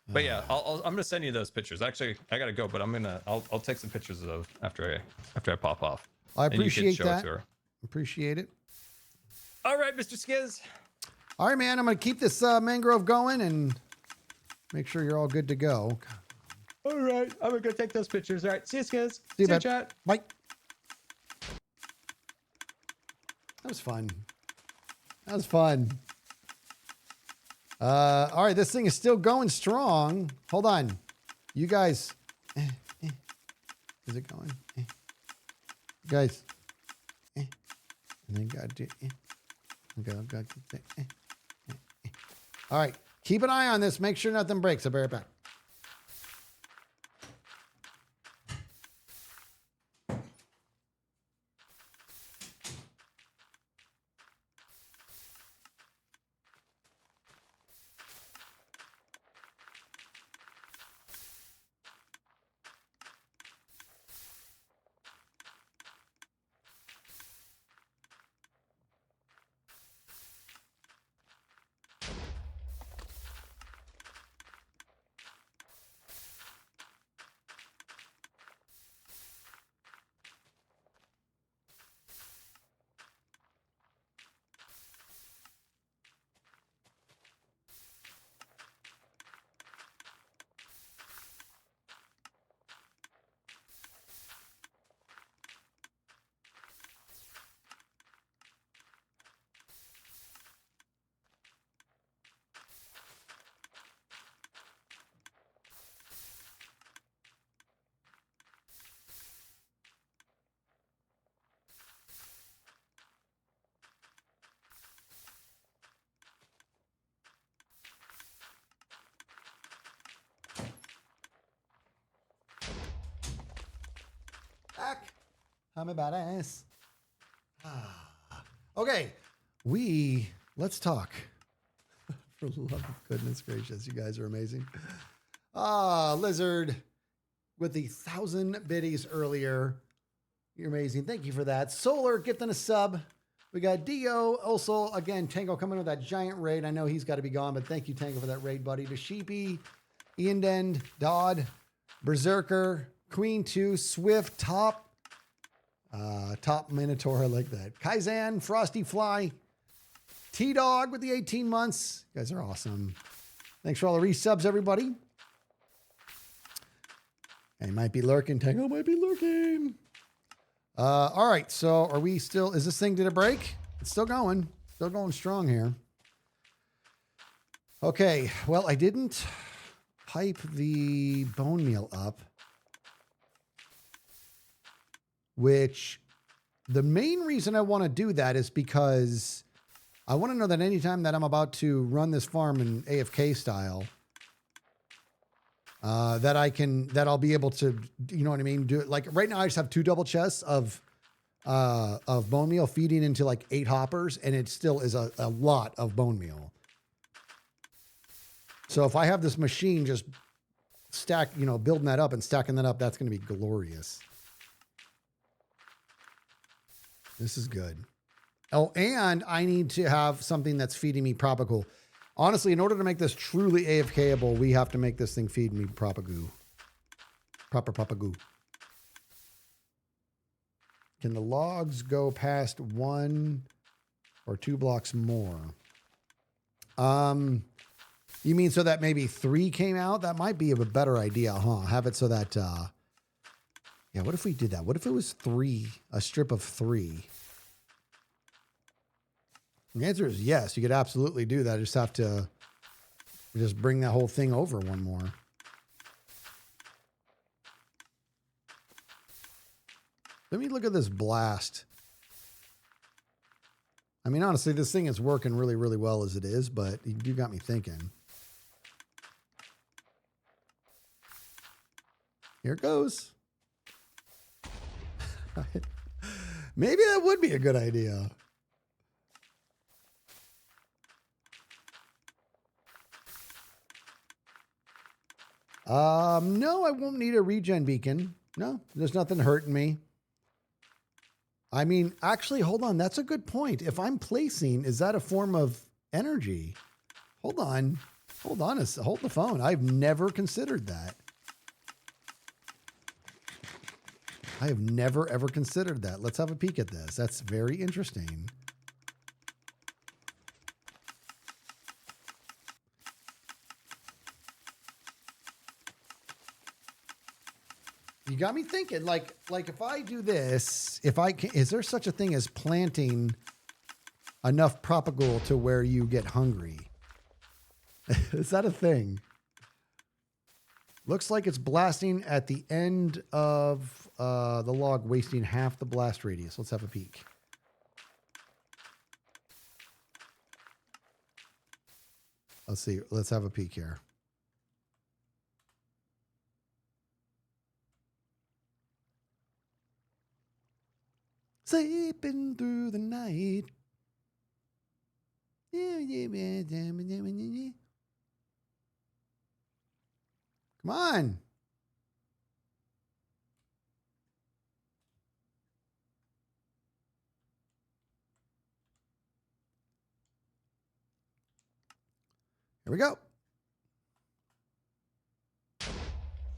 But yeah, I'm gonna send you those pictures. Actually, I gotta go, but I'll take some pictures of after I pop off. I And you can appreciate show it that. to her. Appreciate it. All right, Mr. Skiz. All right, man. I'm gonna keep this mangrove going and make sure you're all good to go. All right, I'm gonna go take those pictures. All right, see you, Skiz. See you, bud. chat. Bye. That was fun. That was fun. All right, this thing is still going strong. Hold on. You guys. Is it going? You guys. And then got to do. All right. Keep an eye on this. Make sure nothing breaks. I'll be right back. Back. I'm a badass. Okay, let's talk. For the love of goodness gracious, you guys are amazing. Lizard with the 1,000 biddies earlier. You're amazing. Thank you for that. Solar gifting a sub. We got Dio. Also, again, Tango coming with that giant raid. I know he's got to be gone, but thank you, Tango, for that raid, buddy. To Sheepy, Ian Dend, Dodd, Berserker, Queen 2, Swift, Top Minotaur, I like that. Kaizan, Frosty Fly, T-Dog with the 18 months. You guys are awesome. Thanks for all the resubs, everybody. And he might be lurking. Tango might be lurking. All right, so are we still, is this thing, did it break? It's still going strong here. Okay, well, I didn't pipe the bone meal up, which the main reason I want to do that is because I want to know that anytime that I'm about to run this farm in AFK style, that I'll be able to, you know what I mean? Do it like right now. I just have 2 double chests of bone meal feeding into like 8 hoppers, and it still is a lot of bone meal. So if I have this machine just building that up and stacking that up, that's going to be glorious. This is good. Oh, and I need to have something that's feeding me propagool. Honestly, in order to make this truly AFKable, we have to make this thing feed me propagool. Proper propagoo. Can the logs go past 1 or 2 blocks more? You mean so that maybe 3 came out? That might be a better idea, huh? Have it so that, yeah, what if we did that? What if it was 3, a strip of 3? The answer is yes, you could absolutely do that. I just have to just bring that whole thing over 1 more. Let me look at this blast. I mean, honestly, this thing is working really, really well as it is, but you got me thinking. Here it goes. Maybe that would be a good idea. No, I won't need a regen beacon. No, there's nothing hurting me. I mean, actually, hold on. That's a good point. If I'm placing, is that a form of energy? Hold on. Hold on. Hold the phone. I've never considered that. I have never, ever considered that. Let's have a peek at this. That's very interesting. You got me thinking, like if I do this, if I can, is there such a thing as planting enough propagule to where you get hungry? Is that a thing? Looks like it's blasting at the end of the log, wasting half the blast radius. Let's have a peek. Let's see. Let's have a peek here. Sleeping through the night. Come on. Here we go.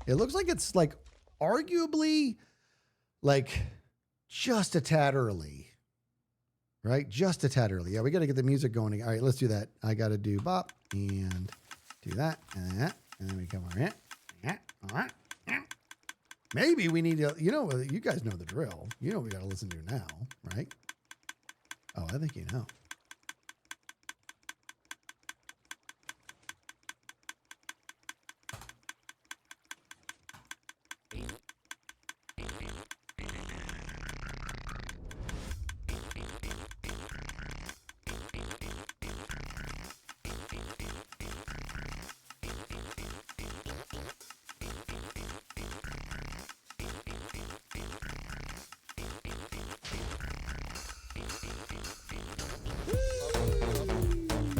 It looks like it's like arguably like just a tad early, right? Just a tad early. Yeah, we got to get the music going. All right, let's do that. I got to do bop and do that and that. And then we come over here. Yeah. All right. Yeah. Maybe we need to, you know, you guys know the drill. You know what we got to listen to now, right? Oh, I think you know.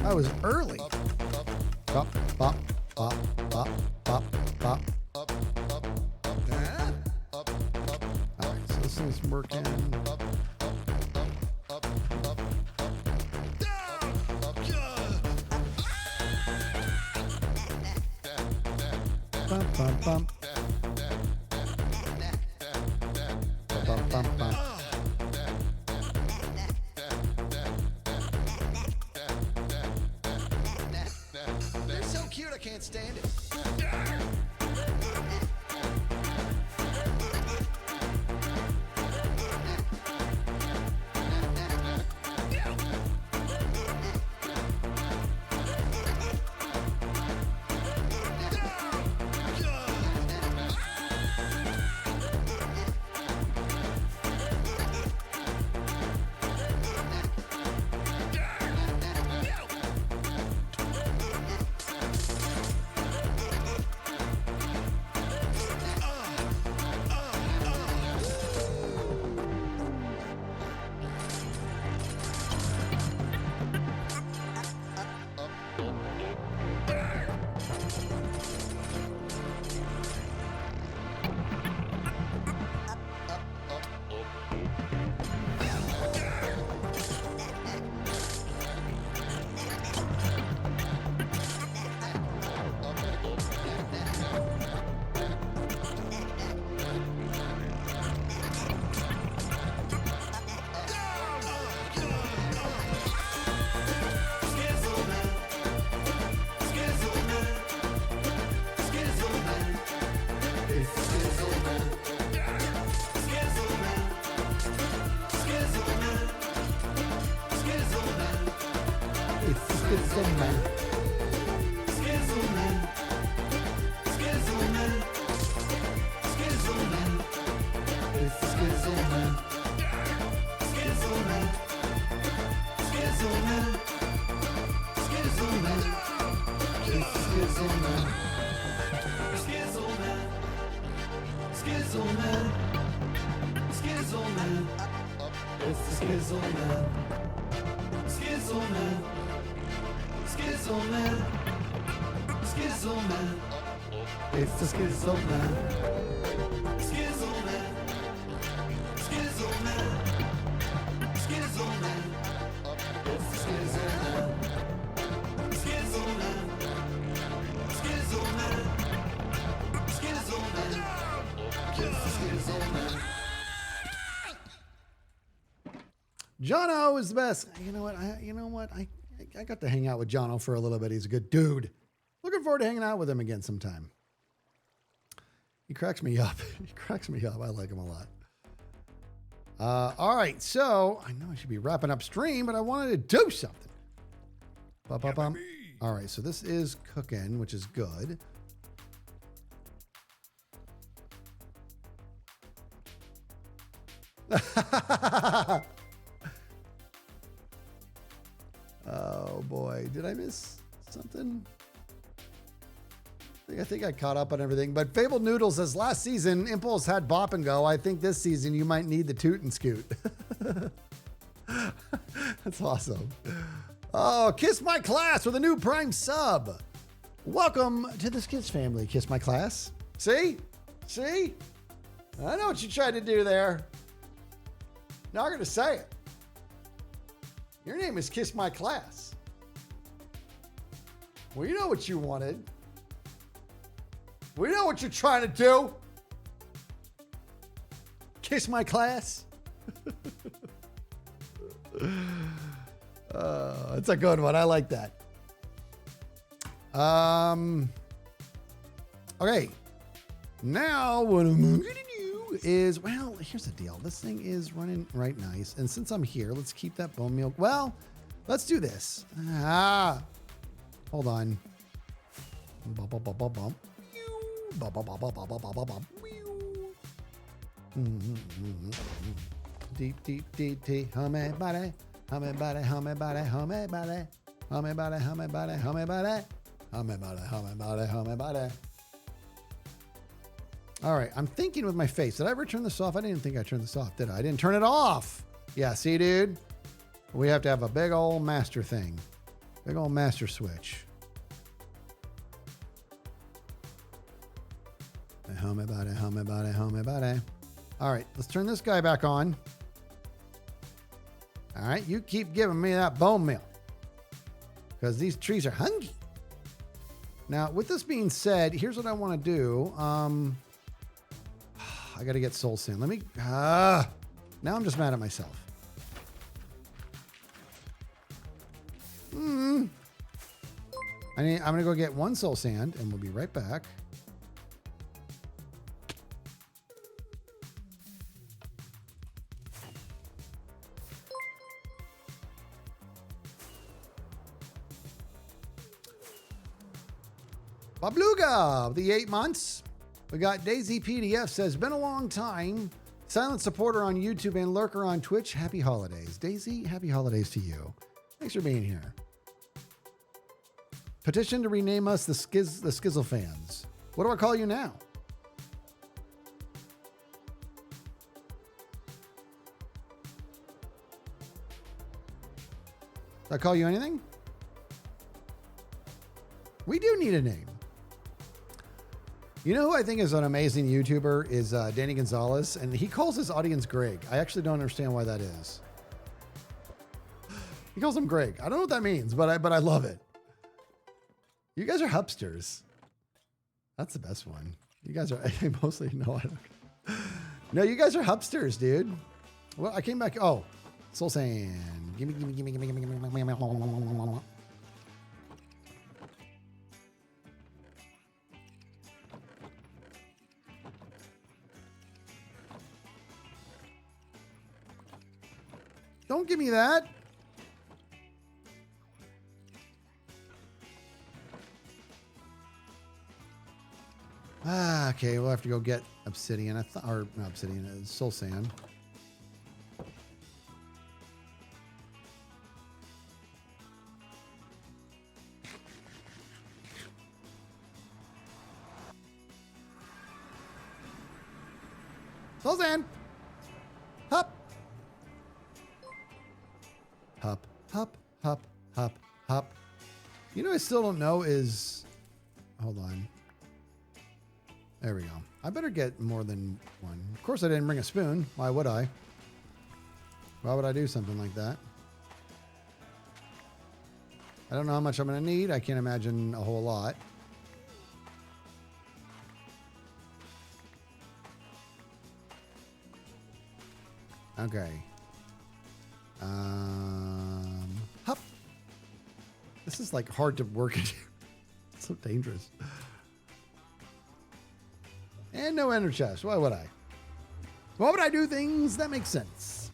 I was early. Bop, bop, bop, bop, bop, bop. All right, so this thing's working. Bum, bum, bum. Bum, bum, bum. They're so cute, I can't stand it. Skizzleman. Skizzleman. It's the Skizzleman. Skizzleman. Skizzleman. Skizzleman. It's the Skizzleman. Skizzleman. Skizzleman. Skizzleman. It's the Skizzleman. Skizzleman. Skizzleman. Skizzleman. It's the Skizzleman. Jono is the best. You know what? I got to hang out with Jono for a little bit. He's a good dude. Looking forward to hanging out with him again sometime. He cracks me up. He cracks me up. I like him a lot. All right, so I know I should be wrapping up stream, but I wanted to do something. Ba-ba-bum. All right, so this is cooking, which is good. Oh boy, did I miss something? I think I caught up on everything. But Fabled Noodles says last season Impulse had Bop and Go. I think this season you might need the Toot and Scoot. That's awesome. Oh, Kiss My Class with a new Prime sub. Welcome to the Skits family, Kiss My Class. See? See? I know what you tried to do there. Not going to say it. Your name is Kiss My Class. We know what you wanted. We know what you're trying to do. Kiss My Class. It's a good one. I like that. Okay. Now what I'm going to do is, well, here's the deal. This thing is running right nice. And since I'm here, let's keep that bone meal. Well, let's do this. Hold on. Bump, bump, bump, bump, bump. Bump, bump, bump, bump, bump, bump, bump, bump. Deep, deep, deep, deep. Hummy, body. Hummy, body, hummy, body, hummy, body. Hummy, body, hummy, body, hummy, body. Hummy, body, hummy, body, hummy, body. All right, I'm thinking with my face. Did I ever turn this off? I didn't think I turned this off, did I? I didn't turn it off. Yeah, see, dude? We have to have a big old master thing. Big old master switch. Hum about it, hum about it, hum about it. All right, let's turn this guy back on. All right, you keep giving me that bone meal because these trees are hungry. Now, with this being said, here's what I want to do. I got to get soul sand. Let me, now I'm just mad at myself. I'm going to go get one soul sand and we'll be right back. Babluga, the 8 months. We got Daisy PDF says, been a long time. Silent supporter on YouTube and lurker on Twitch. Happy holidays. Daisy, happy holidays to you. Thanks for being here. Petition to rename us the Skizzle fans. What do I call you now? Do I call you anything? We do need a name. You know who I think is an amazing YouTuber is Danny Gonzalez, and he calls his audience Greg. I actually don't understand why that is. He calls him Greg. I don't know what that means, but I love it. You guys are hupsters. That's the best one. You guys are mostly no. No, you guys are hupsters, dude. Well, I came back. Oh, soul sand. Gimme. Don't give me that. Okay, we'll have to go get obsidian, or not obsidian, soul sand. Close in. Hop. Hop, hop, hop, hop, hop. You know, I still don't know is, hold on. There we go. I better get more than one. Of course, I didn't bring a spoon. Why would I? Why would I do something like that? I don't know how much I'm going to need. I can't imagine a whole lot. Okay. Hup. This is like hard to work. It's so dangerous. And no ender chest. Why would I? Why would I do things that make sense?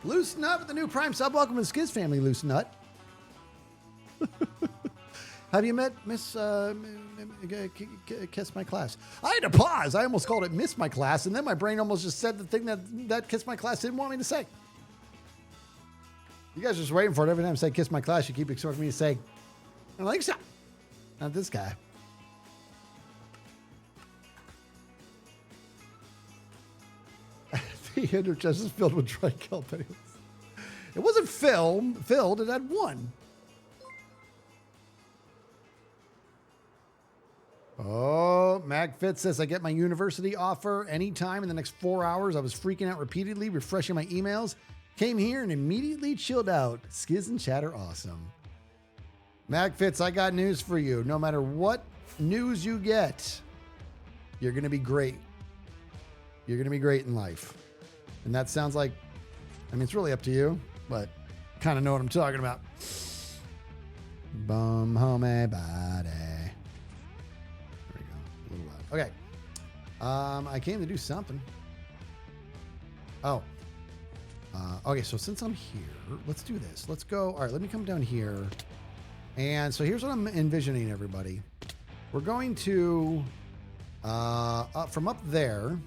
Loose Nut with the new Prime sub. Welcome to the Skiz family, Loose Nut. Have you met Miss Kiss My Class? I had to pause. I almost called it Miss My Class, and then my brain almost just said the thing that Kiss My Class didn't want me to say. You guys are just waiting for it. Every time I say Kiss My Class, you keep expecting me to say, Alexa. Not this guy. The ender chest is filled with dry kelp. It wasn't filled. It had one. Oh, MagFit says I get my university offer anytime in the next 4 hours. I was freaking out repeatedly, refreshing my emails. Came here and immediately chilled out. Skiz and chat are awesome. MagFits, I got news for you. No matter what news you get, you're going to be great. You're going to be great in life. And that sounds like, I mean, it's really up to you, but kind of know what I'm talking about. Bum homie body. There we go. A little loud. Okay. I came to do something. Oh. Okay, so since I'm here, let's do this. Let's go. All right, let me come down here. And so here's what I'm envisioning, everybody. We're going to, from up there,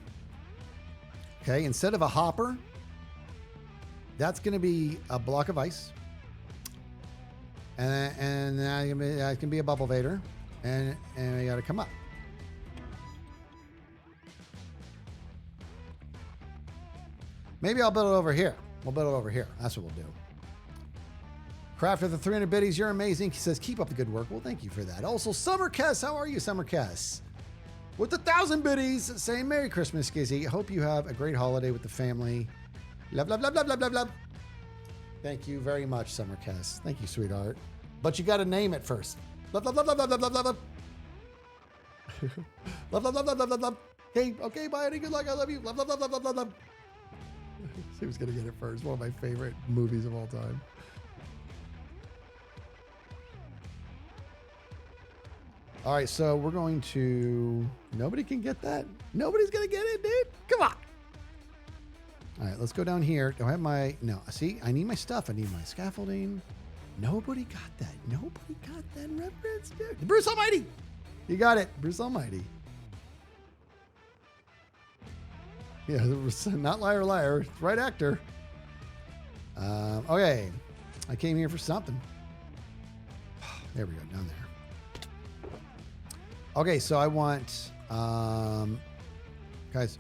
okay, instead of a hopper, that's going to be a block of ice. And that can be a bubble vader. And we got to come up. Maybe I'll build it over here. We'll build it over here. That's what we'll do. Craft with the 300 biddies, you're amazing. He says, keep up the good work. Well, thank you for that. Also, Summer Kess, how are you, Summer Kess? With the 1,000 biddies, saying Merry Christmas, Skizzy. Hope you have a great holiday with the family. Love, love, love, love, love, love, love. Thank you very much, Summer Kess. Thank you, sweetheart. But you got to name it first. Love, love, love, love, love, love, love, love. Love, love, love, love, love, love, love. Okay, bye, Eddie. Good luck. I love you. Love, love, love, love, love, love, love. He was going to get it first. One of my favorite movies of all time. All right, so we're going to... Nobody can get that? Nobody's going to get it, dude? Come on. All right, let's go down here. Do I have my... No, see, I need my stuff. I need my scaffolding. Nobody got that. Nobody got that reference, dude. Bruce Almighty. You got it. Bruce Almighty. Yeah, not liar, liar. Right actor. Okay. I came here for something. There we go, down there. Okay, so I want, guys,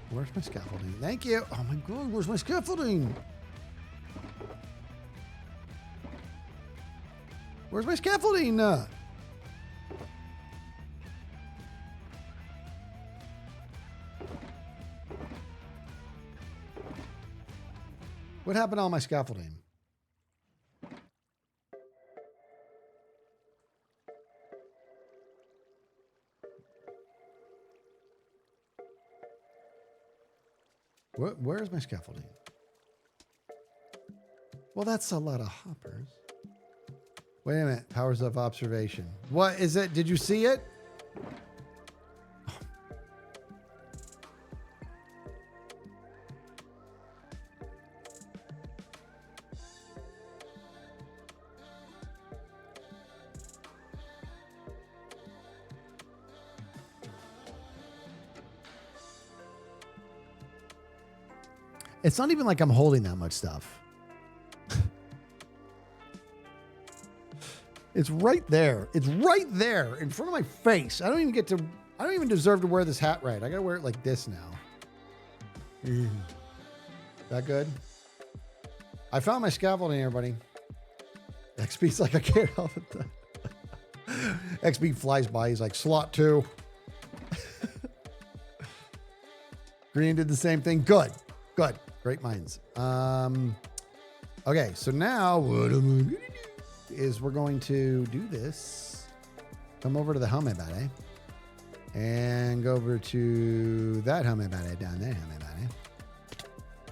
where's my scaffolding? Thank you. Oh my God, where's my scaffolding? Where's my scaffolding? What happened to all my scaffolding? Where's my scaffolding? Well, that's a lot of hoppers. Wait a minute. Powers of observation. What is it? Did you see it? It's not even like I'm holding that much stuff. It's right there. It's right there in front of my face. I don't even deserve to wear this hat right. I gotta wear it like this now. That good? I found my scaffolding, everybody. XP's like, I can't help it. XP flies by. He's like, slot 2. Green did the same thing. Good. Good. Great minds. Okay, so now what am I gonna do is we're going to do this. Come over to the helmet body and go over to that helmet body down there, helmet body.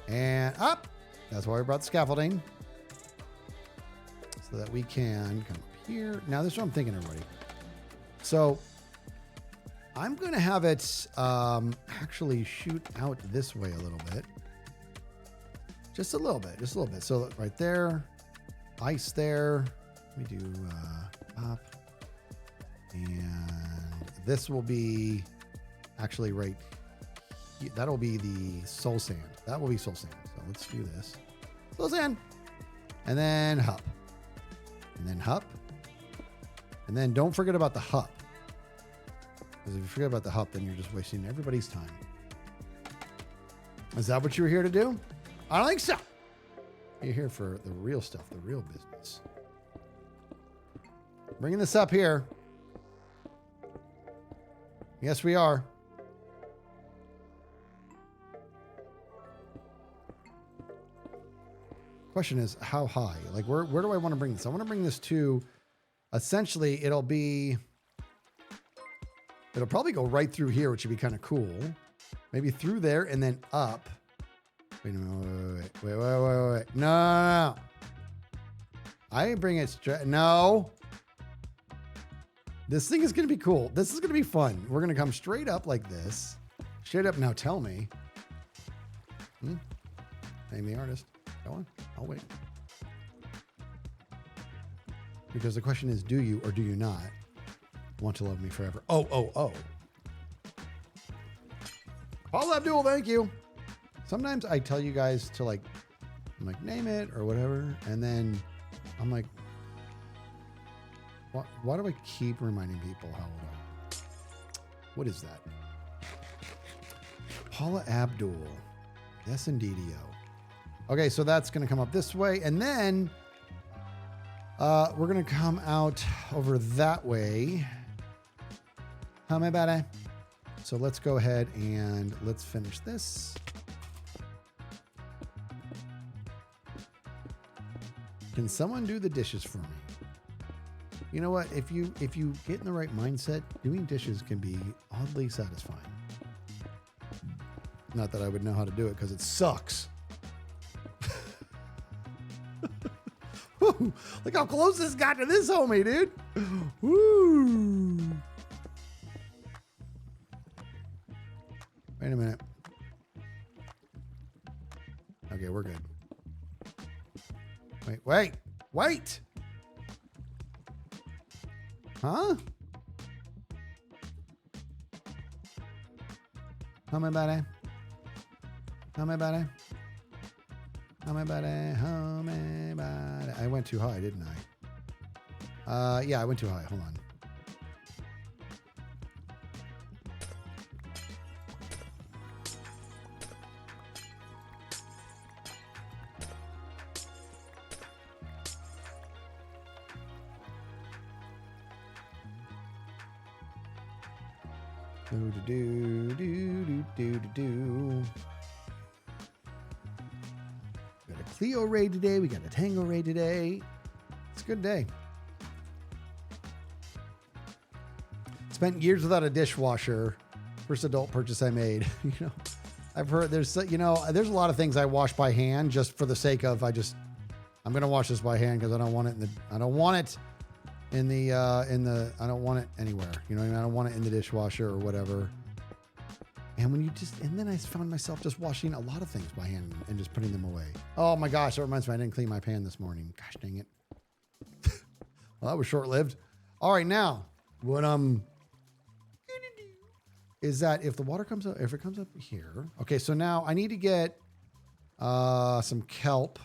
And up. That's why we brought the scaffolding. So that we can come up here. Now this is what I'm thinking, everybody. So I'm going to have it actually shoot out this way a little bit. Just a little bit. Just a little bit. So right there. Ice there. We do up. And this will be actually right. That'll be the soul sand. That will be soul sand. So let's do this. Soul sand. And then hup. And then hup. And then don't forget about the hup. Because if you forget about the hup, then you're just wasting everybody's time. Is that what you were here to do? I don't think so. You're here for the real stuff, the real business. Bringing this up here. Yes, we are. Question is, how high? Like, where do I want to bring this? I want to bring this to, essentially, it'll probably go right through here, which would be kind of cool. Maybe through there and then up. Wait a minute, wait. No. I bring it straight. No. This thing is going to be cool. This is going to be fun. We're going to come straight up like this. Straight up. Now tell me. Name the artist. Go on. I'll wait. Because the question is, do you or do you not want to love me forever? Oh. Paul Abdul, thank you. Sometimes I tell you guys to I'm like, name it or whatever. And then I'm like, why do I keep reminding people how old I am? What is that? Paula Abdul. Yes, indeed. Okay, so that's going to come up this way. And then we're going to come out over that way. How am I about it? So let's go ahead and let's finish this. Can someone do the dishes for me? You know what? If you get in the right mindset, doing dishes can be oddly satisfying. Not that I would know how to do it because it sucks. Woo, look how close this got to this homie, dude. Woo. Wait a minute. Okay, we're good. Wait. Huh? How am I about it? I went too high, didn't I? Yeah, I went too high. Hold on. Do. Got a Cleo raid today. We got a Tango raid today. It's a good day. Spent years without a dishwasher. First adult purchase I made. I've heard there's a lot of things I wash by hand just for the sake of I'm gonna wash this by hand because I don't want it I don't want it anywhere. You know what I mean? I don't want it in the dishwasher or whatever. And then I found myself just washing a lot of things by hand and just putting them away. Oh my gosh, that reminds me, I didn't clean my pan this morning. Gosh dang it. Well, that was short-lived. All right, now, what I'm gonna do is that if the water comes up, if it comes up here, okay, so now I need to get some kelp.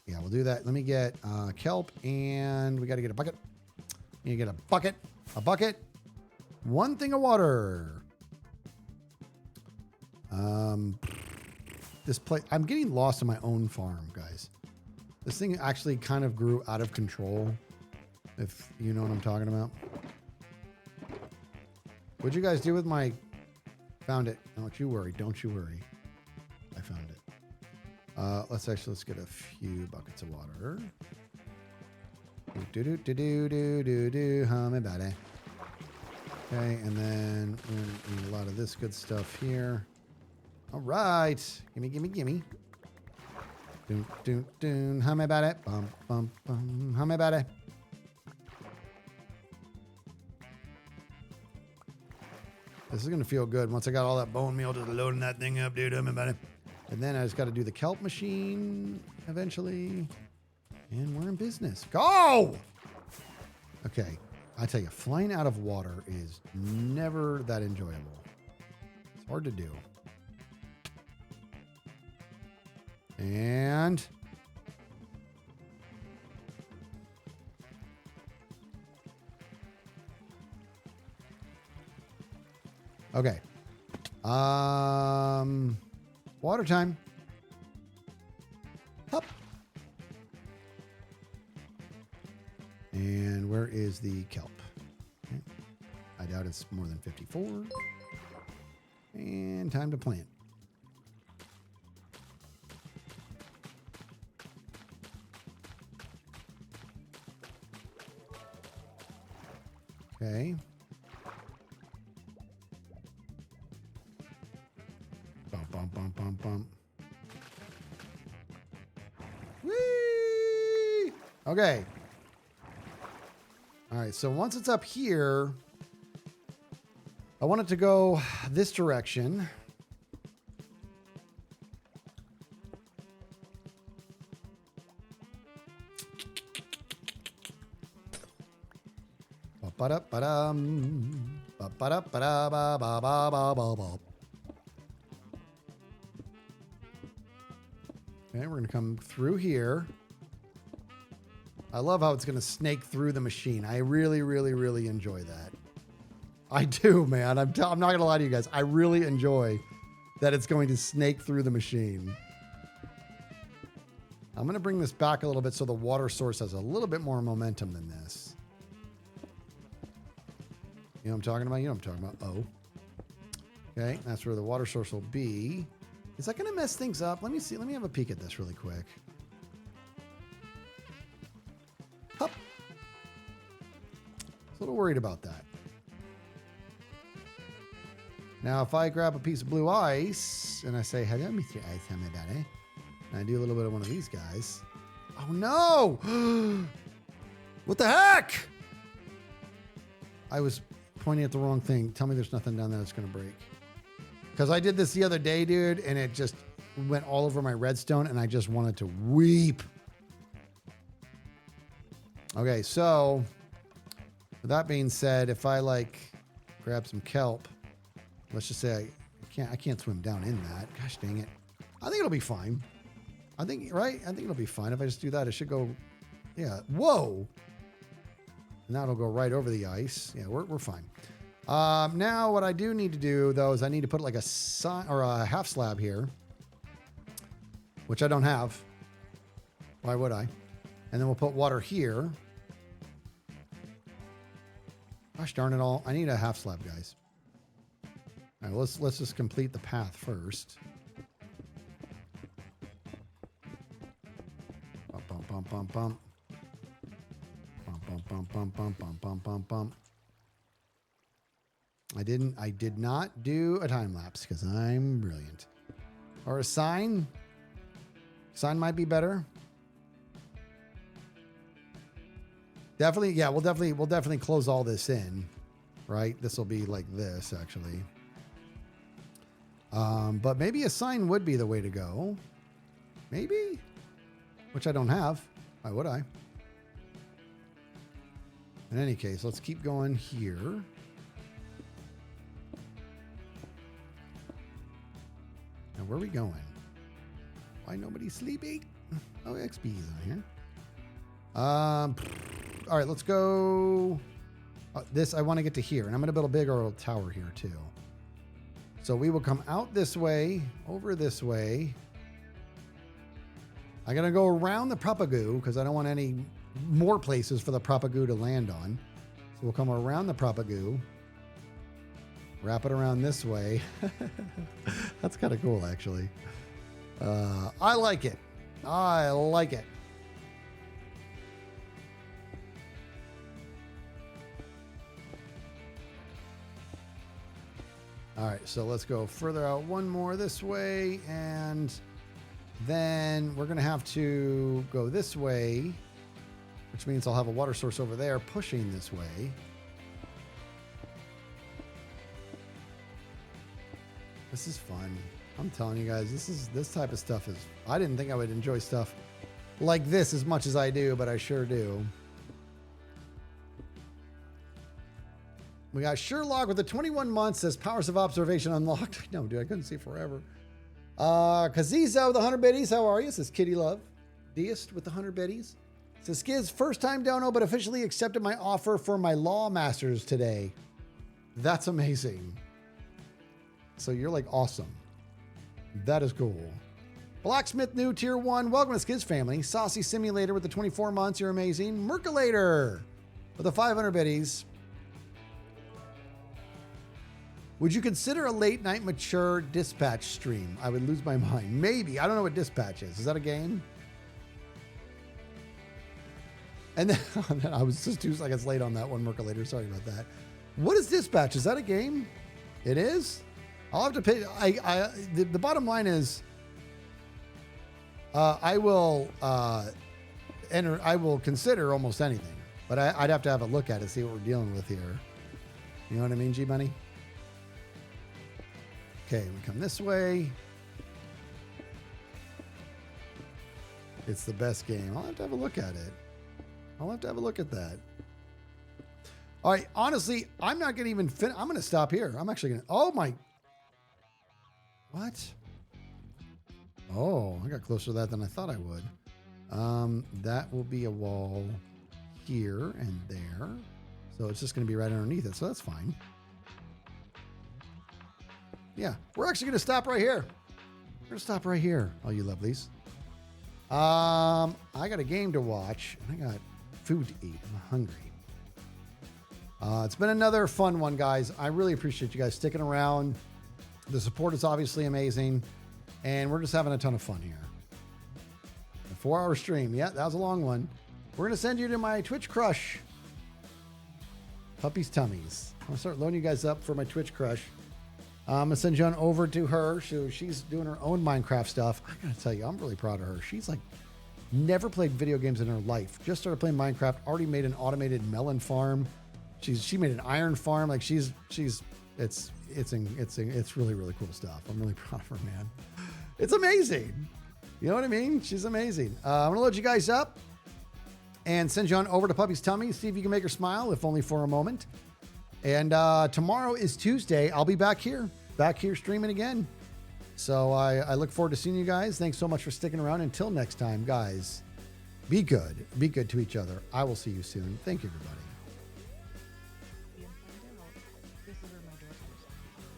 Yeah, we'll do that. Let me get kelp, and we got to get a bucket. You get a bucket, one thing of water. This place, I'm getting lost in my own farm, guys. This thing actually kind of grew out of control, if you know what I'm talking about. What'd you guys do with my... Found it. Don't you worry. Don't you worry. I found it. Let's get a few buckets of water. Hummy. Okay, and then we're gonna need a lot of this good stuff here. All right. Gimme. Doon. Hummy about it. Bum. Hummy about it. This is going to feel good once I got all that bone meal just loading that thing up, dude. Hummy about it. And then I just got to do the kelp machine eventually. And we're in business. Go! Okay. I tell you, flying out of water is never that enjoyable. It's hard to do. And... okay. Water time. Up. And where is the kelp? Okay. I doubt it's more than 54. And time to plant. Okay. Bump. Whee! Okay. All right, so once it's up here, I want it to go this direction. Ba-ba-da-ba-dum. Ba-ba-da-ba-da-ba-ba-ba-ba-ba. Okay, we're going to come through here. I love how it's going to snake through the machine. I really, really, really enjoy that. I do, man. I'm not going to lie to you guys. I really enjoy that it's going to snake through the machine. I'm going to bring this back a little bit so the water source has a little bit more momentum than this. You know what I'm talking about? You know what I'm talking about. Oh. Okay, that's where the water source will be. Is that going to mess things up? Let me see. Let me have a peek at this really quick. Hup. A little worried about that. Now, if I grab a piece of blue ice and I say, hello, Mr. Ice, how am I about it? And I do a little bit of one of these guys. Oh, no. What the heck? I was pointing at the wrong thing. Tell me there's nothing down there that's going to break. Because I did this the other day, dude, and it just went all over my redstone, and I just wanted to weep. Okay, so with that being said, if I grab some kelp, let's just say I can't swim down in that. Gosh dang it. I think it'll be fine. I think it'll be fine. If I just do that, it should go, yeah. Whoa. And that'll go right over the ice. Yeah, we're fine. Now what I do need to do though is I need to put like a half slab here, which I don't have. Why would I? And then we'll put water here. Gosh darn it all. I need a half slab, guys. All right, let's just complete the path first. Bump, bump, bump, bump. Bump, bump, bump, bump, bump, bump, bump, bump, bump. I did not do a time lapse because I'm brilliant. Or a sign. Sign might be better. Definitely, yeah, we'll definitely close all this in, right? This will be like this, actually. But maybe a sign would be the way to go. Maybe? Which I don't have. Why would I? In any case, let's keep going here. Now, where are we going? Why nobody's sleeping? Oh, XP is on here. All right, let's go. This, I want to get to here, and I'm going to build a big old tower here too. So we will come out this way, over this way. I'm going to go around the propagoo because I don't want any more places for the propagoo to land on. So we'll come around the propagoo, wrap it around this way. That's kind of cool, actually. I like it. I like it. All right, so let's go further out one more this way, and then we're going to have to go this way, which means I'll have a water source over there pushing this way. This is fun. I'm telling you guys, this type of stuff is, I didn't think I would enjoy stuff like this as much as I do, but I sure do. We got Sherlock with the 21 months, says powers of observation unlocked. No, dude, I couldn't see forever. Kazizo with the 100 biddies. How are you? Says Kitty Love. Deist with the 100 biddies. Says Skiz, first time dono, but officially accepted my offer for my law masters today. That's amazing. So you're like awesome. That is cool. Blacksmith new tier 1. Welcome to Skiz family. Saucy Simulator with the 24 months. You're amazing. Merculator with the 500 biddies. Would you consider a late night mature dispatch stream? I would lose my mind. Maybe. I don't know what dispatch is. Is that a game? And then I was just 2 seconds late on that one, Merculator. Sorry about that. What is dispatch? Is that a game? It is? I'll have to pay. The bottom line is I will enter. I will consider almost anything, but I'd have to have a look at it, see what we're dealing with here. You know what I mean, G Money? Okay, we come this way. It's the best game. I'll have to have a look at it. I'll have to have a look at that. All right, honestly, I'm not going to even finish. I'm going to stop here. I'm actually going to. Oh, my. What? Oh, I got closer to that than I thought I would. That will be a wall here and there. So it's just going to be right underneath it. So that's fine. Yeah, we're actually going to stop right here. We're going to stop right here, all you lovelies. I got a game to watch, and I got food to eat. I'm hungry. It's been another fun one, guys. I really appreciate you guys sticking around. The support is obviously amazing, and we're just having a ton of fun here. A 4-hour stream. Yeah, that was a long one. We're going to send you to my Twitch crush. Puppy's Tummies. I'm going to start loading you guys up for my Twitch crush. I'm going to send you on over to her. So she's doing her own Minecraft stuff. I got to tell you, I'm really proud of her. She's like never played video games in her life. Just started playing Minecraft. Already made an automated melon farm. She made an iron farm. Like it's really, really cool stuff. I'm really proud of her, man. It's amazing. You know what I mean? She's amazing. I'm going to load you guys up and send you on over to Puppy's Tummy. See if you can make her smile, if only for a moment. And tomorrow is Tuesday. I'll be back here streaming again. So I look forward to seeing you guys. Thanks so much for sticking around. Until next time, guys, be good. Be good to each other. I will see you soon. Thank you, everybody.